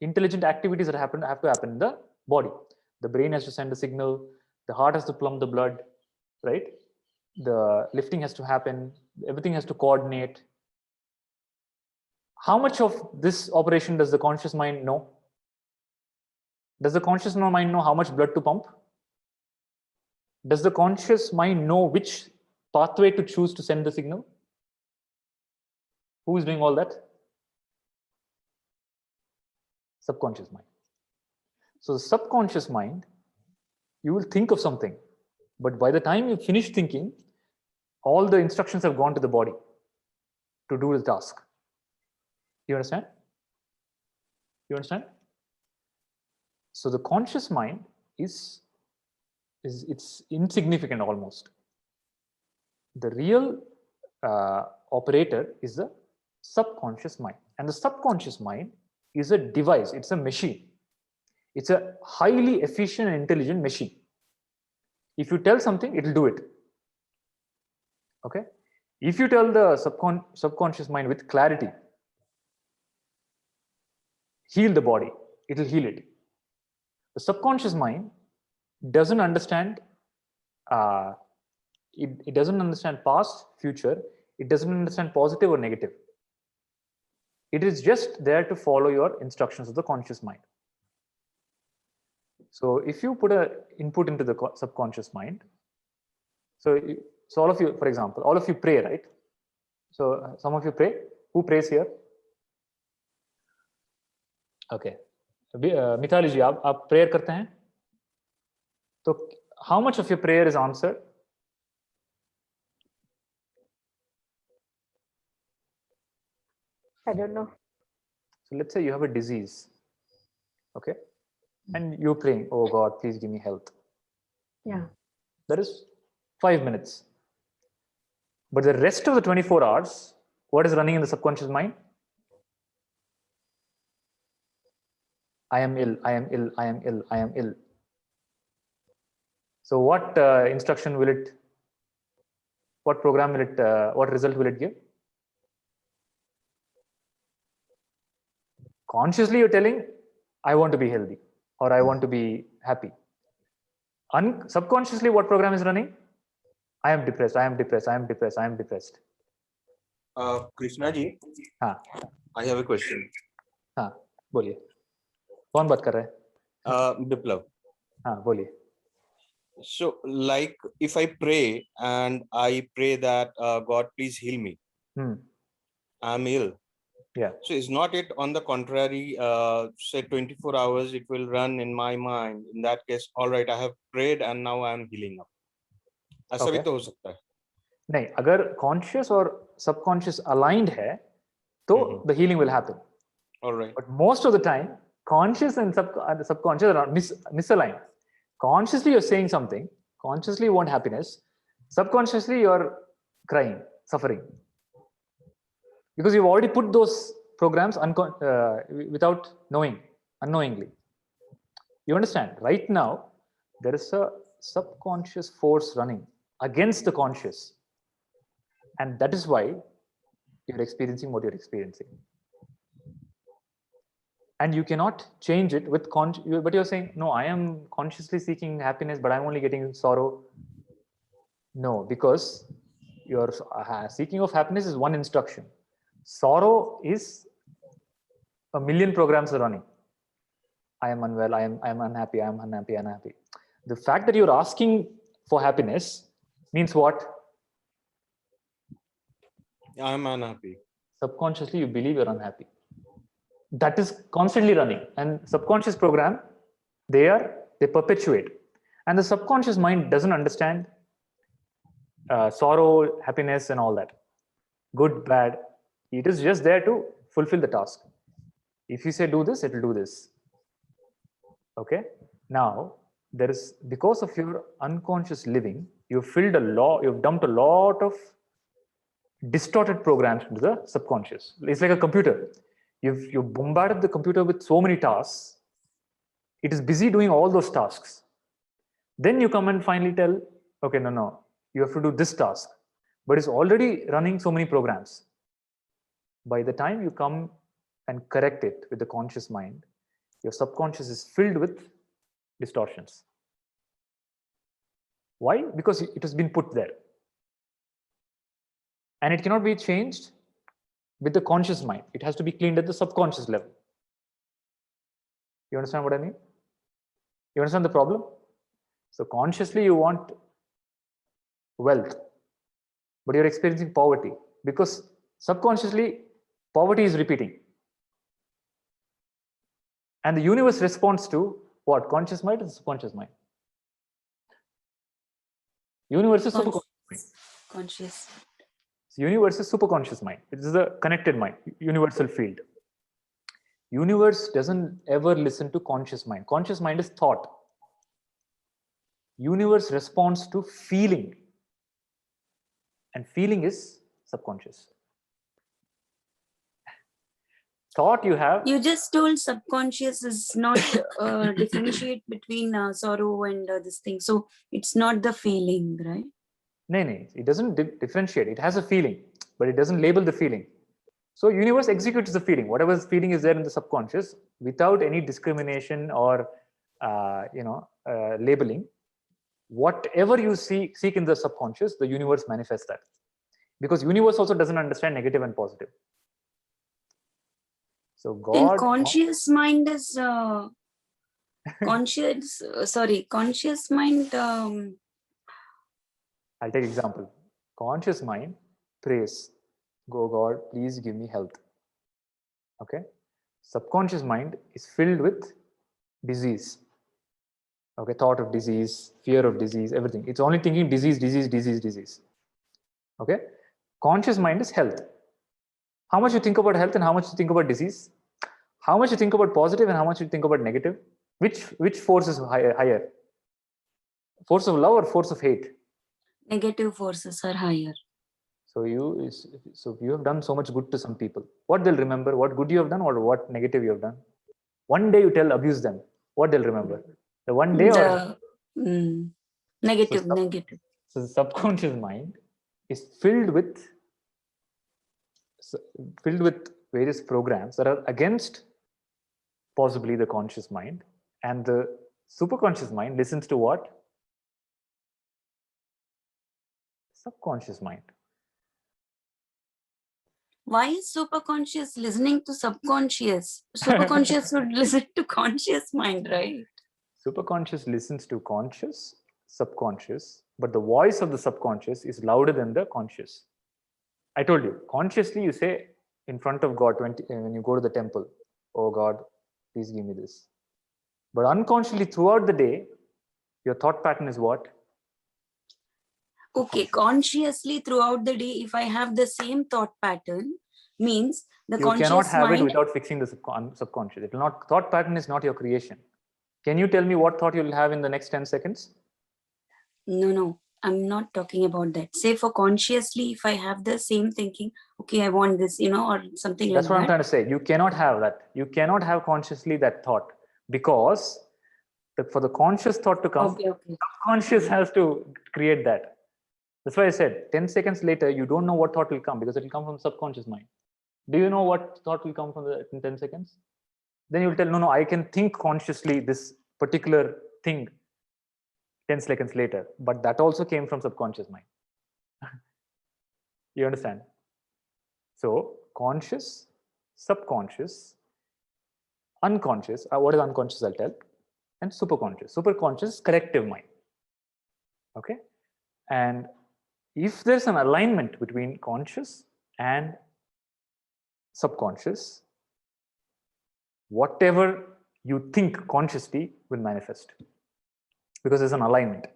intelligent activities that have to happen in the body. The brain has to send a signal. The heart has to pump the blood, right? The lifting has to happen. Everything has to coordinate. How much of this operation does the conscious mind know? Does the conscious mind know how much blood to pump? Does the conscious mind know which pathway to choose to send the signal? Who is doing all that? Subconscious mind. So the subconscious mind, you will think of something, but by the time you finish thinking, all the instructions have gone to the body to do the task. You understand? You understand? So the conscious mind it's insignificant almost. The real operator is the subconscious mind, and the subconscious mind is a device. It's a machine. It's a highly efficient and intelligent machine. If you tell something, it will do it. Okay. If you tell the subconscious mind with clarity, heal the body, it will heal it. The subconscious mind doesn't understand. It doesn't understand past, future. It doesn't understand positive or negative. It is just there to follow your instructions of the conscious mind. So if you put an input into the subconscious mind, so all of you, for example, all of you pray, right? So some of you pray. Who prays here? Okay. Mitali ji, आप prayer करते हैं? तो how much of your prayer is answered? I don't know. So let's say you have a disease, okay, and you're praying, oh God, please give me health. Yeah. That is 5 minutes. But the rest of the 24 hours, what is running in the subconscious mind? I am ill, I am ill, I am ill, I am ill. So what instruction will it, what program will it, what result will it give? Consciously you're telling, I want to be healthy or I want to be happy. Subconsciously what program is running? I am depressed, I am depressed, I am depressed, I am depressed. Krishna ji, हाँ I have a question. हाँ बोलिए, कौन बात कर रहा है? Biplav. हाँ बोलिए. So, like, if I pray and I pray that God, please heal me. I'm ill. Yeah. So, is not it on the contrary? Say 24 hours, it will run in my mind. In that case, all right, I have prayed and now I'm healing up. ऐसा भी तो हो सकता है. नहीं, अगर conscious और subconscious aligned है, तो the healing will happen. All right. But most of the time, conscious and subconscious are misaligned. Consciously, you're saying something. Consciously, you want happiness. Subconsciously, you're crying, suffering. Because you've already put those programs without knowing, unknowingly. You understand? Right now, there is a subconscious force running against the conscious. And that is why you're experiencing what you're experiencing. And you cannot change it with but you're saying, no, I am consciously seeking happiness, but I'm only getting sorrow. No, because your seeking of happiness is one instruction. Sorrow is a million programs are running. I am unwell, I am unhappy, I am unhappy, unhappy. The fact that you're asking for happiness means what? I'm unhappy. Subconsciously, you believe you're unhappy. That is constantly running, and subconscious program, they perpetuate, and the subconscious mind doesn't understand sorrow, happiness, and all that, good, bad. It is just there to fulfill the task. If you say do this, it will do this. Okay. Now there is, because of your unconscious living, you've dumped a lot of distorted programs into the subconscious. It's like a computer. You've bombarded the computer with so many tasks. It is busy doing all those tasks. Then you come and finally tell, okay, no, you have to do this task. But it's already running so many programs. By the time you come and correct it with the conscious mind, your subconscious is filled with distortions. Why? Because it has been put there. And it cannot be changed with the conscious mind. It has to be cleaned at the subconscious level. You understand what I mean? You understand the problem? So consciously you want wealth, but you're experiencing poverty because subconsciously poverty is repeating. And the universe responds to what? Conscious mind or subconscious mind? Universe is superconscious mind. Conscious. Universe is superconscious mind. It is the connected mind, universal field. Universe doesn't ever listen to conscious mind. Conscious mind is thought. Universe responds to feeling. And feeling is subconscious. Thought you have. You just told subconscious is not differentiate between sorrow and this thing. So it's not the feeling, right? No, it doesn't differentiate. It has a feeling, but it doesn't label the feeling. So universe executes the feeling. Whatever feeling is there in the subconscious, without any discrimination or labeling. Whatever you seek in the subconscious, the universe manifests that. Because universe also doesn't understand negative and positive. So God. And conscious mind is conscious. Conscious mind. I'll take example. Conscious mind prays, "Go God, please give me health." Okay. Subconscious mind is filled with disease. Okay, thought of disease, fear of disease, everything. It's only thinking disease, disease, disease, disease. Okay. Conscious mind is health. How much you think about health and how much you think about disease? How much you think about positive and how much you think about negative? Which force is higher? Force of love or force of hate? Negative forces are higher. So you have done so much good to some people. What they'll remember? What good you have done, or what negative you have done? One day you tell abuse them. What they'll remember? The one day, or Negative, negative. So the subconscious mind is filled with various programs that are against possibly the conscious mind, and the superconscious mind listens to what? Subconscious mind. Why is superconscious listening to subconscious? Superconscious would listen to conscious mind, right? Superconscious listens to conscious, subconscious, but the voice of the subconscious is louder than the conscious. I told you, consciously you say in front of God when you go to the temple, oh God, please give me this. But unconsciously throughout the day, your thought pattern is what? Okay, consciously throughout the day, if I have the same thought pattern, means the You conscious cannot have mind. it without fixing the subconscious. It will not. Thought pattern is not your creation. Can you tell me what thought you will have in the next 10 seconds? No, I'm not talking about that. Say for consciously, if I have the same thinking, okay, I want this, or something That's like what that. I'm trying to say. You cannot have that. You cannot have consciously that thought, because for the conscious thought to come, subconscious has to create that. That's why I said 10 seconds later, you don't know what thought will come, because it will come from subconscious mind. Do you know what thought will come from in 10 seconds? Then you will tell, no, I can think consciously this particular thing 10 seconds later, but that also came from subconscious mind. You understand? So conscious, subconscious, unconscious, what is unconscious I'll tell, and superconscious. Superconscious is corrective mind. Okay? And if there's an alignment between conscious and subconscious, whatever you think consciously will manifest, because there's an alignment.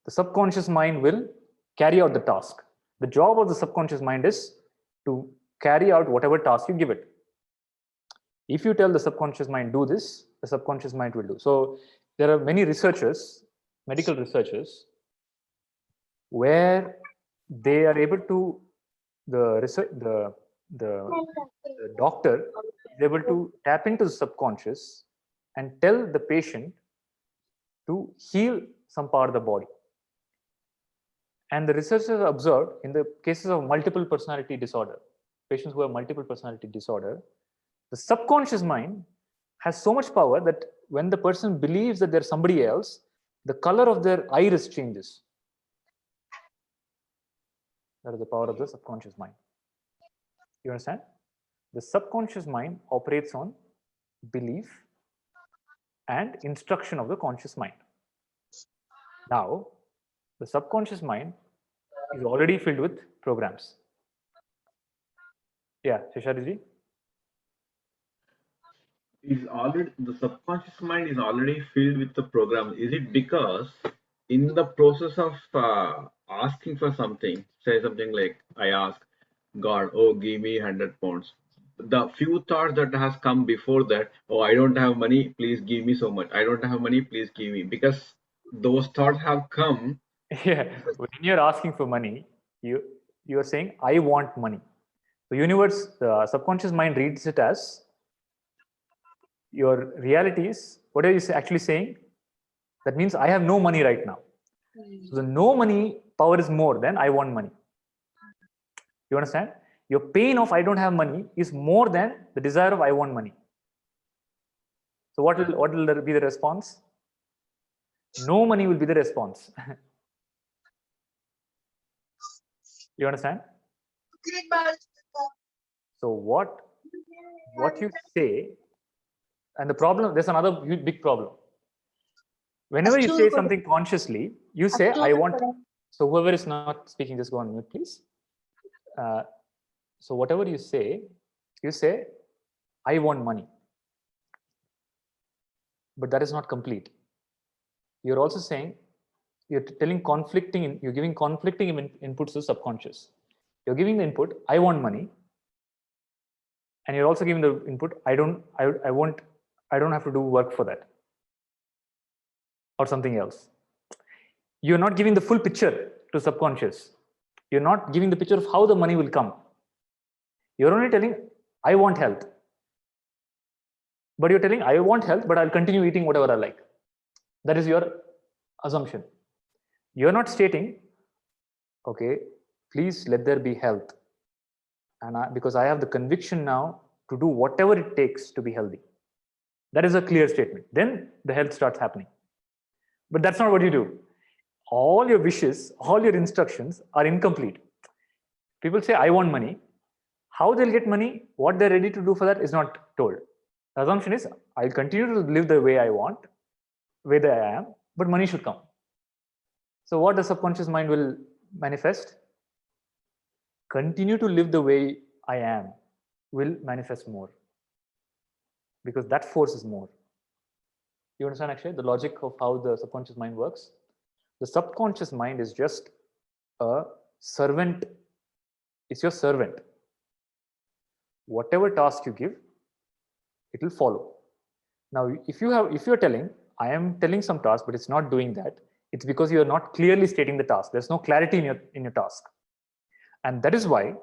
The subconscious mind will carry out the task. The job of the subconscious mind is to carry out whatever task you give it. If you tell the subconscious mind do this, the subconscious mind will do. So there are many researchers, medical researchers, where they are able to, the doctor is able to tap into the subconscious and tell the patient to heal some part of the body. And the researchers observed in the cases of multiple personality disorder, patients who have multiple personality disorder, the subconscious mind has so much power that when the person believes that there's somebody else, the color of their iris changes. That is the power of the subconscious mind. You understand? The subconscious mind operates on belief and instruction of the conscious mind. Now, the subconscious mind is already filled with programs. Yeah, Shishadiji? The subconscious mind is already filled with the program. Is it because in the process of asking for something, say something like I ask God, oh, give me 100 pounds. The few thoughts that has come before that, oh, I don't have money, please give me so much. I don't have money, please give me. Because those thoughts have come. Yeah, when you're asking for money, you're saying, I want money. The universe, the subconscious mind reads it as your realities. What are you actually saying? That means I have no money right now. So the no money power is more than I want money. You understand? Your pain of I don't have money is more than the desire of I want money. So what will be the response? No money will be the response. You understand? So what you say, and the problem, there's another big problem. Whenever you say something consciously, you say, I want. So whoever is not speaking, just go on mute, please. So whatever you say, I want money. But that is not complete. You're also saying, you're telling you're giving conflicting inputs to the subconscious. You're giving the input, I want money. And you're also giving the input, I don't have to do work for that. Or something else. You're not giving the full picture to subconscious. You're not giving the picture of how the money will come. You're only telling, I want health. But you're telling, I want health, but I'll continue eating whatever I like. That is your assumption. You're not stating, okay, please let there be health. And because I have the conviction now to do whatever it takes to be healthy. That is a clear statement. Then the health starts happening. But that's not what you do. All your wishes, all your instructions are incomplete. People say, I want money. How they'll get money, what they're ready to do for that is not told. The assumption is, I'll continue to live the way I want, way that I am, but money should come. So what the subconscious mind will manifest? Continue to live the way I am will manifest more. Because that force is more. You understand actually the logic of how the subconscious mind works? The subconscious mind is just a servant. It's your servant. Whatever task you give, it will follow. Now, if you're telling, I am telling some task, but it's not doing that, it's because you are not clearly stating the task. There's no clarity in your task. And that is why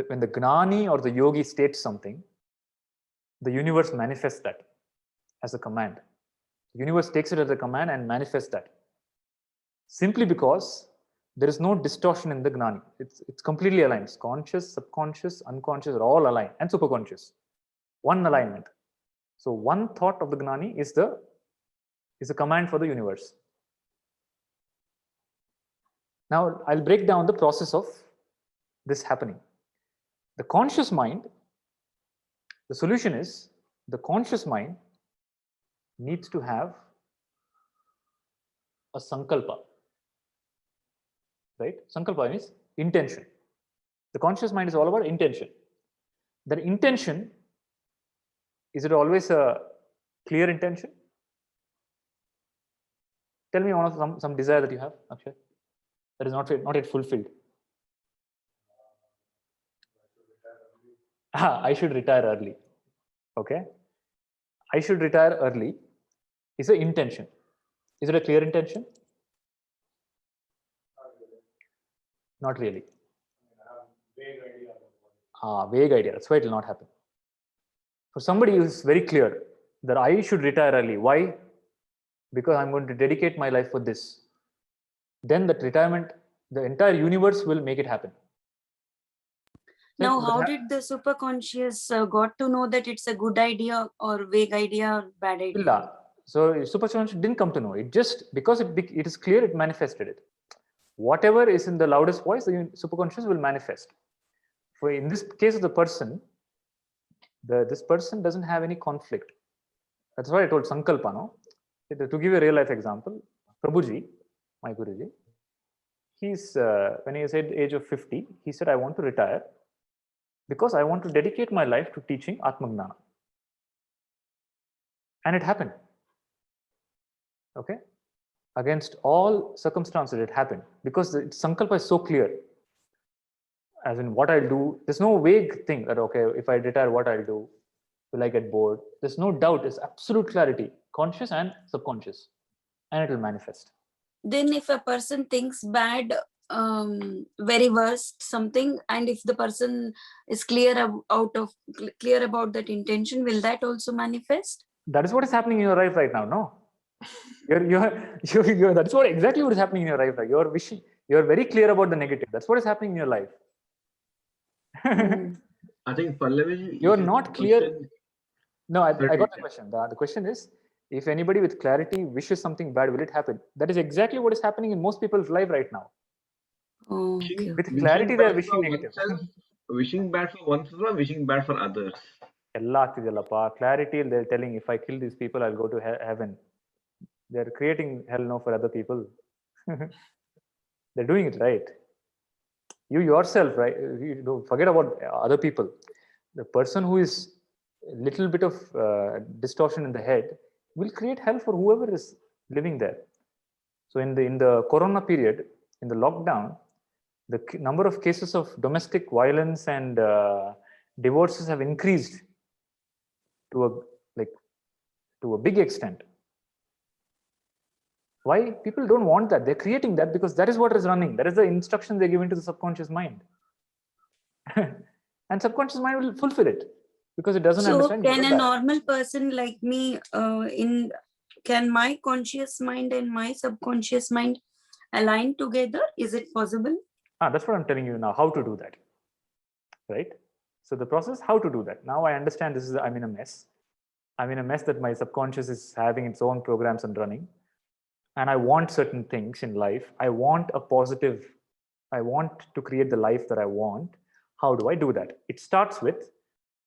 when the Gnani or the Yogi states something, the universe manifests that as a command. The universe takes it as a command and manifests that. Simply because there is no distortion in the Gnani. It's completely aligned. It's conscious, subconscious, unconscious are all aligned, and superconscious. One alignment. So one thought of the Gnani is a command for the universe. Now I'll break down the process of this happening. The conscious mind, the solution is the conscious mind needs to have a sankalpa. Right? Sankalpa means intention. The conscious mind is all about intention. The intention, is it always a clear intention? Tell me some desire that you have, Akshay, that is not yet fulfilled. I should retire early. Okay. I should retire early is an intention. Is it a clear intention? Not really. Vague idea. That's why it will not happen. For somebody who is very clear that I should retire early. Why? Because I'm going to dedicate my life for this. Then that retirement, the entire universe will make it happen. Now, how did the superconscious got to know that it's a good idea or vague idea or bad idea? So superconscious didn't come to know. It just, because it is clear, it manifested it. Whatever is in the loudest voice, the superconscious will manifest. For in this case of the person, this person doesn't have any conflict. That's why I told Sankalpa, no? To give you a real life example, Prabhuji, my Guruji, he's when he was at the age of 50, he said, I want to retire because I want to dedicate my life to teaching Atma Gnana. And it happened. Okay? Against all circumstances, it happened because the Sankalpa is so clear. As in what I'll do, there's no vague thing that, okay, if I retire, what I'll do, will I get bored? There's no doubt, there's absolute clarity, conscious and subconscious, and it will manifest. Then if a person thinks bad, very worst something, and if the person is clear about that intention, will that also manifest? That is what is happening in your life right now, no? That's exactly what is happening in your life. Right? You're wishing, you're very clear about the negative. That's what is happening in your life. I think Pallavi, you're not clear. No, I got the question. The question is, if anybody with clarity wishes something bad, will it happen? That is exactly what is happening in most people's life right now. Okay. With clarity, they are wishing negative. Wishing bad for oneself or wishing bad for others? Clarity, they're telling, if I kill these people, I'll go to heaven. They're creating hell now for other people. They're doing it right. You yourself, right? You don't forget about other people. The person who is a little bit of distortion in the head will create hell for whoever is living there. So in the Corona period, in the lockdown, the number of cases of domestic violence and divorces have increased to a big extent. Why? People don't want that. They're creating that because that is what is running. That is the instruction they're giving to the subconscious mind. And subconscious mind will fulfill it because it doesn't So understand good can or a bad. normal person like me can my conscious mind and my subconscious mind align together? Is it possible? That's what I'm telling you now, how to do that. Right? So the process, how to do that. Now I understand this is, I'm in a mess. I'm in a mess that my subconscious is having its own programs and running. And I want certain things in life. I want a positive, I want to create the life that I want. How do I do that? It starts with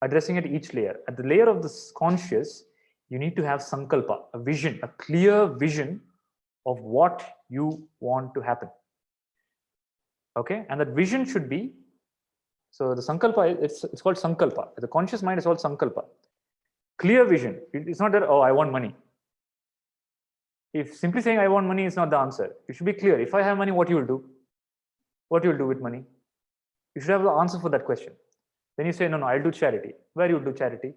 addressing at each layer. At the layer of the conscious, you need to have sankalpa, a vision, a clear vision of what you want to happen. Okay, and that vision should be, so the sankalpa, it's called sankalpa. The conscious mind is called sankalpa. Clear vision. It's not that, oh, I want money. If simply saying I want money is not the answer, you should be clear. If I have money, what you will do? What you will do with money? You should have the answer for that question. Then you say, no, I'll do charity. Where you will do charity?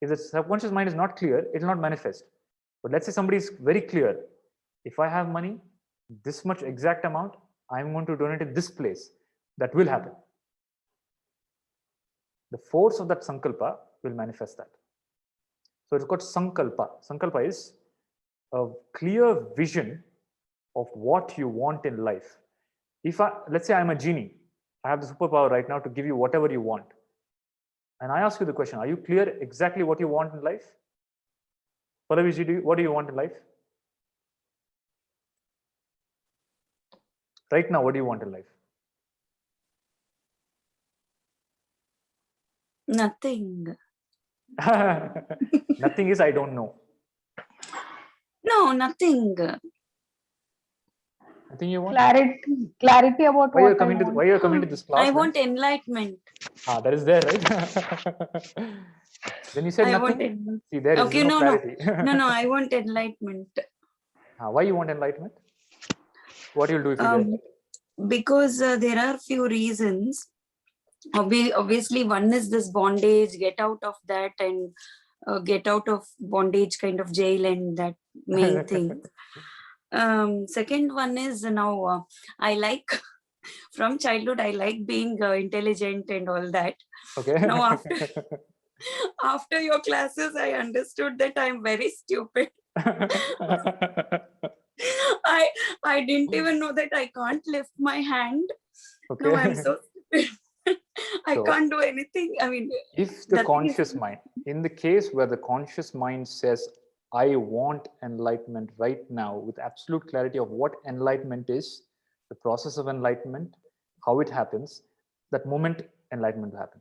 If the subconscious mind is not clear, it will not manifest. But let's say somebody is very clear. If I have money, this much exact amount, I'm going to donate it this place. That will happen. The force of that sankalpa will manifest that. So it's called sankalpa. Sankalpa is a clear vision of what you want in life. If let's say I'm a genie, I have the superpower right now to give you whatever you want. And I ask you the question, are you clear exactly what you want in life? Pallavi, what do you want in life? Right now, what do you want in life? Nothing. Nothing is I don't know. No, nothing. I think you want clarity about why what you're coming to why you're coming to this class. I want enlightenment. That is there, right? Then you said I nothing. See, there is okay, no clarity. No, I want enlightenment. Why you want enlightenment? What you'll do if you get it? Because there are few reasons. Obviously, one is this bondage, get out of that, and get out of bondage kind of jail, and that main thing. Second one is now I like from childhood I like being intelligent and all that. Okay. Now after your classes I understood that I'm very stupid. I didn't even know that I can't lift my hand. Okay. No, I'm so stupid. I can't do anything. I mean, if the conscious mind, in the case where the conscious mind says, I want enlightenment right now with absolute clarity of what enlightenment is, the process of enlightenment, how it happens, that moment enlightenment will happen.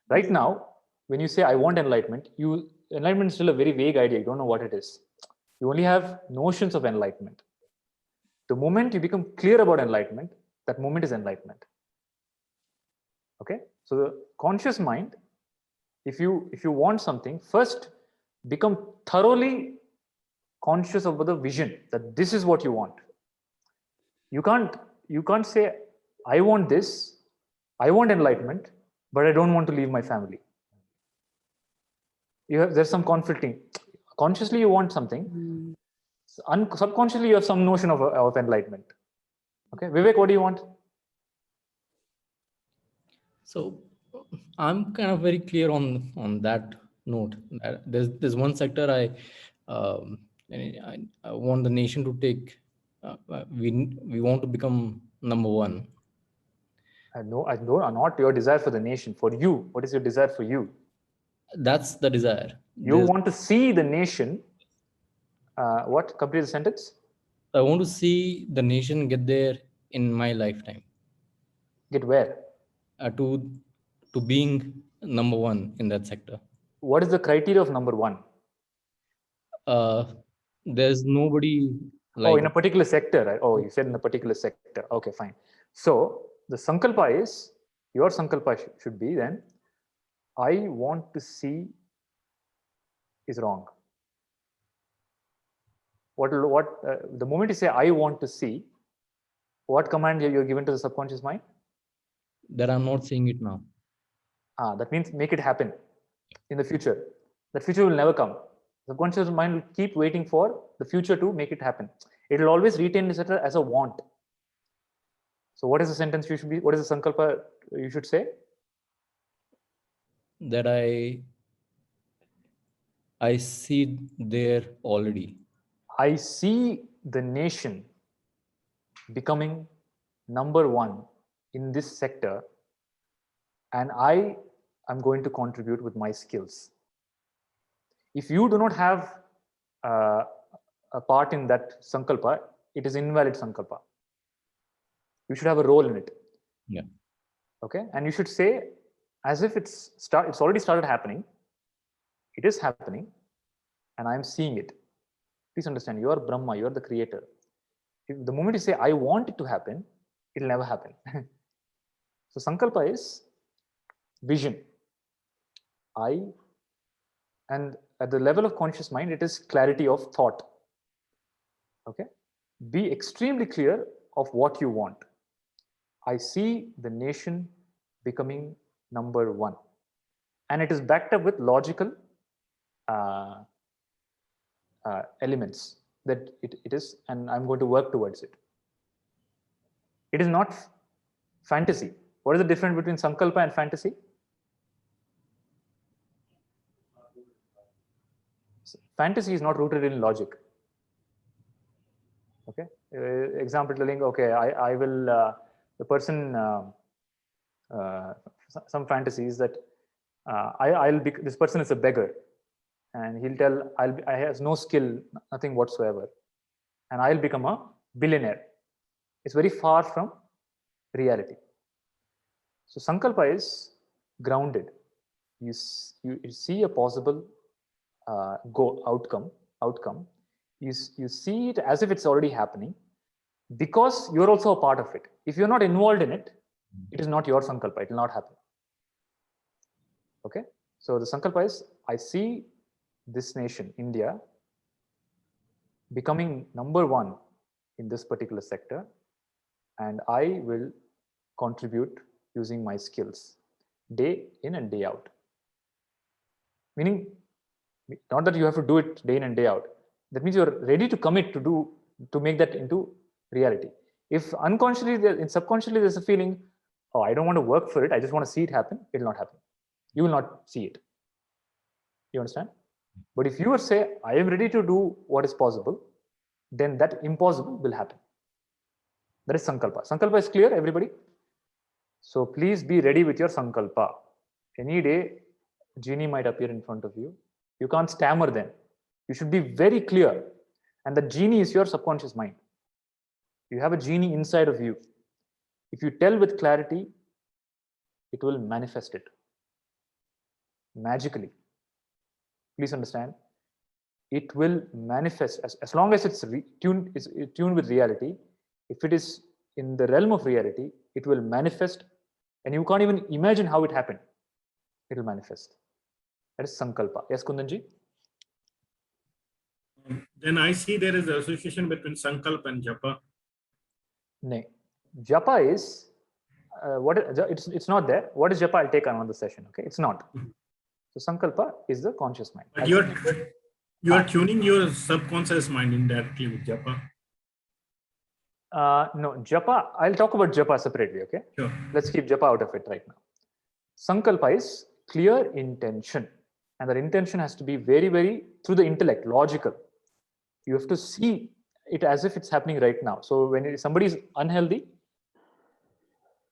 Right now, when you say I want enlightenment, enlightenment is still a very vague idea. You don't know what it is. You only have notions of enlightenment. The moment you become clear about enlightenment, that moment is enlightenment. Okay, so the conscious mind, if you want something, first become thoroughly conscious of the vision that this is what you want. You can't say I want this, I want enlightenment, but I don't want to leave my family. There's some conflicting. Consciously you want something, subconsciously you have some notion of enlightenment. Okay, Vivek, what do you want? So I'm kind of very clear on that note. There's one sector I want the nation to take. We want to become number one. I know not your desire for the nation. For you, what is your desire for you? That's the desire. You want to see the nation. What? Complete the sentence. I want to see the nation get there in my lifetime. Get where? To being number one in that sector. What is the criteria of number one? There's nobody like. In a particular sector. Right? Oh, you said in a particular sector. Okay, fine. So the sankalpa is, your sankalpa should be then, I want to see is wrong. The moment you say I want to see, what command you're given to the subconscious mind? That I'm not seeing it now. That means make it happen in the future. That future will never come. Subconscious mind will keep waiting for the future to make it happen. It will always retain it as a want. So what is the sentence you should be, what is the sankalpa you should say? That I see there already. I see the nation becoming number one in this sector, and I am going to contribute with my skills. If you do not have a part in that sankalpa, it is invalid sankalpa. You should have a role in it. Yeah. Okay, and you should say as if it's already started happening. It is happening, and I am seeing it. Please understand, you are Brahma, you are the creator. If the moment you say I want it to happen, it will never happen. So sankalpa is vision. And at the level of conscious mind, it is clarity of thought. Okay, be extremely clear of what you want. I see the nation becoming number one, and it is backed up with logical elements that it is, and I'm going to work towards it. It is not fantasy. What is the difference between sankalpa and fantasy? Fantasy is not rooted in logic. Okay, example telling, okay, I will, the person, some fantasies that I'll be, this person is a beggar, and he'll tell, I has no skill, nothing whatsoever, and I'll become a billionaire. It's very far from reality. So sankalpa is grounded. You see a possible outcome. You see it as if it's already happening, because you're also a part of it. If you're not involved in it, it is not your sankalpa. It will not happen. Okay. So the sankalpa is, I see this nation, India, becoming number one in this particular sector, and I will contribute using my skills day in and day out. Meaning, not that you have to do it day in and day out. That means you're ready to commit to make that into reality. If unconsciously, subconsciously, there's a feeling, oh, I don't want to work for it, I just want to see it happen, it will not happen. You will not see it. You understand? But if you say, I am ready to do what is possible, then that impossible will happen. That is sankalpa. Sankalpa is clear, everybody? So please be ready with your sankalpa. Any day, genie might appear in front of you. You can't stammer then. You should be very clear. And the genie is your subconscious mind. You have a genie inside of you. If you tell with clarity, it will manifest it magically. Please understand. It will manifest as long as it's tuned with reality. If it is in the realm of reality, it will manifest, and you can't even imagine how it happened. It will manifest. That is sankalpa. Yes, Kundanji? Then I see there is an association between sankalpa and japa. No. Japa is, it's not there. What is japa? I'll take another session. Okay, it's not. So sankalpa is the conscious mind. But you are tuning your subconscious mind indirectly with japa. No, japa, I'll talk about japa separately, okay? Sure. Let's keep japa out of it right now. Sankalpa is clear intention. And that intention has to be very, very, through the intellect, logical. You have to see it as if it's happening right now. So when somebody is unhealthy,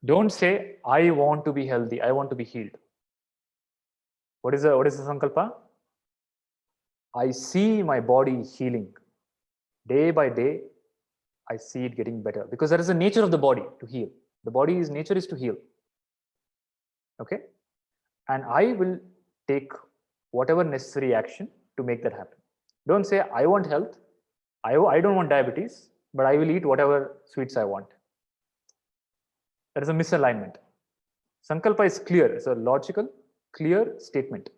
don't say, I want to be healthy, I want to be healed. What is the sankalpa? I see my body healing. Day by day, I see it getting better, because that is the nature of the body, to heal. The body's nature is to heal. Okay? And I will take whatever necessary action to make that happen. Don't say, I want health, I don't want diabetes, but I will eat whatever sweets I want. That is a misalignment. Sankalpa is clear. It's a logical, clear statement.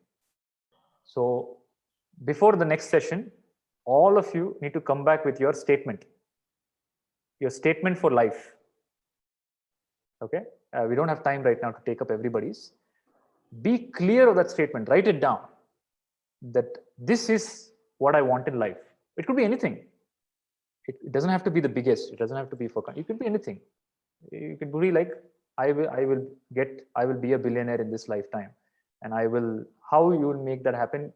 So before the next session, all of you need to come back with your statement for life. Okay? We don't have time right now to take up everybody's. Be clear of that statement. Write it down. That this is what I want in life. It could be anything. It doesn't have to be the biggest. It doesn't have to be for. It could be anything. You could be like, I will be a billionaire in this lifetime, and I will. How you will make that happen?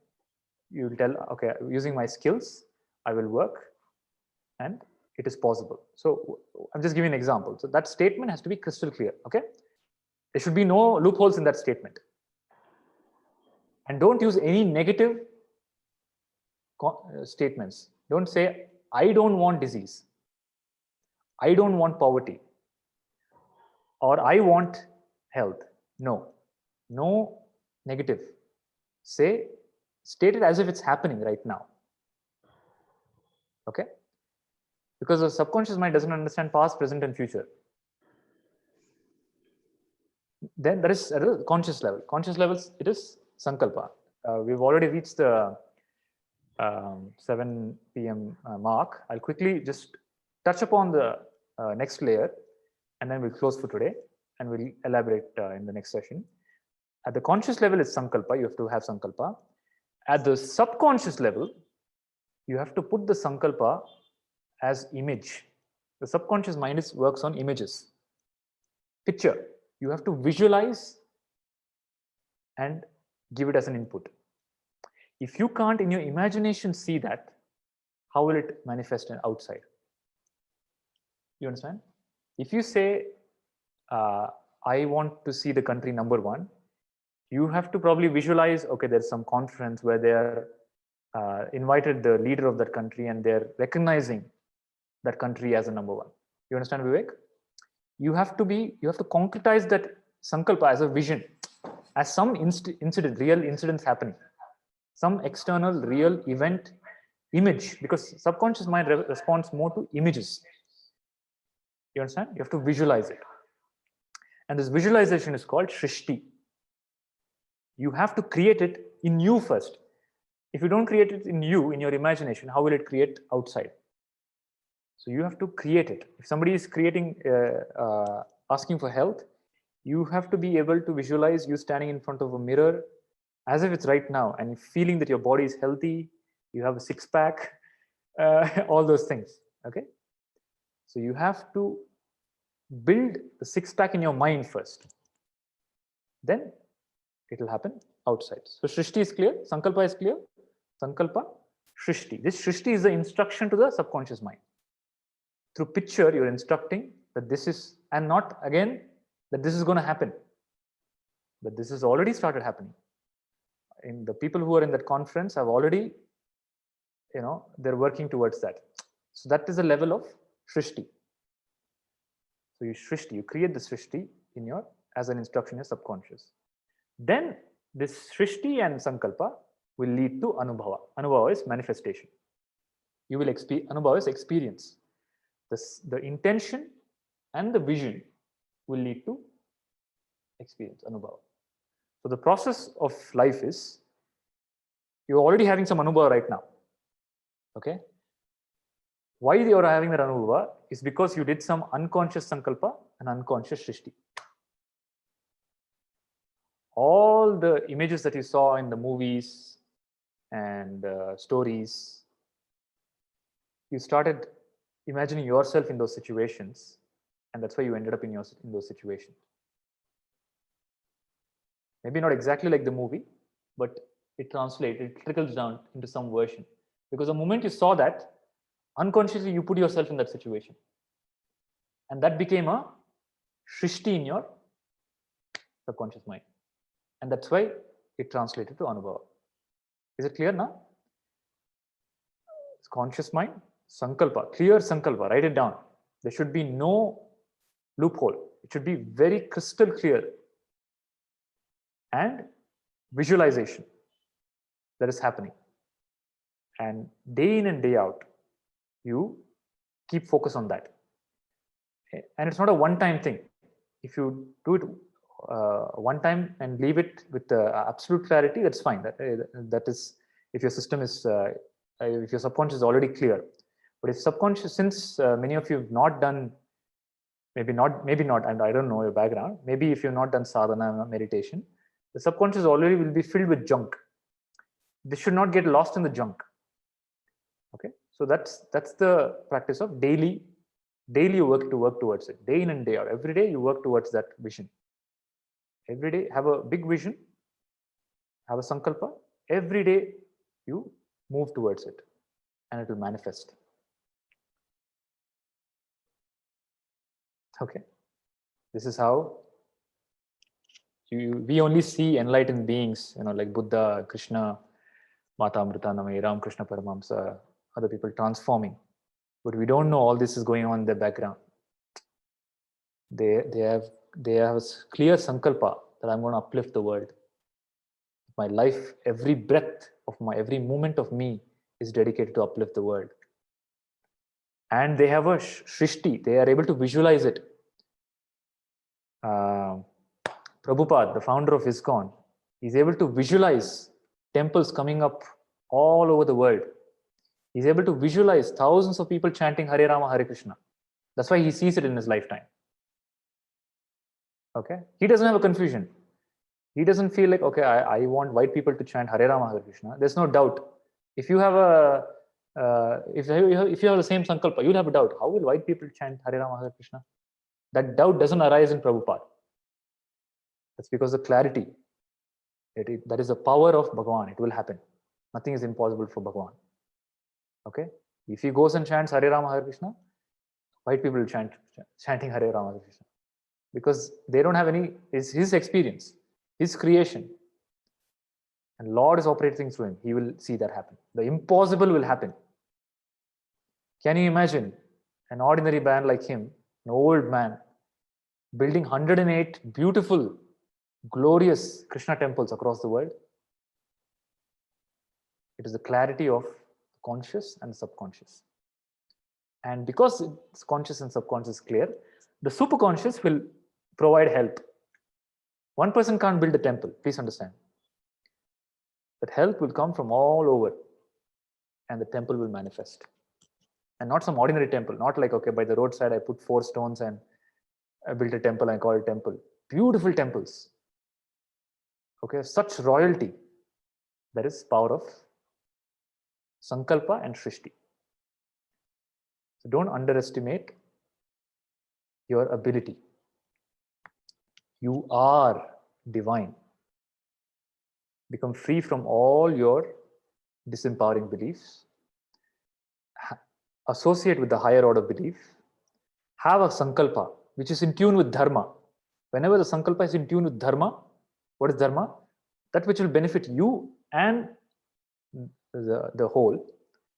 You will tell, okay, using my skills, I will work, and it is possible. So I'm just giving an example. So that statement has to be crystal clear. Okay, there should be no loopholes in that statement, and don't use any negative statements. Don't say, I don't want disease, I don't want poverty, or I want health. No, no negative. State it as if it's happening right now. Okay, because the subconscious mind doesn't understand past, present, and future. Then there is at a conscious level. Conscious levels, it is sankalpa. We've already reached the 7 p.m. Mark. I'll quickly just touch upon the next layer, and then we'll close for today, and we'll elaborate in the next session. At the conscious level, it's sankalpa. You have to have sankalpa. At the subconscious level, you have to put the sankalpa as image. The subconscious mind works on images. Picture. You have to visualize and give it as an input. If you can't in your imagination see that, how will it manifest outside? You understand? If you say, I want to see the country number 1, you have to probably visualize, okay, there's some conference where they're invited the leader of that country and they're recognizing that country as a number 1. You understand, Vivek? You have to concretize that sankalpa as a vision, as some incident, real incidents happening, some external real event image, because subconscious mind responds more to images. You understand? You have to visualize it. And this visualization is called shrishti. You have to create it in you first. If you don't create it in you, in your imagination, how will it create outside? So you have to create it. If somebody is creating, asking for health, you have to be able to visualize you standing in front of a mirror as if it's right now and feeling that your body is healthy, you have a six-pack, all those things, okay? So you have to build the six-pack in your mind first. Then it will happen outside. So Shrishti is clear, Sankalpa is clear. Sankalpa, Shrishti. This Shrishti is the instruction to the subconscious mind. Through picture, you're instructing that this is, and not again, that this is going to happen. But this has already started happening. In the people who are in that conference have already, they're working towards that. So that is the level of Shrishti. So you Shrishti, you create the Shrishti in your, as an instruction in your subconscious. Then this Shrishti and Sankalpa will lead to Anubhava. Anubhava is manifestation. You will experience, Anubhava is experience. The intention and the vision will lead to experience, Anubhava. So the process of life is, you're already having some Anubhava right now. Okay? Why you're having that Anubhava is because you did some unconscious Sankalpa and unconscious Shrishti. All the images that you saw in the movies and stories, you started imagining yourself in those situations, and that's why you ended up in those situations. Maybe not exactly like the movie, but it translates, it trickles down into some version. Because the moment you saw that, unconsciously you put yourself in that situation. And that became a Shrishti in your subconscious mind. And that's why it translated to Anubhava. Is it clear now? It's conscious mind, Sankalpa, clear Sankalpa, write it down. There should be no loophole. It should be very crystal clear. And visualization that is happening. And day in and day out, you keep focus on that. And it's not a one-time thing. If you do it one time and leave it with absolute clarity, that's fine. That is, if your system is, if your subconscious is already clear. But if subconscious, since many of you have not done, maybe not, and I don't know your background, maybe if you've not done sadhana meditation, the subconscious already will be filled with junk. This should not get lost in the junk. So that's the practice of daily you work towards it, day in and day out. Every day you work towards that vision. Every day have a big vision, have a sankalpa. Every day you move towards it and it will manifest. Okay, this is how we only see enlightened beings, like Buddha, Krishna, Mata Amritanami, Ram Krishna Paramahamsa, other people transforming, but we don't know all this is going on in the background. They have a clear sankalpa that I'm going to uplift the world. My life, every breath of every moment of me is dedicated to uplift the world. And they have a shrishti, they are able to visualize it. Prabhupada, the founder of ISKCON, is able to visualize temples coming up all over the world. He's able to visualize thousands of people chanting Hare Rama, Hare Krishna. That's why he sees it in his lifetime. Okay, he doesn't have a confusion. He doesn't feel like, okay, I want white people to chant Hare Rama, Hare Krishna. There's no doubt. If you have a if you have the same sankalpa, you'll have a doubt. How will white people chant Hare Rama, Hare Krishna? That doubt doesn't arise in Prabhupada. That's because the clarity. That is the power of Bhagavan. It will happen. Nothing is impossible for Bhagavan. Okay, if he goes and chants Hare Rama, Hare Krishna, white people will chanting Hare Rama, Hare Krishna, because they don't have any. It's his experience, his creation, and Lord is operating through him. He will see that happen. The impossible will happen. Can you imagine an ordinary man like him, an old man, building 108 beautiful, glorious Krishna temples across the world? It is the clarity of conscious and subconscious. And because it's conscious and subconscious clear, the superconscious will provide help. One person can't build a temple, please understand. That help will come from all over and the temple will manifest. And not some ordinary temple, not like, okay, by the roadside I put 4 stones and I built a temple, I call it temple. Beautiful temples. Okay, such royalty. That is power of sankalpa and shrishti. So don't underestimate your ability. You are divine. Become free from all your disempowering beliefs. Associate with the higher order belief. Have a sankalpa which is in tune with dharma. Whenever the sankalpa is in tune with dharma, what is dharma? That which will benefit you and the whole,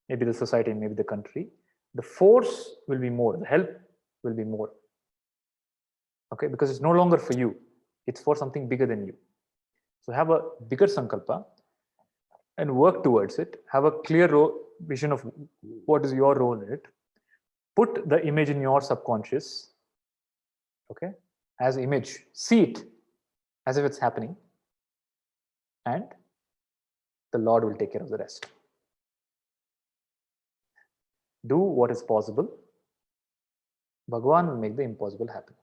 maybe the society, maybe the country. The force will be more, the help will be more. Okay, because it's no longer for you, it's for something bigger than you. So have a bigger sankalpa and work towards it. Have a clear vision of what is your role in it. Put the image in your subconscious, okay, as image. See it as if it's happening, and the Lord will take care of the rest. Do what is possible. Bhagavan will make the impossible happen.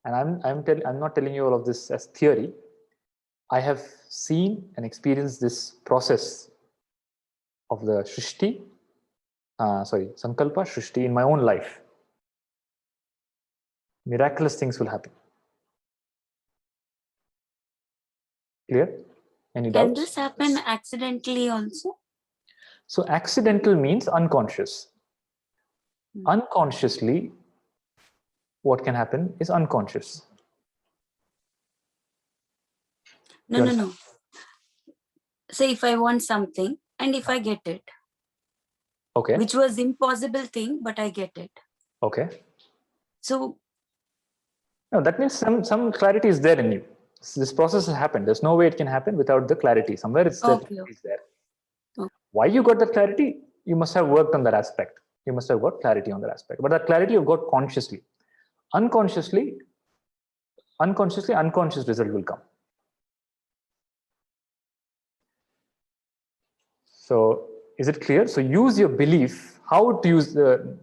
And I'm not telling you all of this as theory. I have seen and experienced this process of the sankalpa, shrishti in my own life. Miraculous things will happen. Clear? Any doubts? Can this happen accidentally also? So accidental means unconscious. Unconsciously, what can happen is unconscious. No. Say if I want something and if I get it. Okay. Which was impossible thing, but I get it. Okay. So no, that means some clarity is there in you. This process has happened. There's no way it can happen without the clarity. Somewhere it's there. Okay. Why you got that clarity? You must have worked on that aspect. You must have got clarity on that aspect. But that clarity you've got consciously. Unconsciously, unconscious result will come. So is it clear? So use your belief. How to use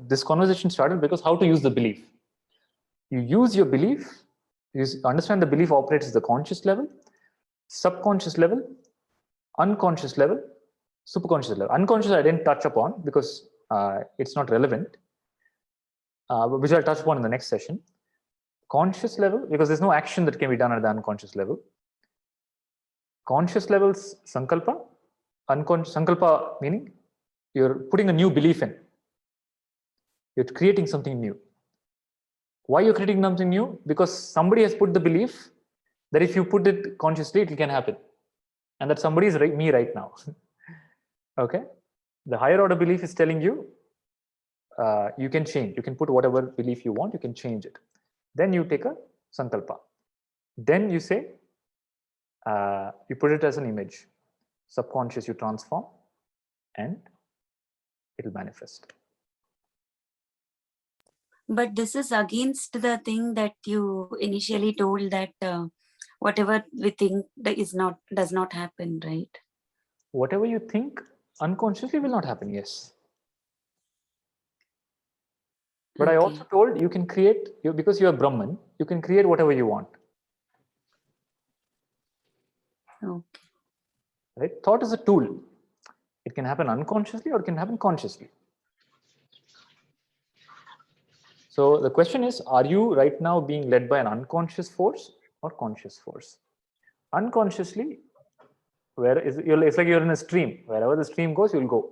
this conversation started because how to use the belief. You use your belief. You understand the belief operates at the conscious level, subconscious level, unconscious level, superconscious level. Unconscious I didn't touch upon because it's not relevant, which I'll touch upon in the next session. Conscious level, because there's no action that can be done at the unconscious level. Conscious levels, sankalpa. Unconscious sankalpa meaning you're putting a new belief in. You're creating something new. Why you're creating something new? Because somebody has put the belief that if you put it consciously, it can happen. And that somebody is me right now. Okay? The higher order belief is telling you, you can change. You can put whatever belief you want, you can change it. Then you take a sankalpa. Then you say, you put it as an image. Subconscious you transform and it will manifest. But this is against the thing that you initially told, that whatever we think that does not happen, right? Whatever you think unconsciously will not happen, yes. But I also told you can create, because you are Brahman, you can create whatever you want. Okay. Right? Thought is a tool. It can happen unconsciously or it can happen consciously. So the question is, are you right now being led by an unconscious force or conscious force? Unconsciously, it's like you're in a stream. Wherever the stream goes, you'll go.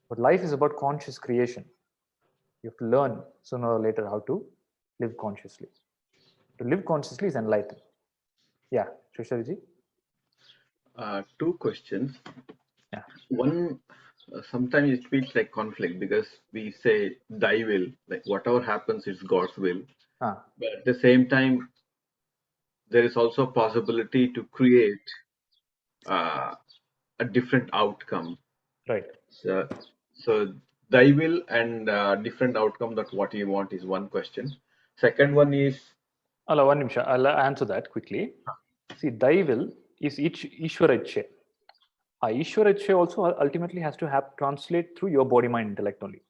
But life is about conscious creation. You have to learn sooner or later how to live consciously. To live consciously is enlightened. Yeah, Shusharji? Two questions. Yeah. One, sometimes it feels like conflict because we say thy will, like whatever happens is God's will. But at the same time, there is also a possibility to create a different outcome. Right. So thy will and different outcome, that what you want is one question. Second one is, One nimsha. I'll answer that quickly. See, thy will is Ishwara Ichche. Ishwara Ichche also ultimately has to translate through your body, mind, intellect only.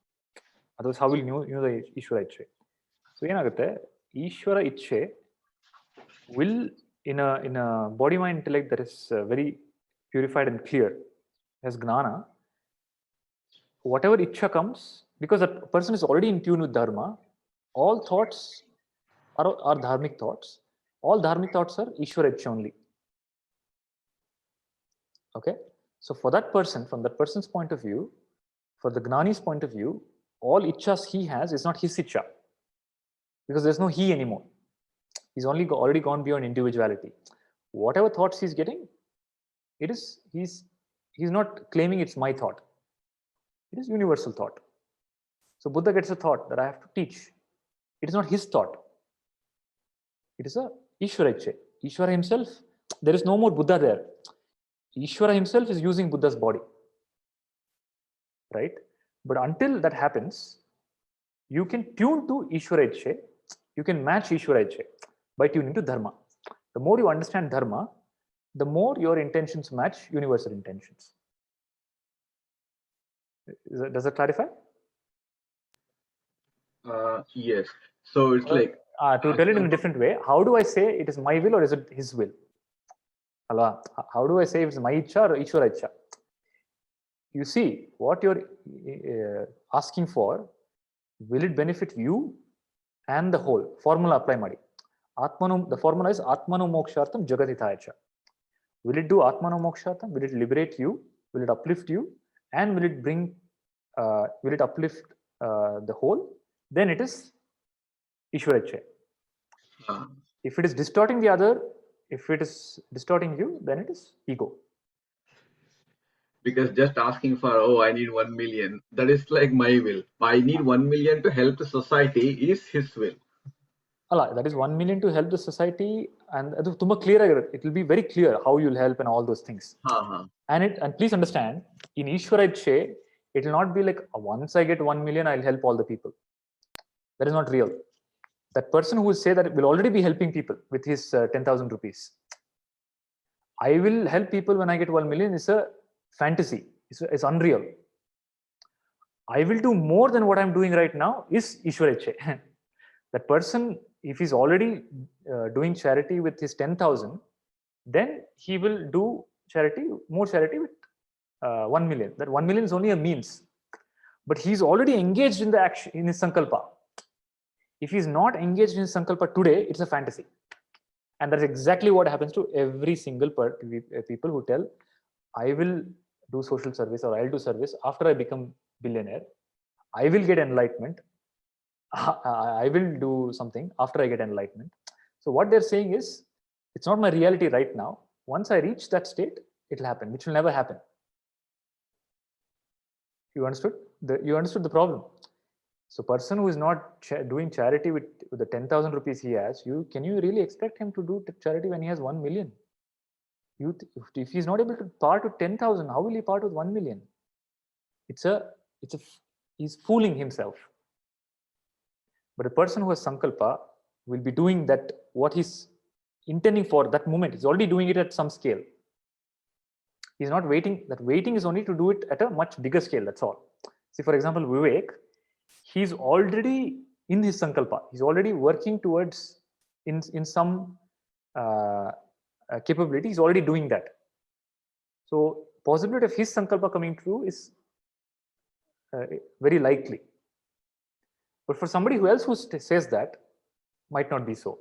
Otherwise, how will you know the Ishwara Ichche? So, Ishwara Ichche will, in a body, mind, intellect that is very purified and clear, has gnana, whatever Ichcha comes, because that person is already in tune with Dharma, all thoughts are dharmic thoughts. All dharmic thoughts are Ishwara Ichcha only. Okay? So for that person, from that person's point of view, for the Gnani's point of view, all Ichchas he has is not his Ichcha. Because there's no he anymore. He's already gone beyond individuality. Whatever thoughts he's getting, he's not claiming it's my thought. It is universal thought. So Buddha gets a thought that I have to teach. It is not his thought. It is a Ishwara Ichche. Ishwara himself, there is no more Buddha there. Ishwara himself is using Buddha's body. Right? But until that happens, you can tune to Ishwara Ichche. You can match Ishwara Ichche by tuning to Dharma. The more you understand Dharma, the more your intentions match universal intentions. Does that clarify? yes. So it's like, to tell it in a different way, how do I say it is my will or is it his will? How do I say it's my Ichcha or Ishwara Ichcha? You see, what you're asking for, will it benefit you and the whole? Formula apply madi. The formula is Atmano Mokshartam Jagatithayacha. Will it do Atmano Mokshartam? Will it liberate you? Will it uplift you? And will it uplift the whole? Then it is Ishwara Ichche. If it is distorting the other, if it is distorting you, then it is ego. Because just asking for, oh, I need 1 million, that is like my will. I need 1 million to help the society is his will. That is 1 million to help the society, and it will be very clear how you'll help and all those things. And please understand, in Ishwara Ichche, it will not be like once I get 1 million, I'll help all the people. That is not real. That person who will say that will already be helping people with his 10,000 rupees. I will help people when I get 1 million is a fantasy. It's unreal. I will do more than what I'm doing right now is Ishwara Ichche. That person, if he's already doing charity with his 10,000, then he will do charity, more charity with 1 million. That 1 million is only a means, but he's already engaged in the action, in his sankalpa. If he's not engaged in his sankalpa today, it's a fantasy. And that's exactly what happens to every single people who tell, I will do social service or I'll do service after I become billionaire. I will get enlightenment. I will do something after I get enlightenment. So what they're saying is, it's not my reality right now. Once I reach that state, it'll happen, which will never happen. You understood? You understood the problem. So person who is not doing charity with the 10,000 rupees he has, can you really expect him to do charity when he has 1 million? If he's not able to part with 10,000, how will he part with 1 million? He's fooling himself. But a person who has sankalpa will be doing that, what he's intending for that moment. He's already doing it at some scale. He's not waiting. That waiting is only to do it at a much bigger scale. That's all. See, for example, Vivek, he's already in his sankalpa. He's already working towards in some capability. He's already doing that. So possibility of his sankalpa coming true is very likely. But for somebody else who says that, might not be so,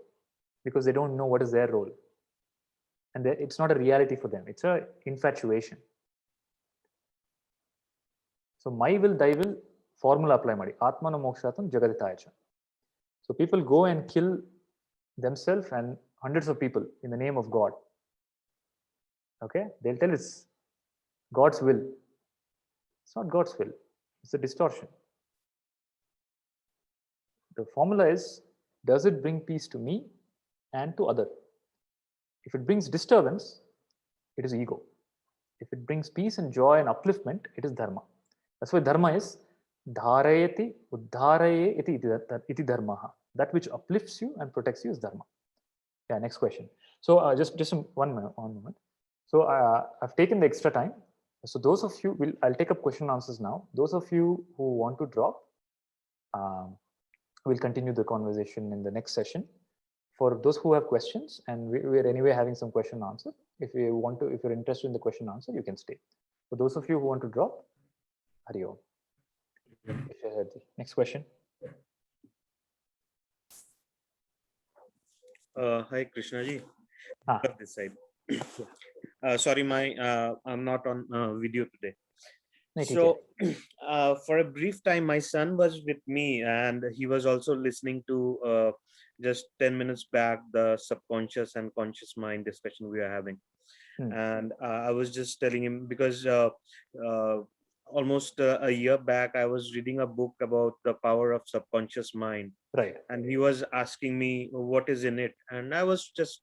because they don't know what is their role. And it's not a reality for them. It's an infatuation. So my will, thy will, formula apply ಮಾಡಿ ಆತ್ಮನ ಮೋಕ್ಷಾತಂ ಜಗದಿತಾಯಚ. So people go and kill themselves and hundreds of people in the name of God. Okay, they'll tell it's God's will. It's not God's will. It's a distortion. The formula is, does it bring peace to me and to other? If it brings disturbance, it is ego. If it brings peace and joy and upliftment, it is dharma. That's why dharma is dharayati uddharaye iti dharma. That which uplifts you and protects you is dharma. Yeah, next question. So just one moment. So I've taken the extra time. So those of you, I'll take up question and answers now. Those of you who want to drop, we'll continue the conversation in the next session. For those who have questions, and we're anyway having some question and answer, if you're interested in the question and answer, you can stay. For those of you who want to drop, Hari Om. Next question. Hi Krishna ji. This side. Sorry, I'm not on video today. So for a brief time, my son was with me, and he was also listening to just 10 minutes back the subconscious and conscious mind discussion we are having. And I was just telling him, because almost a year back I was reading a book about the power of subconscious mind, right? And he was asking me what is in it, and I was just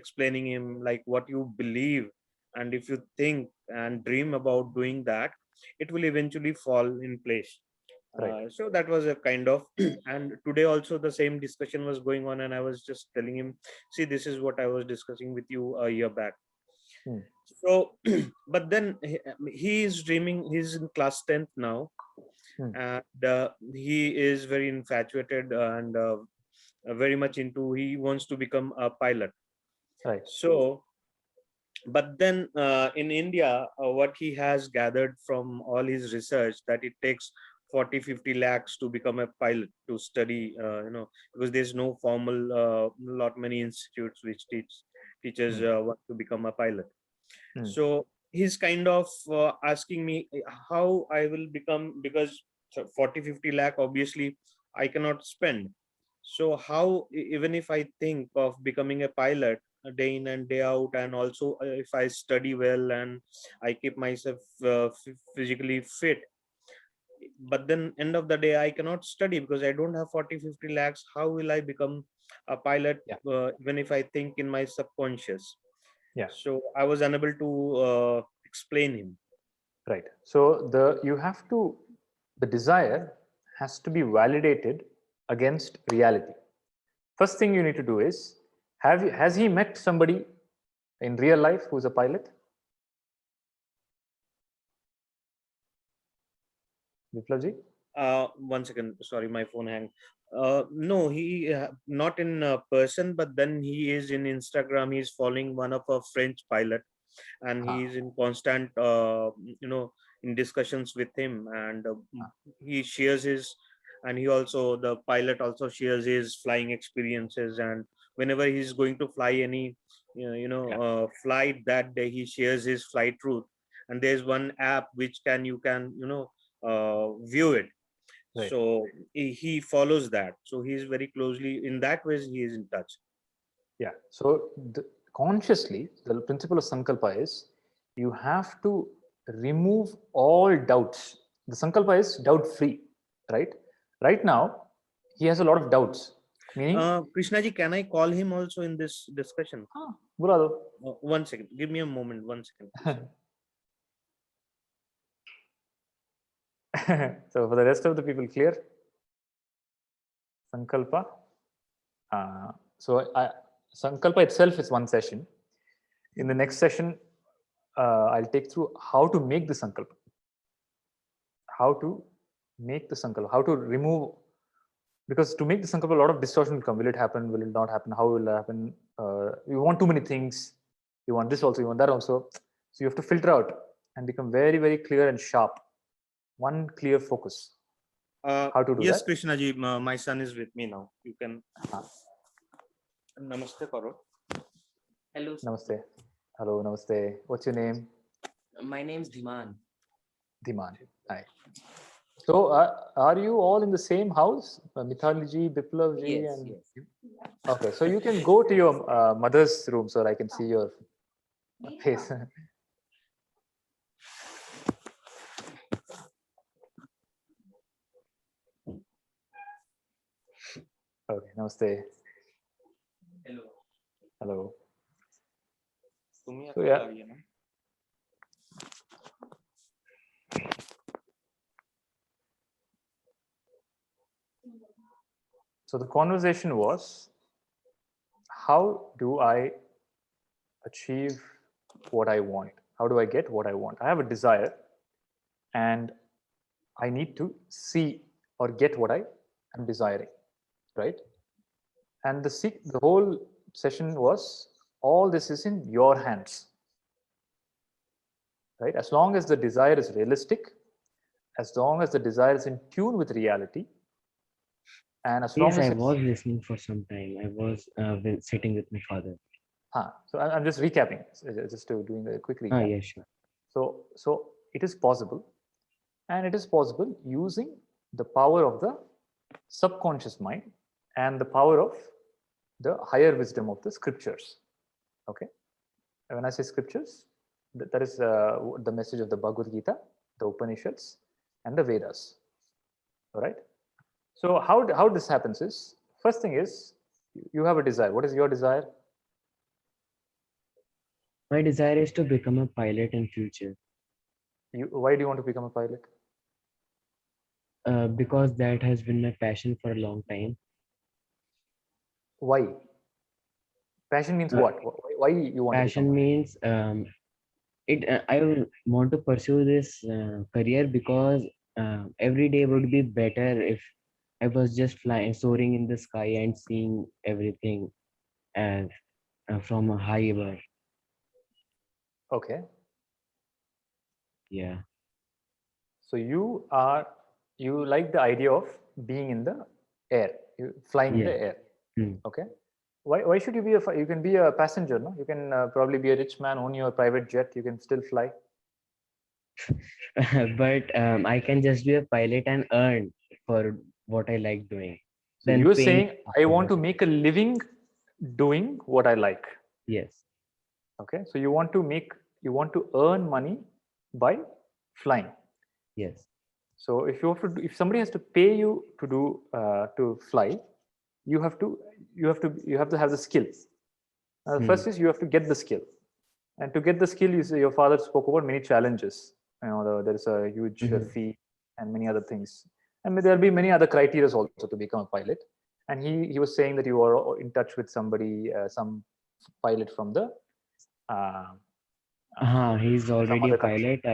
explaining him like what you believe, and if you think and dream about doing that, it will eventually fall in place. Right. So that was a kind of and today also the same discussion was going on, and I was just telling him, see, this is what I was discussing with you a year back. So but then he is dreaming, he's in class 10th now, and he is very infatuated and very much into, he wants to become a pilot. Right. So but then in India, what he has gathered from all his research, that it takes 40-50 lakhs to become a pilot, to study, because there's no formal lot many institutes which teaches what to become a pilot. So he's kind of asking me how I will become, because 40-50 lakh obviously I cannot spend. So how, even if I think of becoming a pilot day in and day out, and also if I study well and I keep myself physically fit, but then end of the day I cannot study because I don't have 40-50 lakhs, how will I become a pilot? Even if I think in my subconscious. So I was unable to explain him. Right. So the desire has to be validated against reality. First thing you need to do is, has he met somebody in real life who's a pilot? Viplavji? One second, sorry, my phone hang. No, he not in person, but then he is in Instagram. He's following one of a French pilot. and he is in constant in discussions with him, and he shares his, and he also, the pilot also shares his flying experiences, and whenever he's going to fly any flight that day, he shares his flight route, and there's one app which you can view it. Right. So he follows that, so he's very closely, in that way he is in touch. Yeah. So consciously, the principle of sankalpa is you have to remove all doubts. The sankalpa is doubt free, right? Right now, he has a lot of doubts. Meaning, Krishna ji, can I call him also in this discussion? बुला दो. 1 second, give me a moment, 1 second. So for the rest of the people, clear? Sankalpa. Sankalpa itself is one session. In the next session, I'll take through how to make the sankalpa. How to make the sankalpa. How to remove, because to make the sankalpa, a lot of distortion will come. Will it happen? Will it not happen? How will it happen? You want too many things. You want this also. You want that also. So you have to filter out and become very, very clear and sharp. One clear focus. How to do yes, that? Krishna ji, my son is with me now. You can. Namaste karo. Hello. Sir. Namaste. Hello, namaste. What's your name? My name's Dhiman. Dhiman. Hi. So, are you all in the same house? Mithali ji, Biplav ji, Yes, and yes. okay. So you can go to your mother's room, so I can see your face. Okay. Namaste. Hello. Hello. तुम्ही So, आता yeah. लाविये ना? So the conversation was, how do I achieve what I want? How do I get what I want? I have a desire and I need to see or get what I am desiring, right? And the whole session was, all this is in your hands, right? As long as the desire is realistic, as long as the desire is in tune with reality, and as long Yes, as I it's, was listening for some time. I was sitting with my father. so I'm just recapping, just to doing a quick recap. Yeah, sure. So it is possible, and it is possible using the power of the subconscious mind and the power of the higher wisdom of the scriptures. Okay, and when I say scriptures, that is the message of the Bhagavad Gita, the Upanishads, and the Vedas. All right. So how this happens is, first thing is, you have a desire. What is your desire? My desire is to become a pilot in future. Why do you want to become a pilot? Because that has been my passion for a long time. Why? Passion means what? Why you want passion to become? Means I want to pursue this career because every day would be better if I was just soaring in the sky and seeing everything as from a high above. Okay. Yeah. So you like the idea of being in the air, flying in the air. Okay. Why should you be you can be a passenger, no? You can probably be a rich man, own your private jet, you can still fly. But I can just be a pilot and earn for what I like doing. So you are saying, I want to make a living doing what I like. Yes. Okay. So you want to earn money by flying. Yes. So if somebody has to pay you to fly, you have to have the skills. First is you have to get the skill, and to get the skill, your father spoke about many challenges. There is a huge fee and many other things, and there will be many other criteria also to become a pilot. And he was saying that you are in touch with somebody, some pilot from the. He's already a pilot.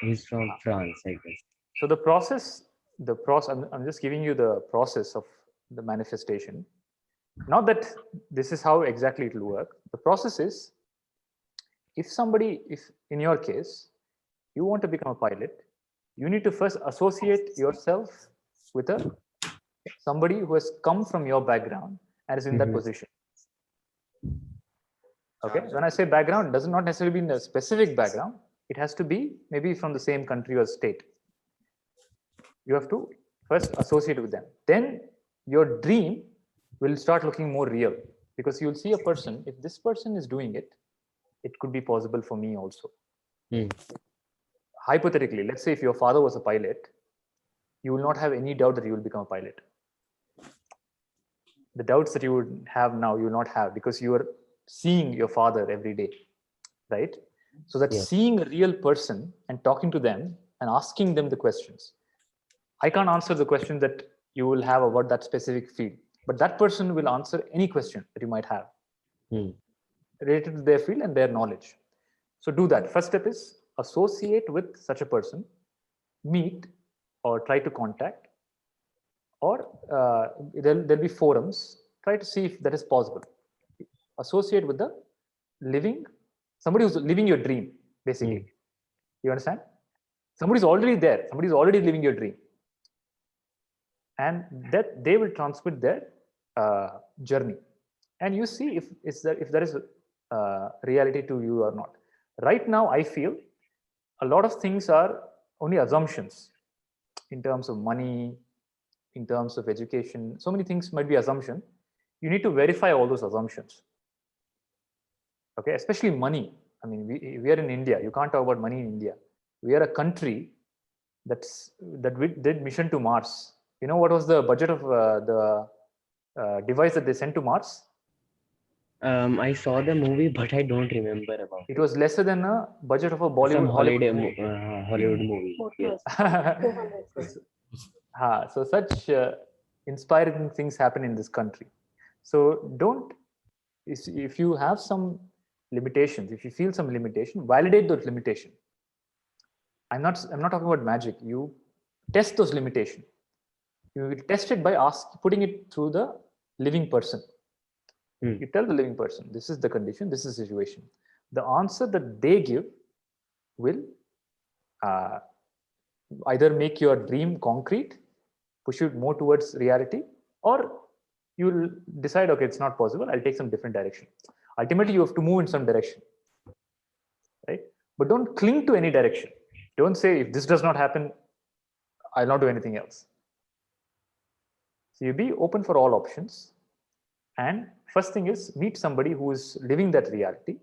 He's from France, I guess. So the process. I'm just giving you the process of the manifestation. Not that this is how exactly it will work. The process is, if in your case, you want to become a pilot, you need to first associate yourself with somebody who has come from your background and is in that position. Okay, when I say background, it does not necessarily mean a specific background. It has to be maybe from the same country or state. You have to first associate with them. Then your dream will start looking more real, because you'll see a person, if this person is doing it, it could be possible for me also. Hypothetically, let's say if your father was a pilot, you will not have any doubt that you will become a pilot. The doubts that you would have now, you will not have, because you are seeing your father every day, right? So that seeing a real person and talking to them and asking them the questions. I can't answer the question that you will have about that specific field, but that person will answer any question that you might have related to their field and their knowledge. So do that. First step is associate with such a person, meet or try to contact, or there'll be forums. Try to see if that is possible. Associate with the somebody who's living your dream, basically. You understand? Somebody's already there. Somebody's already living your dream. And that they will transmit their journey. And you see if there is reality to you or not. Right now, I feel a lot of things are only assumptions in terms of money, in terms of education. So many things might be assumption. You need to verify all those assumptions. Okay, especially money. I mean, we are in India. You can't talk about money in India. We are a country that we did mission to Mars. You know what was the budget of the device that they sent to Mars? I saw the movie, but I don't remember about it. It was lesser than a budget of a Bollywood Some Hollywood movie. Hollywood movie. Yes. So such inspiring things happen in this country. So don't, if you have some limitations, if you feel some limitation, validate those limitations. I'm not talking about magic. You test those limitations. You will test it by putting it through the living person. You tell the living person, this is the condition, this is the situation. The answer that they give will either make your dream concrete, push you more towards reality, or you will decide, okay, it's not possible, I'll take some different direction. Ultimately, you have to move in some direction, right? But don't cling to any direction. Don't say, if this does not happen, I'll not do anything else. So you be open for all options. And first thing is, meet somebody who is living that reality,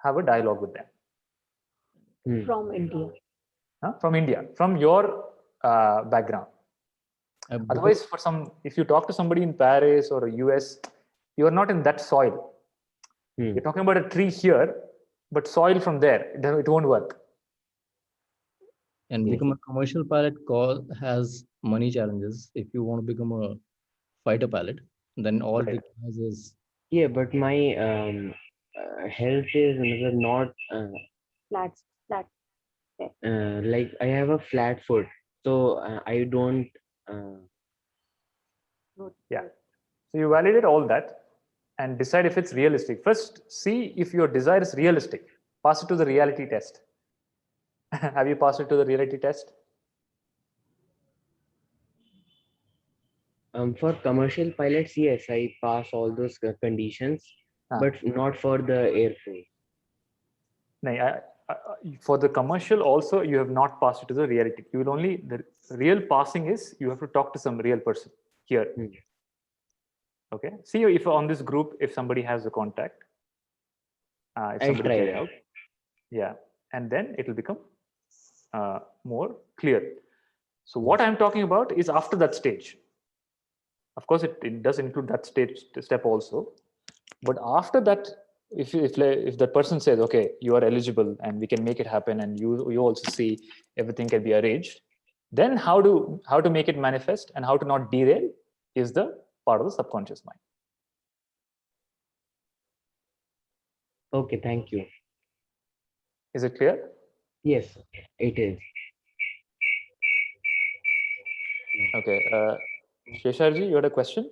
have a dialogue with them. From India. From India, from your background. Otherwise, if you talk to somebody in Paris or US, you are not in that soil. You're talking about a tree here, but soil from there, it won't work. And become a commercial pilot has money challenges. If you want to become a fighter pilot, then all it requires is. Yeah, but my health is not flat. Like I have a flat foot, so I don't. Yeah. So you validate all that and decide if it's realistic. First, see if your desire is realistic. Pass it to the reality test. Have you passed it to the reality test? For commercial pilots, yes, I pass all those conditions, but not for the Air Force. No, for the commercial also, you have not passed it to the reality. You will only, the real passing is you have to talk to some real person here. Okay. See if on this group, if somebody has a contact, if somebody try can that. help. Yeah. And then it will become more clear. So what I'm talking about is after that stage. Of course, it does include that step also. But after that, if the person says, okay, you are eligible and we can make it happen, and you also see everything can be arranged, then how to make it manifest and how to not derail is the part of the subconscious mind. Okay, thank you. Is it clear? Yes, it is. Okay. Shesharji, you had a question?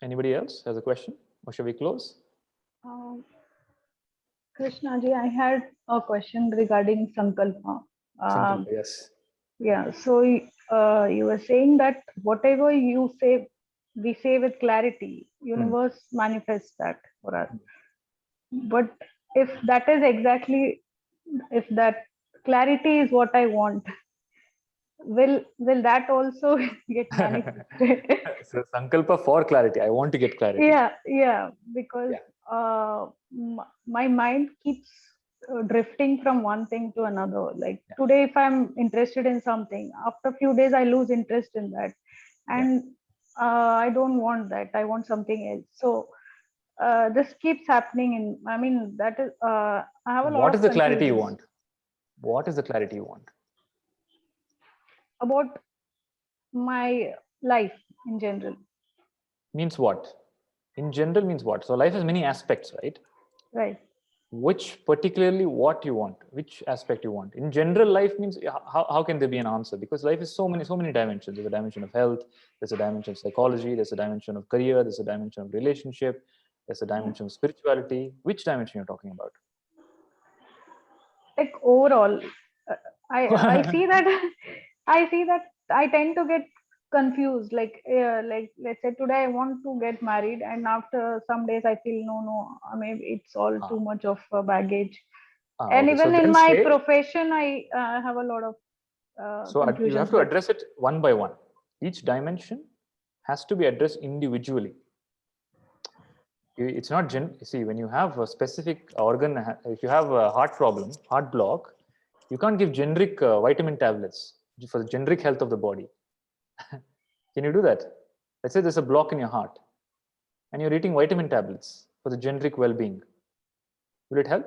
Anybody else has a question, or shall we close? Krishna ji, I had a question regarding Sankalpa. Sankalpa, yes. Yeah, so you were saying that whatever you say, we say with clarity, universe manifests that for us. But if that is exactly, if that clarity is what I want, will that also get manifested? So Sankalpa for clarity. I want to get clarity. Yeah, because my mind keeps drifting from one thing to another. Like today, if I'm interested in something, after a few days I lose interest in that, and I don't want that. I want something else. So this keeps happening. I mean, that is. I have a lot What of is the clarity you confusions want? What is the clarity you want? about my life in general. Means what? In general means what? So life has many aspects, right? Right. Which particularly what you want? Which aspect you want? In general, life means how can there be an answer? Because life is so many dimensions. There's a dimension of health. There's a dimension of psychology. There's a dimension of career. There's a dimension of relationship. There's a dimension of spirituality. Which dimension you're talking about? Like overall, I see that I tend to get confused. Like let's say today I want to get married, and after some days I feel no, maybe it's all too much of baggage. And Okay. So even in then my say, profession, I have a lot of so you confusions. have to address it one by one. Each dimension has to be addressed individually. It's not see, when you have a specific organ, if you have a heart problem, heart block, you can't give generic vitamin tablets for the generic health of the body. Can you do that? Let's say there's a block in your heart and you're eating vitamin tablets for the generic well-being. Will it help?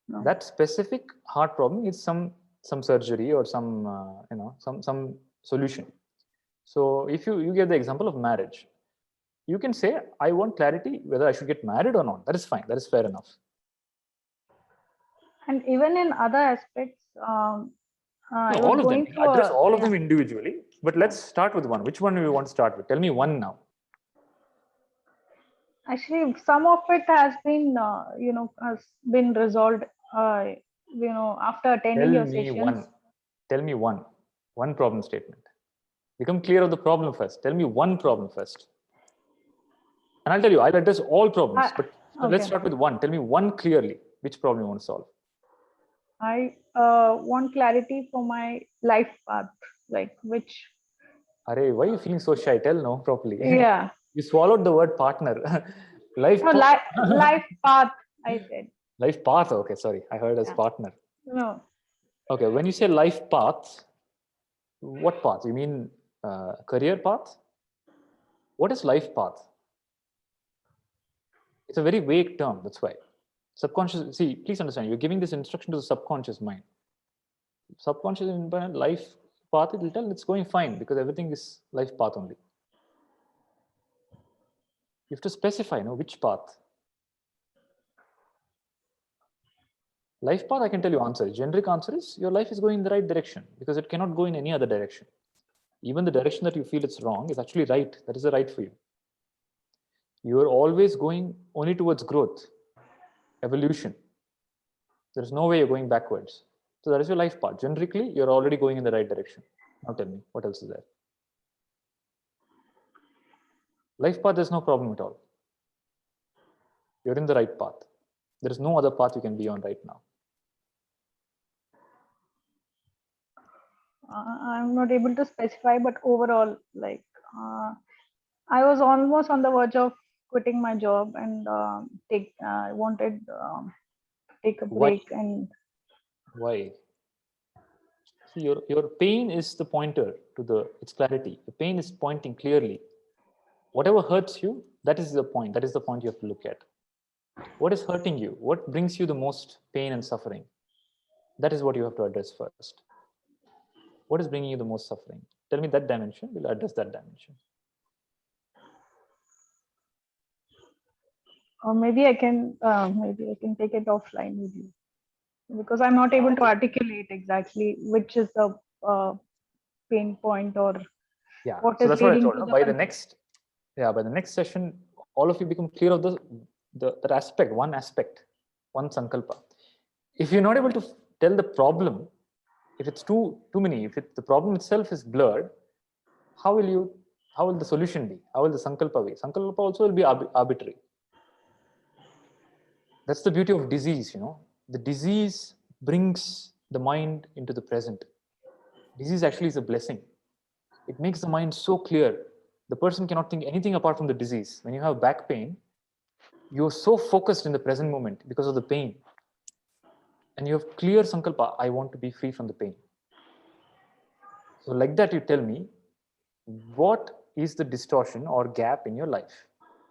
No. That specific heart problem needs some surgery or some some solution. So if you get the example of marriage, you can say, I want clarity whether I should get married or not. That is fine. That is fair enough. And even in other aspects, I was all of them. going through Address all of them individually. But let's start with one. Which one do you want to start with? Tell me one now. Actually, some of it has been, has been resolved, after attending your sessions. Tell me one. One problem statement. Become clear of the problem first. Tell me one problem first. And I'll tell you, I'll address all problems. But let's start with one. Tell me one clearly. Which problem you want to solve? I want clarity for my life path, like which. Arey, why are you feeling so shy? Tell no properly. Yeah. You swallowed the word partner. Life path, I said. Life path. Okay, sorry. I heard as partner. No. Okay, when you say life path, what path? You mean career path? What is life path? It's a very vague term. That's why. Subconscious, see, please understand, you're giving this instruction to the subconscious mind. Subconscious mind, life path, it will tell it's going fine because everything is life path only. You have to specify, which path. Life path, I can tell you answer. Generic answer is your life is going in the right direction because it cannot go in any other direction. Even the direction that you feel it's wrong is actually right. That is the right for you. You are always going only towards growth, evolution. There is no way you're going backwards. So that is your life path. Generically, you're already going in the right direction. Now tell me, what else is there? Life path, there's no problem at all. You're in the right path. There is no other path you can be on right now. I'm not able to specify, but overall, like I was almost on the verge of quitting my job and I wanted to take a break. Why? See, your pain is the pointer to its clarity. The pain is pointing clearly. Whatever hurts you, that is the point. That is the point you have to look at. What is hurting you? What brings you the most pain and suffering? That is what you have to address first. What is bringing you the most suffering? Tell me that dimension. We'll address that dimension. Or maybe I can take it offline with you because I'm not able to articulate exactly which is the pain point or what so is that's what I leading told to you. the By the next Yeah, by the next session, all of you become clear of that aspect, one sankalpa. If you're not able to tell the problem, if it's too many, if the problem itself is blurred, how will the solution be? How will the sankalpa be? Sankalpa also will be arbitrary. That's the beauty of disease, The disease brings the mind into the present. Disease actually is a blessing. It makes the mind so clear. The person cannot think anything apart from the disease. When you have back pain, you're so focused in the present moment because of the pain. And you have clear sankalpa, I want to be free from the pain. So like that, you tell me, what is the distortion or gap in your life?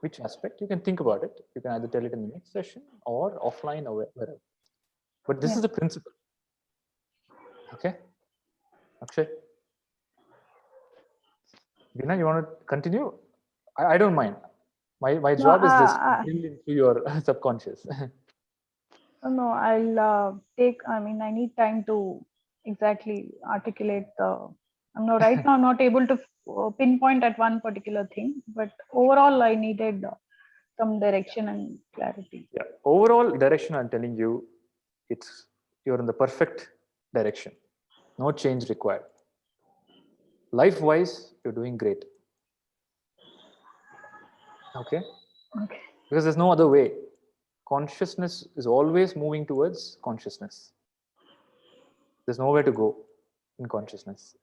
Which aspect? You can think about it. You can either tell it in the next session or offline or wherever. But this is the principle. Okay? Akshay? Veena, you want to continue? I don't mind. My job is this, to drill into your subconscious. No, I'll take, I mean, I need time to exactly articulate right now I'm not able to pinpoint at one particular thing, but overall I needed some direction and clarity. Yeah, overall direction, I'm telling you, you're in the perfect direction. No change required. Life-wise, you're doing great. Okay? Okay. Because there's no other way. Consciousness is always moving towards consciousness. There's nowhere to go in consciousness.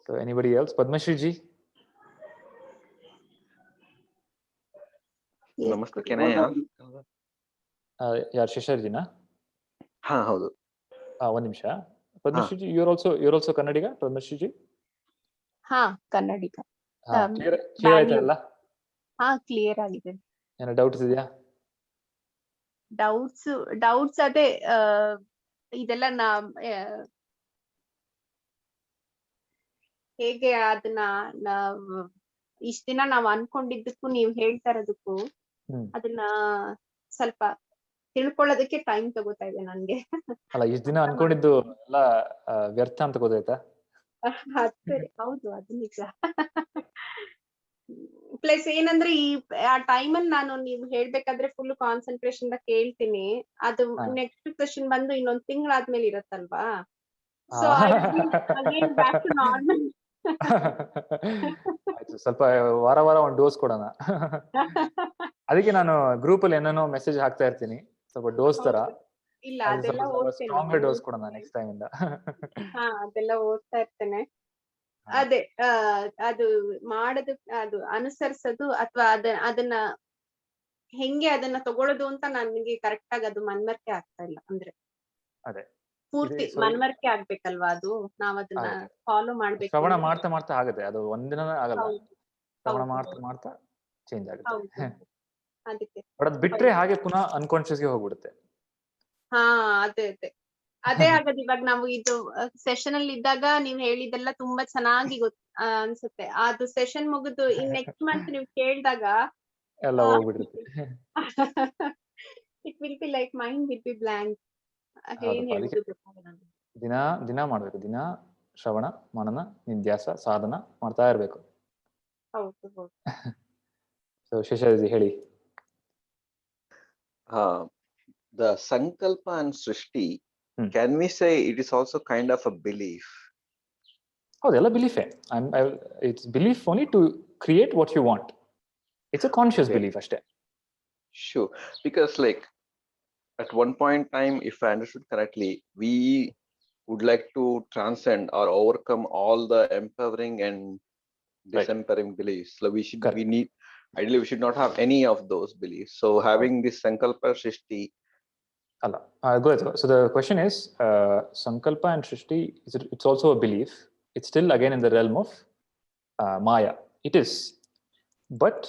So anybody else? Padmashri ji? Namaste, can I ask? Yeah, Shishar ji na? ಹೌದು. One ನಿಮಿಷ. Padmashri ji, you're also Kannadiga, Padmashri ji? Kannadiga. Clear ಆಯ್ತಾ ಎಲ್ಲ? Clear ಆಗಿದೆ. ಏನೋ doubts ಇದೆಯಾ? Doubts ಅದೇ ಇದೆಲ್ಲ ಹೇಗೆ ಅದನ್ನ ಇಷ್ಟ ದಿನ ನಾವ್ ಅನ್ಕೊಂಡಿದ್ದಕ್ಕೂ ನೀವ್ ಹೇಳ್ತಾ ಇರೋದಕ್ಕೂ ಅದನ್ನ ಸ್ವಲ್ಪ ತಿಳ್ಕೊಳ್ಳೋದಕ್ಕೆ ಟೈಮ್ ತಗೋತಾ ಇದೆ ನನ್ಗೆ. ಅಲ್ಲ, ಇಷ್ಟ ದಿನ ಅನ್ಕೊಂಡಿದ್ದು ಎಲ್ಲ ವ್ಯರ್ಥ ಅಂತ ಗೊತ್ತಾಯ್ತಾ? ಹೌದು, ಅದು ನಿಜ. ಪ್ಲಸ್ ಏನಂದ್ರೆ ಆ ಟೈಮಲ್ಲಿ ನಾನು ನೀವು ಹೇಳ್ಬೇಕಾದ್ರೆ ಫುಲ್ ಕಾನ್ಸಂಟ್ರೇಷನ್ ಕೇಳ್ತೀನಿ. ಅದು ನೆಕ್ಸ್ಟ್ ಸೆಷನ್ ಬಂದು ಇನ್ನೊಂದ್ ತಿಂಗಳಾದ್ಮೇಲೆ ಇರತ್ತಲ್ವಾ. So again back to normal. ಆಯ್ತು, ಸ್ವಲ್ಪ ವಾರ ಒಂದು ಡೋಸ್ ಕೊಡೋಣ. ಅದಕ್ಕೆ ನಾನು ಗ್ರೂಪ್ ಅಲ್ಲಿ ಏನೇನೋ ಮೆಸೇಜ್ ಹಾಕ್ತಾ ಇರ್ತೀನಿ, ಸ್ವಲ್ಪ ಡೋಸ್ ತರ. ಇಲ್ಲ, ಅದೆಲ್ಲ ಓದ್ತೇನೆ, ಸ್ಟ್ರಾಂಗ್ ಡೋಸ್ ಕೊಡೋಣ ನೆಕ್ಸ್ಟ್ ಟೈಮ್ ಇಂದ. ಅದೆಲ್ಲ ಓದ್ತಾ ಇರ್ತೇನೆ. ಅದೇ ಅದು ಮಾಡೋದು, ಅದು ಅನುಸರಿಸೋದು ಅಥವಾ ಅದನ್ನ ಹೆಂಗೆ ಅದನ್ನ ತಗೊಳ್ಳೋದು ಅಂತ ನನಗೆ ಕರೆಕ್ಟ್ ಆಗಿ ಅದು ಮನ್ಮರ್ಕೆ ಆಗ್ತಾ ಇಲ್ಲ. ಅಂದ್ರೆ ಅದೇ ಪೂರ್ತಿ ಮನ್ಮರ್ಕೆ ಆಗ್ಬೇಕಲ್ವಾ, ಅದು ನಾವ್ ಅದನ್ನ ಫಾಲೋ ಮಾಡ್ಬೇಕು. ಶ್ರವಣ ಮಾಡ್ತಾ ಆಗುತ್ತೆ, ಅದು ಒಂದಿನ ಆಗಲ್ಲ. ಶ್ರವಣ ಮಾಡ್ತಾ ಚೇಂಜ್ ಆಗುತ್ತೆ. ಅದಕ್ಕೆ ಬಟ್ ಅದ್ ಬಿಟ್ರೆ ಹಾಗೆ ಪುನಃ ಅನ್ಕಾನ್ಶಿಯಸ್ಗೆ ಹೋಗ್ಬಿಡುತ್ತೆ. ಅದೇ ಆಗದು. ಇವಾಗ ನಾವು ಇದು ಸೆಷನ್ ಅಲ್ಲಿ ಇದ್ದಾಗ ನೀವ್ ಹೇಳಿದೆಲ್ಲ ತುಂಬಾ ಚೆನ್ನಾಗಿ ಅನ್ಸುತ್ತೆ. ಅದು ಸೆಷನ್ ಮುಗಿದು ಇನ್ ನೆಕ್ಸ್ಟ್ ಮಂತ್ ನೀವ್ ಕೇಳಿದಾಗ ಎಲ್ಲ ಹೋಗ್ಬಿಡುತ್ತೆ. It will be like mind will be blank. ದಿನ ಮಾಡ್ಬೇಕು. ದಿನ ಶ್ರವಣ ಮನನ ನಿಧ್ಯಾಸ ಸಾಧನ ಮಾಡ್ತಾ ಇರ್ಬೇಕು. ಹೌದು. ಸೊ ಶೇಷಾಜಿ ಹೇಳಿ. The sankalpa and srishti, can we say it is also kind of a belief? ಹೌದೆಲ್ಲ ಬಿಲೀಫೇ. It's belief only to create what you want. It's a conscious belief ಅಷ್ಟೇ. Sure, because like at one point in time, if I understood correctly, we would like to transcend or overcome all the empowering and disempowering beliefs. So ideally we should not have any of those beliefs. So having this sankalpa srishti. Go ahead. So the question is, sankalpa and srishti, it's also a belief. It's still again in the realm of maya. It is, but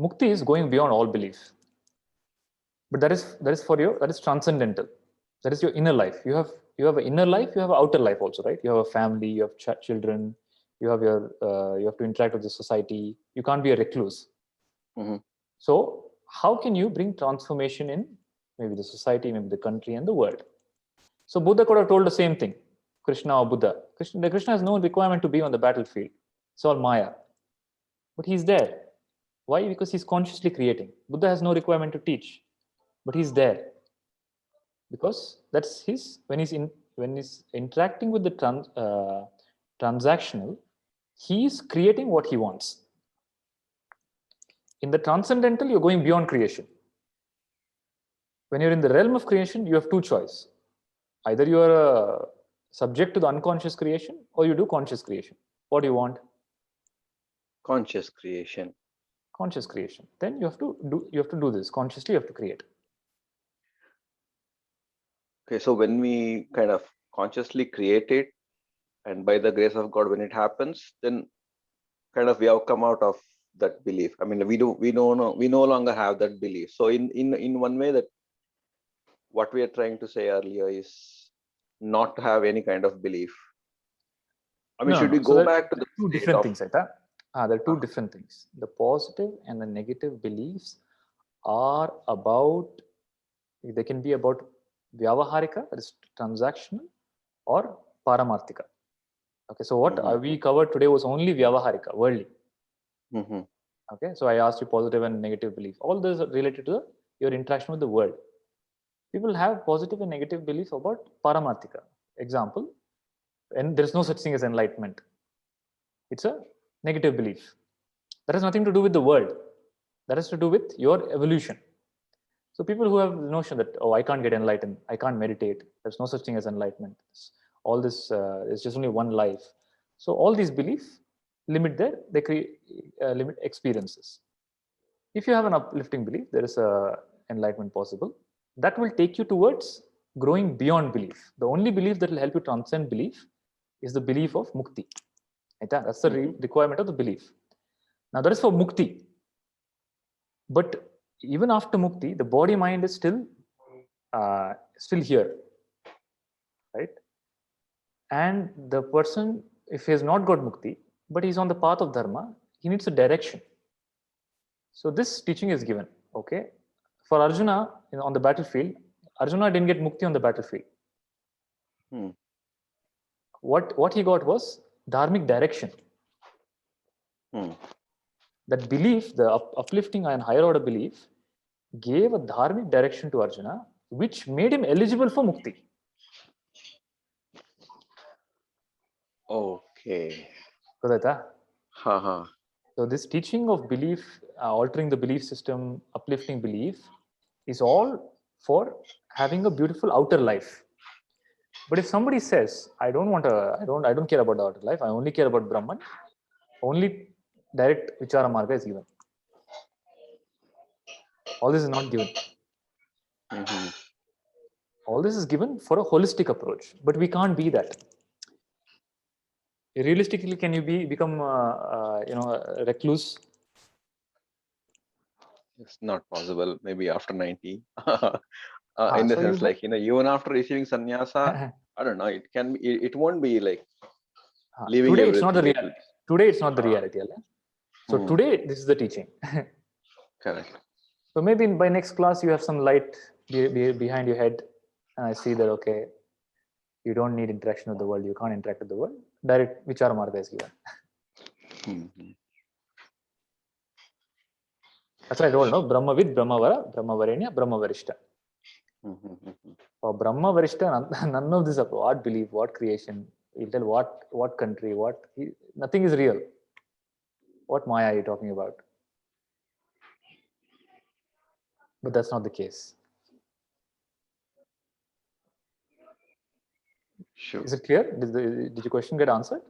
mukti is going beyond all belief. But that is for you. That is transcendental. That is your inner life. You have an inner life. You have an outer life also, right? You have a family. You have children. You have you have to interact with the society. You can't be a recluse. Mm-hmm. So how can you bring transformation in maybe the society, maybe the country and the world? So Buddha could have told the same thing. Krishna or Buddha. Krishna has no requirement to be on the battlefield. It's all Maya. But he's there. Why? Because he's consciously creating. Buddha has no requirement to teach, but he's there. Because that's his, when he's interacting with the transactional, he's creating what he wants. In the transcendental, you're going beyond creation. When you're in the realm of creation, you have two choices. Either you are subject to the unconscious creation, or you do conscious creation. What do you want? Conscious creation. Conscious creation. Then you have to do this consciously. You have to create. Okay, so when we kind of consciously create it, and by the grace of God, when it happens, then kind of we have come out of that belief. I mean, we no longer have that belief. So in one way, that what we are trying to say earlier is not to have any kind of belief. I mean, should we go back to the two different things, right? There are two different things. The positive and the negative beliefs are about, they can be about vyavaharika, that is transactional, or paramarthika. Okay, so what we covered today was only vyavaharika, worldly. Okay, so I asked you positive and negative belief. All this is related to your interaction with the world. People have positive and negative beliefs about paramarthika. Example, and there is no such thing as enlightenment. It's a negative belief. That has nothing to do with the world. That has to do with your evolution. So people who have the notion that, oh, I can't get enlightened, I can't meditate, there's no such thing as enlightenment. All this is just only one life. So all these beliefs limit they create limit experiences. If you have an uplifting belief, there is a enlightenment possible. That will take you towards growing beyond belief. The only belief that will help you transcend belief is the belief of mukti. That's the requirement of the belief. Now that is for mukti. But even after mukti, the body mind is still here, right? And the person, if he has not got mukti, but he's on the path of dharma, he needs a direction. So this teaching is given. Okay, for Arjuna on the battlefield, Arjuna didn't get mukti on the battlefield. What he got was dharmic direction. That belief, the uplifting and higher order belief, gave a dharmic direction to Arjuna, which made him eligible for mukti. Okay. So this teaching of belief, altering the belief system, uplifting belief, is all for having a beautiful outer life. But if somebody says, I don't care about the outer life, I only care about Brahman, only direct Vichara Marga is given. All this is not given. All this is given for a holistic approach, but we can't be that. Realistically, can you become a recluse? It's not possible. Maybe after 90. In the sense, like, even after receiving sannyasa, I don't know. It can be. It won't be like leaving today. everything. It's not the reality. Today, it's not the reality. So today, this is the teaching. Correct. So maybe by next class, you have some light behind your head, and I see that, okay, you don't need interaction with the world. You can't interact with the world. Direct Vichara Marga is given. That's why I told, no? Brahmavid, Brahmavara, Brahmavarenya, Brahmavarishta. For Brahmavarishta, none of this, what belief, what creation, he'll tell what country, nothing is real. What Maya are you talking about? But that's not the case. Sure. Is it clear? Did your question get answered?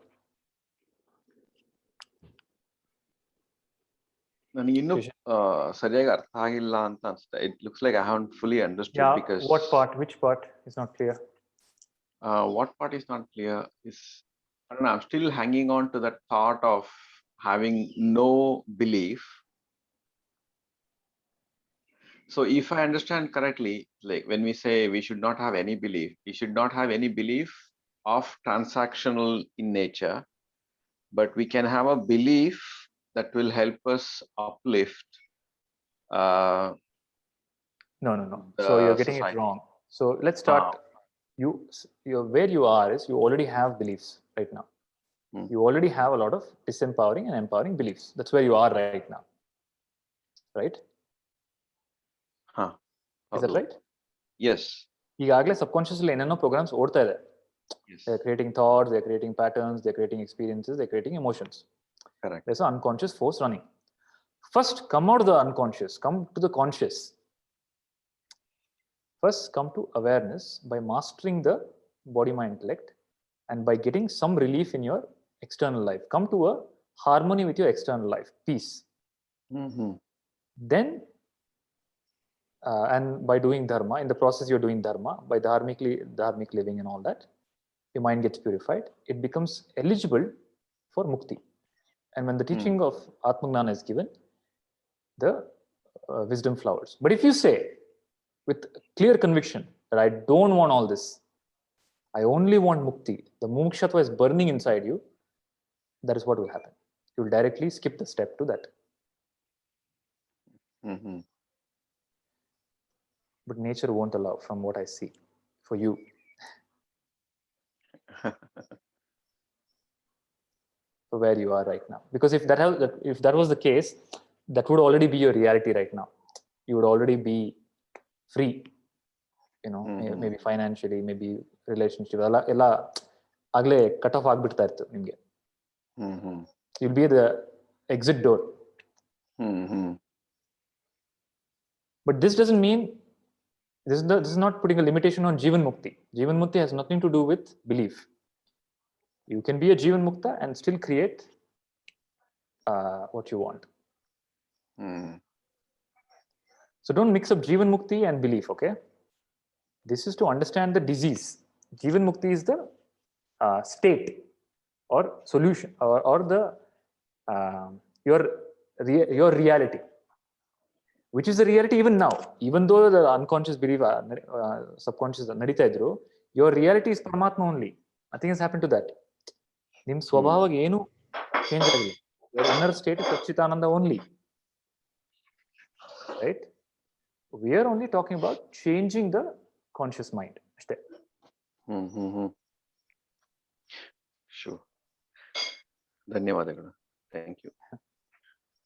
ಸರಿಯಾಗಿ ಅರ್ಥ ಆಗಿಲ್ಲ ಅಂತ ಅನ್ಸುತ್ತೆ. It looks like I haven't fully understood because. What part? Which part is not clear? What part is not clear is, I don't know. I'm still hanging on to that thought of having no belief. So if I understand correctly, like when we say we should not have any belief, we should not have any belief of transactional in nature, but we can have a belief that will help us uplift. No. So you're getting it wrong. So let's start. where you are is you already have beliefs right now. You already have a lot of disempowering and empowering beliefs. That's where you are right now. Right? Is that right? Yes. ಈಗಾಗಲೇ subconsciously ಏನೇನೋ programmes ಓಡ್ತಾ ಇದೆ. They're creating thoughts, they're creating patterns, they're creating experiences, they're creating emotions. Correct. There's an unconscious force running. First, come out of the unconscious, come to the conscious. First, come to awareness by mastering the body, mind, intellect, and by getting some relief in your external life. Come to a harmony with your external life, peace. Then, and by doing dharma, in the process you're doing dharma, by dharmic living and all that, your mind gets purified. It becomes eligible for mukti. And when the teaching of Atma Gnana is given, the wisdom flowers. But if you say with clear conviction that I don't want all this, I only want mukti, the mukshatva is burning inside you, that is what will happen. You will directly skip the step to that. But nature won't allow, from what I see, for you. For where you are right now. Because if that was the case, that would already be your reality right now. You would already be free, you know, maybe financially, maybe relationship, ಎಲ್ಲ ಆಗ್ಲೇ cut off ಆಗ್ಬಿಡ್ತಾ ಇತ್ತು ನಿಮ್ಗೆ. You'll be at the exit door. But this doesn't mean, this is not putting a limitation on Jivan Mukti. Jivan Mukti has nothing to do with belief. You can be a Jivan Mukta and still create what you want. So don't mix up Jivan Mukti and belief, okay? This is to understand the disease. Jivan Mukti is the state or solution or the your reality, which is the reality even now. Even though the unconscious belief, subconscious nadita idru, your reality is Paramatma only. Nothing has happened to that. Nim swabhavage ಏನು change ಆಗಿಲ್ಲ. Your inner state is Satchitananda only. Right? We are only talking about changing the conscious mind. ಅಷ್ಟೇ. Sure. ಧನ್ಯವಾದಗಳು. Thank you.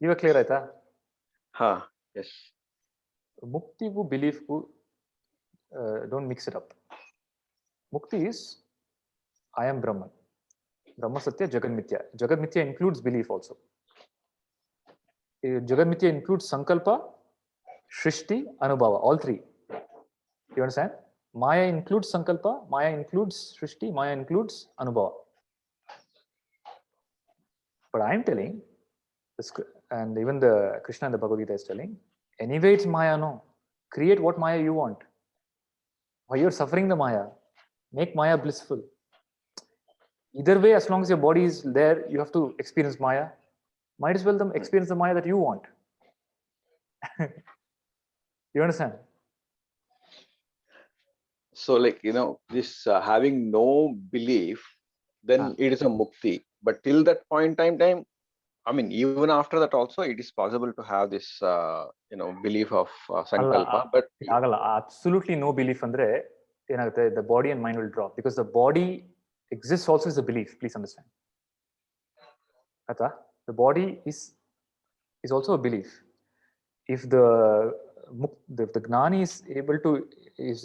ಇವಾಗ clear ಆಯ್ತಾ? Yes. ಮುಕ್ತಿಗೂ ಬಿಲೀಫ್ಗೂ don't mix it up. Mukti is I am Brahman. Brahma Satya, Jagat Mithya. Jagat Mithya includes belief also. Jagat Mithya includes Sankalpa, Shrishti, Anubhava, all three. You understand? Maya includes Sankalpa, Maya includes Shrishti, Maya includes Anubhava. But I am telling, and even the Krishna in the Bhagavad Gita is telling, anyway it's Maya, no. Create what Maya you want. Why you're suffering the Maya? Make Maya blissful. Either way, as long as your body is there, you have to experience Maya. Might as well experience the Maya that you want. You understand? So, like, you know, this having no belief, then it is a mukti. But till that point in time, I mean, even after that also, it is possible to have this, you know, belief of sankalpa. But absolutely no belief andre ಏನಾಗುತ್ತೆ, the body and mind will drop, because the body exists also as a belief. Please understand. Atha, the body is also a belief. If the gnani is able to is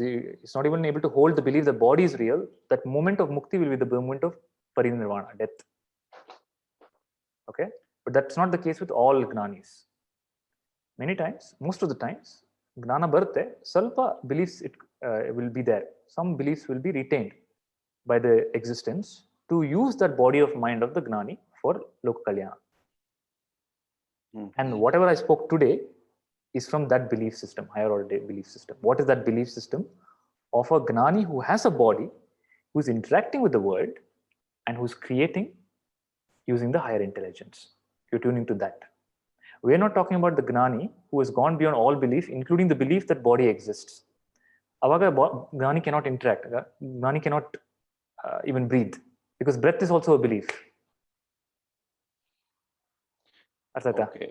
not even able to hold the belief the body is real, that moment of mukti will be the moment of parinirvana, death. Okay, but that's not the case with all gnanis. Many times, most of the times, gnana barutte, salpa beliefs will be there. Some beliefs will be retained by the existence to use that body of mind of the gnani for loka kalyana. And whatever I spoke today is from that belief system, higher order belief system. What is that belief system? Of a gnani who has a body, who is interacting with the world, and who is creating using the higher intelligence. You're tuning to that. We are not talking about the gnani who has gone beyond all belief, including the belief that body exists. Avaga gnani cannot interact. Gnani cannot even breathe, because breath is also a belief. Okay.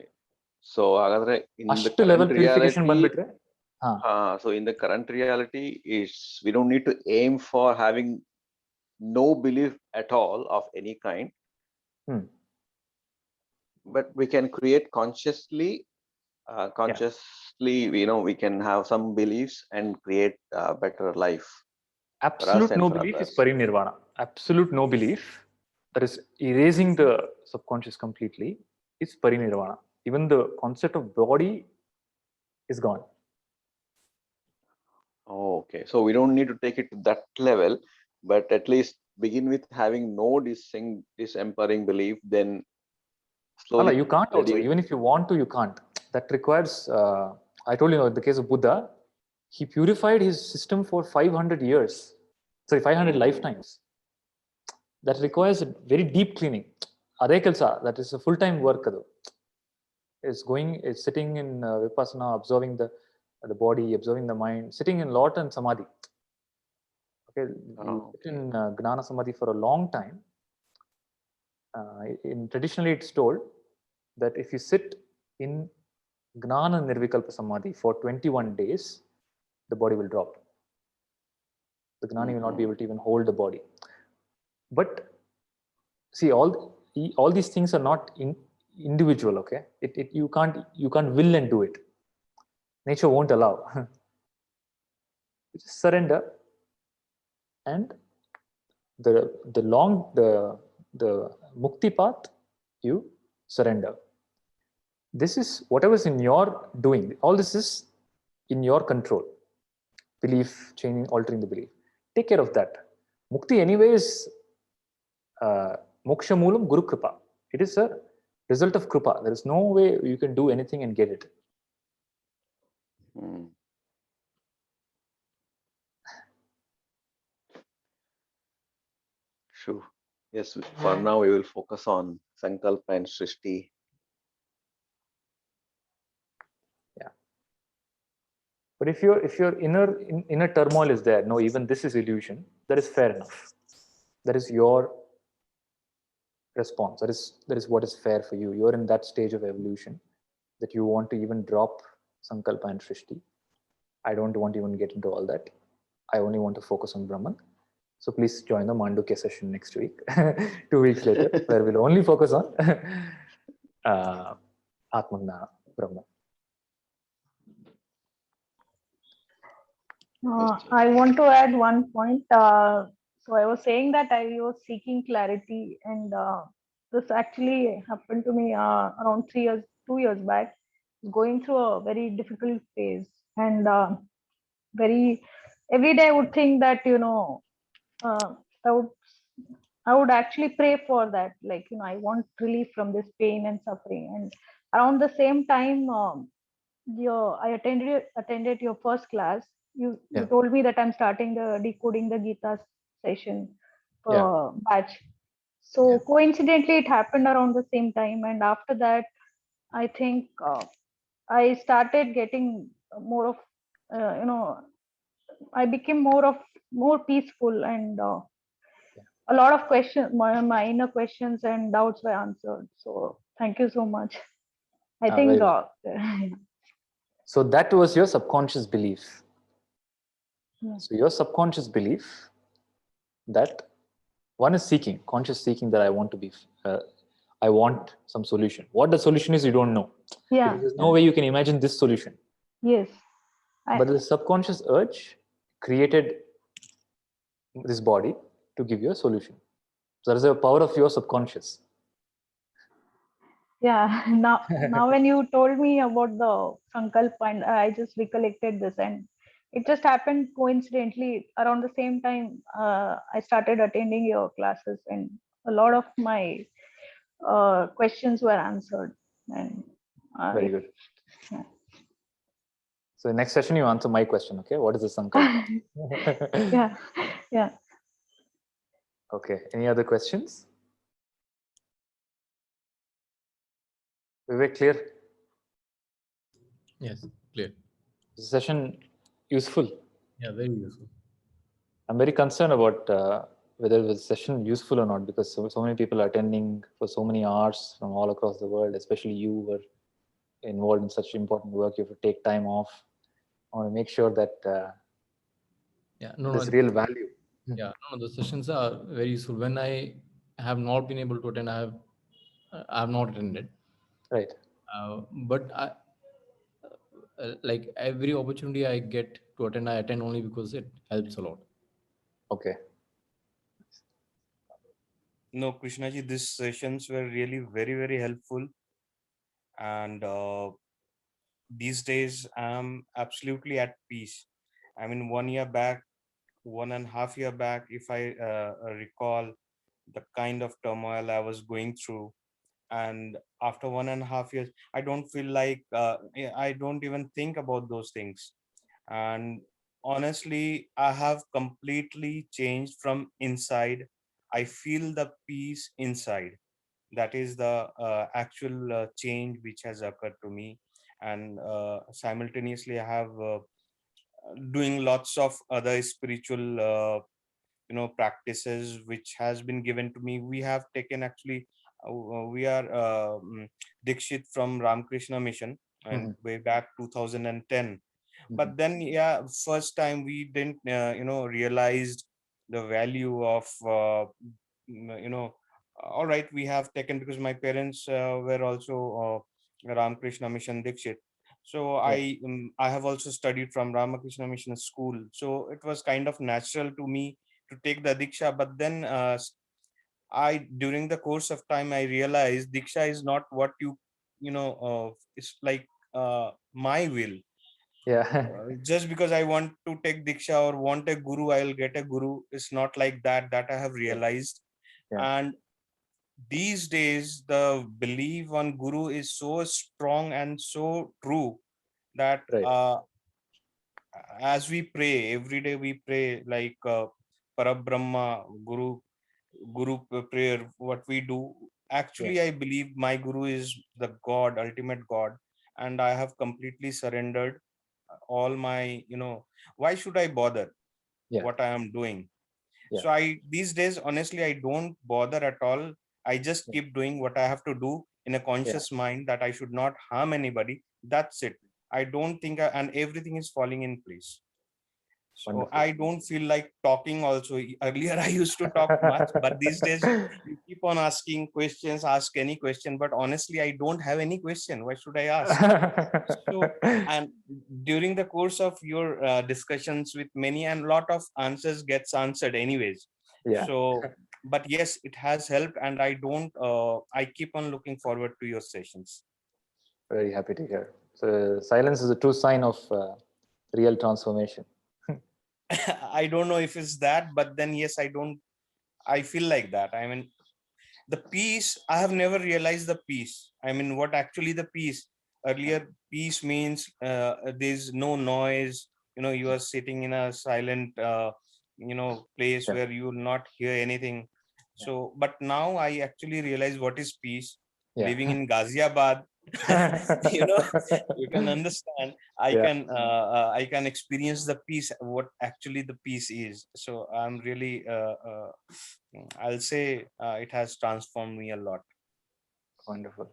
So, in the ಅಷ್ಟು level current purification reality, ಬಂದ್ಬಿಟ್ರೆ So in the current reality, is we don't need to aim for having no belief at all of any kind, but we can create consciously, we can have some beliefs and create a better life for us Absolute and no for belief is others. parinirvana. Absolute no belief, that is erasing the subconscious completely, is parinirvana. Even the concept of body is gone. Oh, okay. So we don't need to take it to that level, but at least begin with having no disempowering belief, then slowly You can't also. reduce. Even if you want to, you can't. That requires, I told you, in the case of Buddha, he purified his system for 500 years. Sorry, 500 lifetimes. That requires a very deep cleaning. Adhe kelsa, that is a full-time work. It's sitting in vipassana, observing the body, observing the mind, sitting in lot and samadhi. Okay, you sit in gnana samadhi for a long time. Traditionally, it's told that if you sit in gnana nirvikalpa samadhi for 21 days, the body will drop. The gnani will not be able to even hold the body. But see, all these things are not individual. Okay, you can't will and do it. Nature won't allow. Just surrender, and the mukti path, you surrender. This is whatever's in your doing. All this is in your control. Belief, changing, altering the belief. Take care of that. Mukti anyway is moksha moolam guru kripa. It is a result of kripa. There is no way you can do anything and get it. Sure. Yes, for now we will focus on Sankalpa and Srishti. Yeah. But if your inner turmoil is there, no, even this is illusion, that is fair enough. That is your response. That is what is fair for you. You're in that stage of evolution that you want to even drop Sankalpa and Srishti. I don't want to even get into all that. I only want to focus on Brahman. So please join the Mandukya session next week, 2 weeks later, where we'll only focus on Atma, Brahman. I want to add one point. So I was saying that I was seeking clarity, and this actually happened to me around 2 years back. Going through a very difficult phase, and every day I would think that I would actually pray for that, like I want relief from this pain and suffering. And around the same time, I attended your first class. You told me that I'm starting the decoding the Gita session batch. So coincidentally, it happened around the same time, and after that, I think I started getting more of I became more peaceful, and a lot of questions, my inner questions and doubts were answered. So thank you so much. I think so that was your subconscious belief. Yeah. So your subconscious belief that one is seeking, conscious seeking, that I want to be, I want some solution. What the solution is, you don't know. Yeah. Because there's no way you can imagine this solution. Yes. But the subconscious urge created this body to give you a solution. So that is the power of your subconscious. Yeah. Now when you told me about the Sankalpa, and I just recollected this, and it just happened coincidentally around the same time I started attending your classes, and a lot of my questions were answered. And very good. Yeah. So next session you answer my question, okay? What is the Sankalpa? Yeah. Okay. Any other questions? Vivek, clear? Yes, clear. Is the session useful? Yeah, very useful. I'm very concerned about whether the session useful or not, because so many people are attending for so many hours from all across the world, especially you were involved in such important work. You have to take time off. I want to make sure that Yeah, no, there's no, real value. yeah, no, the sessions are very useful. When I have not been able to attend, I have not attended. Right. But like every opportunity I get to attend, I attend only because it helps a lot. Okay. No, Krishnaji, these sessions were really very, very helpful. And these days, I'm absolutely at peace. I mean, 1 year back, 1.5 year back, if I recall the kind of turmoil I was going through, and after 1.5 years, I don't feel like I don't even think about those things. And honestly, I have completely changed from inside. I feel the peace inside. That is the actual change which has occurred to me. And simultaneously, I have doing lots of other spiritual practices which has been given to me. We have taken actually we are Dikshit from Ramakrishna Mission, and way back 2010. But then, yeah, first time we didn't realized the value of all right, we have taken, because my parents were also Ramakrishna Mission Dikshit. So I have also studied from Ramakrishna Mission school, so it was kind of natural to me to take the Diksha. But then I during the course of time, I realized Diksha is not what it's like my will. Yeah. Just because I want to take Diksha or want a guru, I'll get a guru. It's not like that. That I have realized. Yeah. And these days, the belief on guru is so strong and so true that as we pray every day, we pray like Parabrahma Guru prayer. What we do, actually, I believe my guru is the God, ultimate God, and I have completely surrendered all my. Why should I bother what I am doing? So I these days, honestly, I don't bother at all. I just keep doing what I have to do in a conscious mind, that I should not harm anybody. That's it. I don't think, and everything is falling in place. So Wonderful. I don't feel like talking also. Earlier I used to talk much, but these days you keep on asking questions, ask any question. But honestly, I don't have any question. Why should I ask? So, and during the course of your discussions with many, and lot of answers gets answered anyways. Yeah. So, but yes, it has helped, and I keep on looking forward to your sessions. Very happy to hear. So silence is a true sign of real transformation. I don't know if it's that, but then yes, I feel like that. I mean, the peace, I have never realized the peace. I mean, what actually the peace? Earlier, peace means there's no noise. You are sitting in a silent, place where you will not hear anything. So, but now I actually realize what is peace. Living in Ghaziabad, you can understand. I can experience the peace, what actually the peace is. So I'm really I'll say it has transformed me a lot. Wonderful.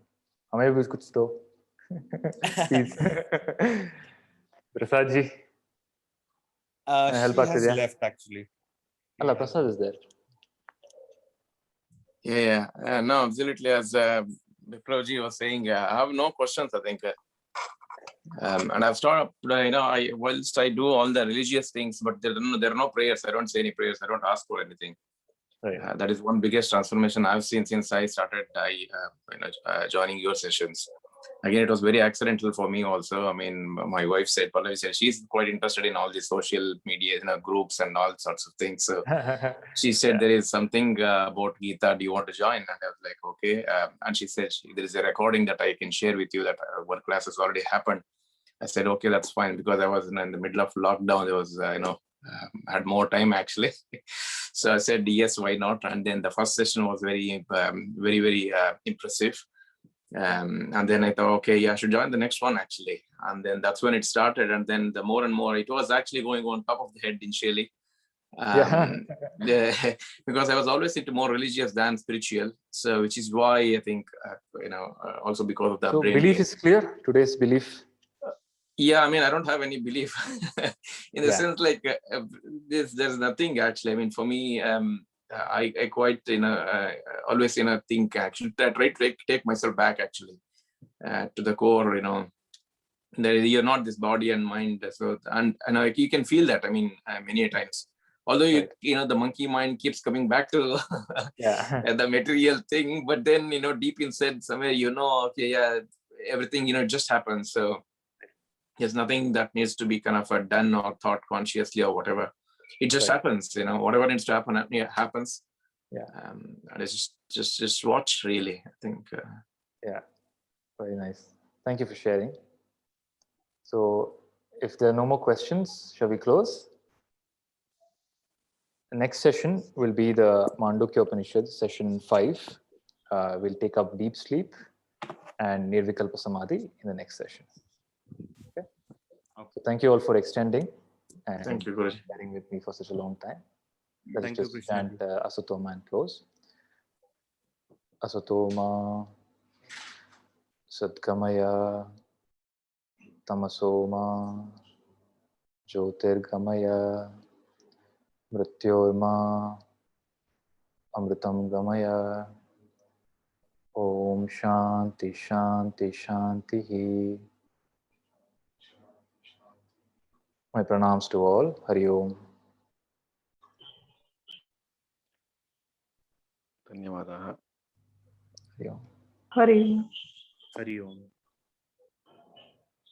हमें भी कुछ दो. Please. Prasad ji. Help She us has with left actually. Allah, Prasad is there. Yeah. No, absolutely. As Vipravji was saying, I have no questions, I think. And I've started, whilst I do all the religious things, but there are no prayers. I don't say any prayers. I don't ask for anything. Right. That is one biggest transformation I've seen since I started joining your sessions. Again, it was very accidental for me also. I mean, my wife said, Pallavi said, she's quite interested in all these social media, groups and all sorts of things. So she said, there is something about Geeta. Do you want to join? And I was like, okay. And she said, there is a recording that I can share with you that one class has already happened. I said, okay, that's fine, because I was in the middle of lockdown. There was, had more time actually. So I said, yes, why not? And then the first session was very, very impressive. And then I thought, okay, yeah, I should join the next one actually. And then that's when it started. And then the more and more, it was actually going on top of the head initially. Because I was always into more religious than spiritual. So, which is why I think, also because of the So brain. belief is clear. Today's belief. Yeah, I mean, I don't have any belief in the Yeah. sense like there's nothing actually. I mean, for me, I quite always think actually I try to take myself back actually to the core. That you're not this body and mind. So and you can feel that. I mean, many a times. Although Right. the monkey mind keeps coming back to Yeah. the material thing, but then deep inside somewhere okay, yeah, everything just happens. So there's nothing that needs to be kind of done or thought consciously or whatever. It just Right. happens. Whatever needs to happen, happens. Yeah. And it's just watch really. I think. Yeah. Very nice. Thank you for sharing. So, if there are no more questions, shall we close? The next session will be the Mandukya Upanishad, session 5. We'll take up deep sleep and Nirvikalpa Samadhi in the next session. Okay. So thank you all for extending and Thank you, Guruji. sharing with me for such a long time. Let's Thank you, just Krishna. chant Asatoma and close. Asatoma Sadgamaya Tamasoma Jyotirgamaya Mrityorma Amritam Gamaya. Om Shanti Shanti Shanti. My pranams to all. Hari Om. ಧನ್ಯವಾದ. Hari Om. Hari. Hari Om.